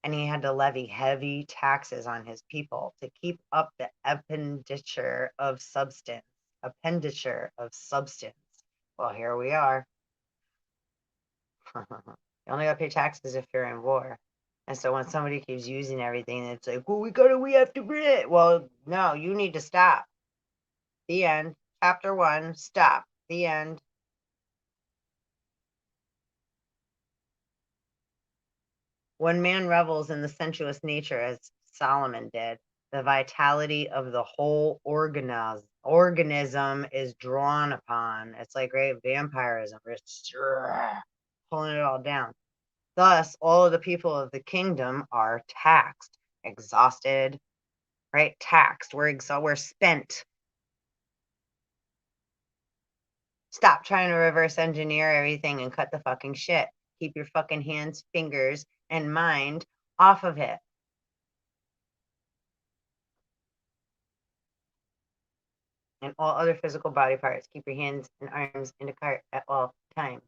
and he had to levy heavy taxes on his people to keep up the expenditure of substance. Well, here we are. You only got to pay taxes if you're in war. And so when somebody keeps using everything, it's like, well, we have to bring. Well, no, you need to stop. The end. Chapter 1, stop. The end. When man revels in the sensuous nature, as Solomon did, the vitality of the whole organism is drawn upon. It's like, right, vampirism, pulling it all down. Thus, all of the people of the kingdom are taxed, exhausted, right? Taxed. We're spent. Stop trying to reverse engineer everything and cut the fucking shit. Keep your fucking hands, fingers, and mind off of it. And all other physical body parts. Keep your hands and arms in the cart at all times.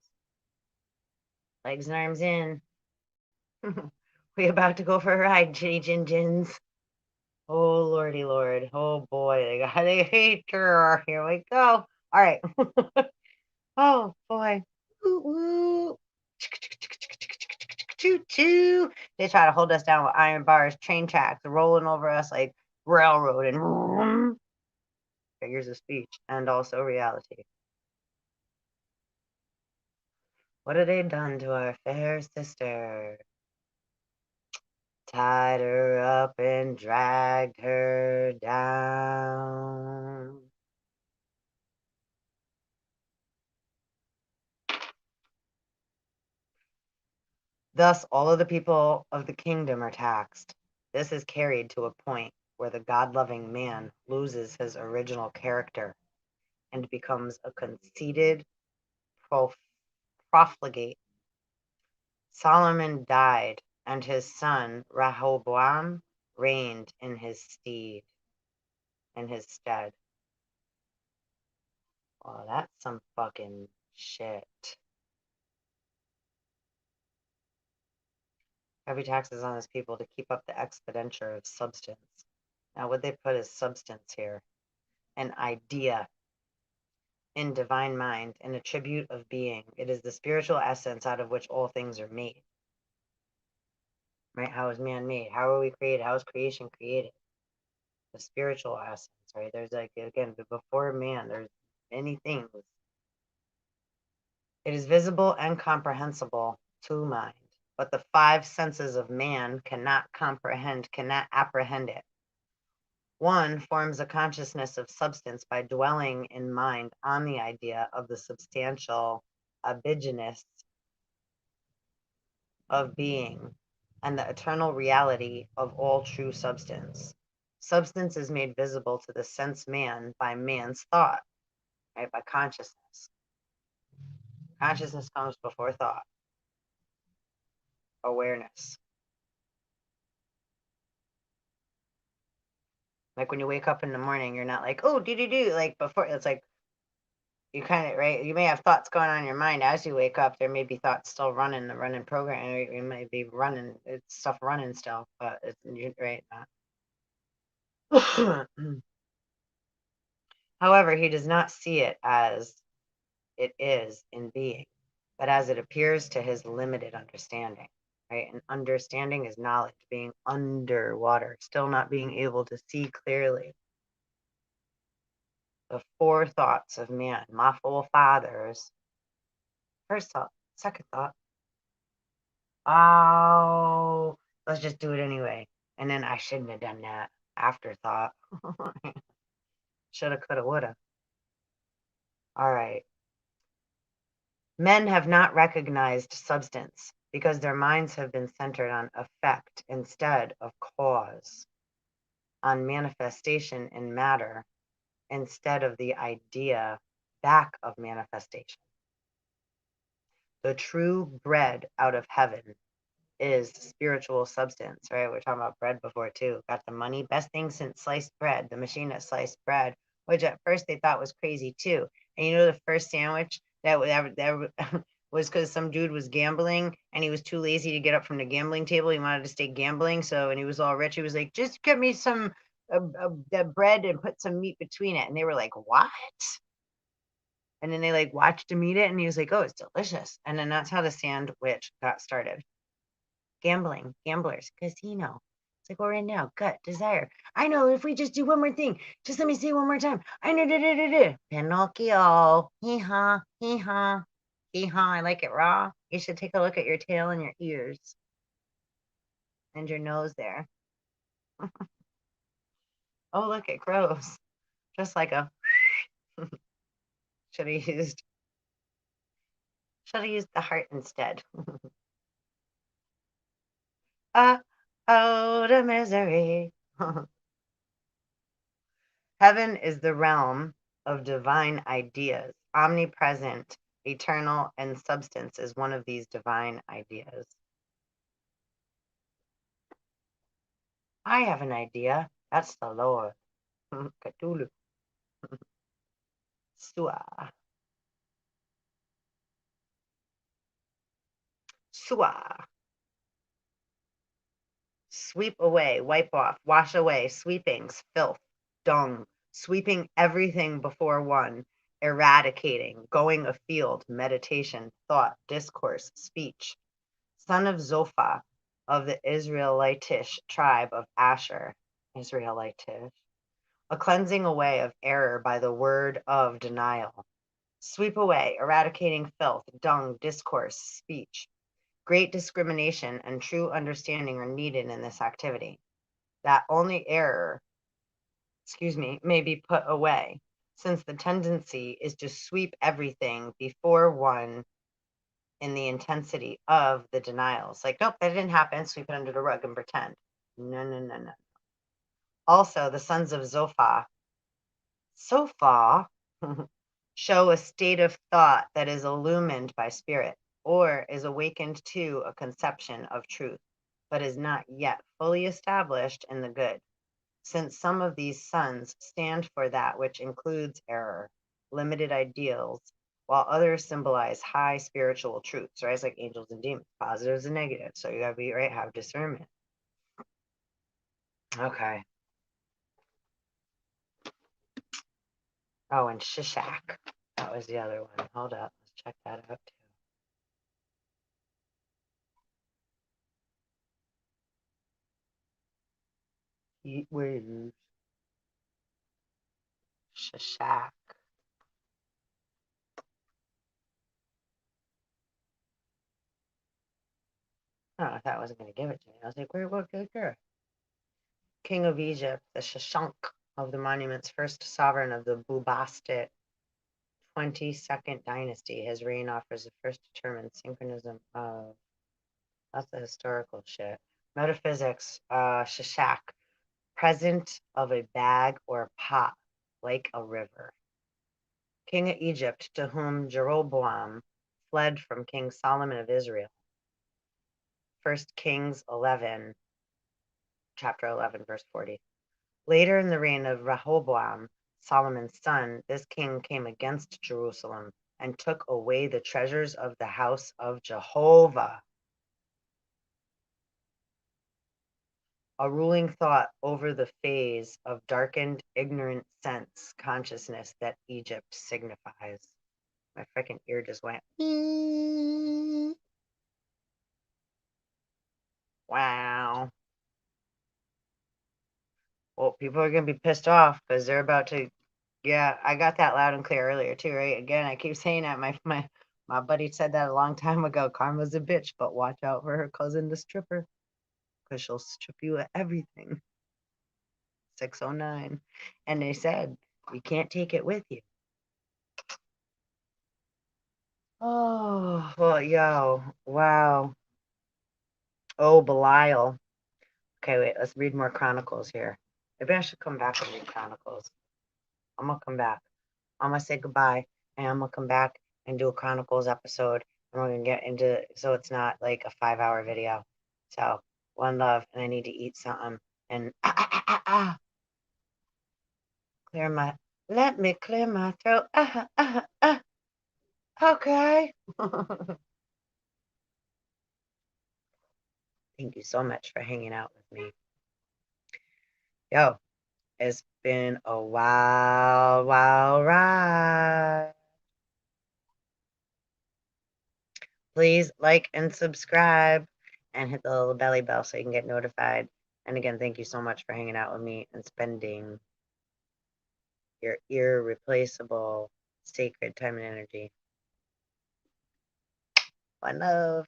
Legs and arms in. We about to go for a ride, Ginny Gin Gins. Oh, lordy lord. Oh, boy. They got a hater. Here we go. All right. Oh, boy. Ooh, choo-choo. They try to hold us down with iron bars, train tracks, rolling over us like railroad and figures of speech and also reality. What have they done to our fair sister? Tied her up and dragged her down. Thus, all of the people of the kingdom are taxed. This is carried to a point where the God-loving man loses his original character and becomes a conceited profligate. Solomon died, and his son Rehoboam reigned in his stead. Oh, that's some fucking shit. Heavy taxes on his people to keep up the expenditure of substance. Now, what they put as substance here? An idea in divine mind, an attribute of being. It is the spiritual essence out of which all things are made. Right? How is man made? How are we created? How is creation created? The spiritual essence, right? There's like, again, before man, there's many things. It is visible and comprehensible to mind, but the five senses of man cannot apprehend it. One forms a consciousness of substance by dwelling in mind on the idea of the substantial abigeness of being and the eternal reality of all true substance. Substance is made visible to the sense man by man's thought, right? By consciousness. Consciousness comes before thought, awareness. Like when you wake up in the morning, you're not like, oh, do, like before. It's like you kind of, right? You may have thoughts going on in your mind as you wake up. There may be thoughts still running, the running program. You might be running, it's stuff running still, but it's right. However, he does not see it as it is in being, but as it appears to his limited understanding, right? And understanding is knowledge, being underwater, still not being able to see clearly. The four thoughts of man, my forefathers, First thought, second thought. Oh, let's just do it anyway. And then I shouldn't have done that. Afterthought. Shoulda, coulda, woulda. All right. Men have not recognized substance because their minds have been centered on effect instead of cause, on manifestation in matter instead of the idea back of manifestation. The true bread out of heaven is spiritual substance, right? We're talking about bread before too. Got the money, best thing since sliced bread, the machine that sliced bread, which at first they thought was crazy too. And you know, the first sandwich that was because some dude was gambling and he was too lazy to get up from the gambling table. He wanted to stay gambling. So, and he was all rich. He was like, just get me some bread and put some meat between it. And they were like, what? And then they like watched him eat it and he was like, oh, it's delicious. And then that's how the sandwich got started. Gambling, gamblers, casino. It's like, well, right now, gut, desire. I know if we just do one more thing, just let me say one more time. I know, Pinocchio. Hee haw, hee haw, hee haw. I like it raw. You should take a look at your tail and your ears and your nose there. Oh, look, it grows. Just like a should have used the heart instead. Oh, the misery. Heaven is the realm of divine ideas, omnipresent, eternal, and substance is one of these divine ideas. I have an idea. That's the Lord. Cthulhu. Sua. Sua. Sweep away, wipe off, wash away, sweepings, filth, dung, sweeping everything before one, eradicating, going afield, meditation, thought, discourse, speech. Son of Zophah, of the Israelitish tribe of Asher, Israelitish, a cleansing away of error by the word of denial. Sweep away, eradicating filth, dung, discourse, speech. Great discrimination and true understanding are needed in this activity. That only error, may be put away, since the tendency is to sweep everything before one in the intensity of the denials. Like, nope, that didn't happen. Sweep it under the rug and pretend. No, no, no, no. Also, the sons of Zophah, show a state of thought that is illumined by spirit, or is awakened to a conception of truth, but is not yet fully established in the good. Since some of these sons stand for that which includes error, limited ideals, while others symbolize high spiritual truths, right? It's like angels and demons, positives and negatives. So you gotta be right, have discernment. Okay. Oh, and Shishak. That was the other one. Hold up. Let's check that out too. Heat waves. Shishak. Oh, I thought I wasn't going to give it to me. I was like, where, what good girl? King of Egypt, the Shashank of the monuments, first sovereign of the Bubastic 22nd dynasty. His reign offers the first determined synchronism of, that's the historical shit. Metaphysics, Shishak, present of a bag or pot, like a river. King of Egypt, to whom Jeroboam fled from King Solomon of Israel. 1 Kings 11, chapter 11, verse 40. Later in the reign of Rehoboam, Solomon's son, this king came against Jerusalem and took away the treasures of the house of Jehovah. A ruling thought over the phase of darkened, ignorant sense consciousness that Egypt signifies. My freaking ear just went. Wow. Well, people are going to be pissed off because they're about to. Yeah, I got that loud and clear earlier too, right? Again, I keep saying that my My buddy said that a long time ago. Karma's a bitch, but watch out for her cousin, the stripper, because she'll strip you of everything. 609. And they said, you can't take it with you. Oh, well, yo, wow. Oh, Belial. Okay, wait, let's read more Chronicles here. Maybe I should come back and read Chronicles. I'm gonna come back. I'm gonna say goodbye, and I'm gonna come back and do a Chronicles episode, and we're gonna get into so it's not like a 5 hour video. So one love, and I need to eat something and clear my. Let me clear my throat. Okay. Thank you so much for hanging out with me. Yo, it's been a wild, wild ride. Please like and subscribe and hit the little belly bell so you can get notified. And again, thank you so much for hanging out with me and spending your irreplaceable sacred time and energy. One love.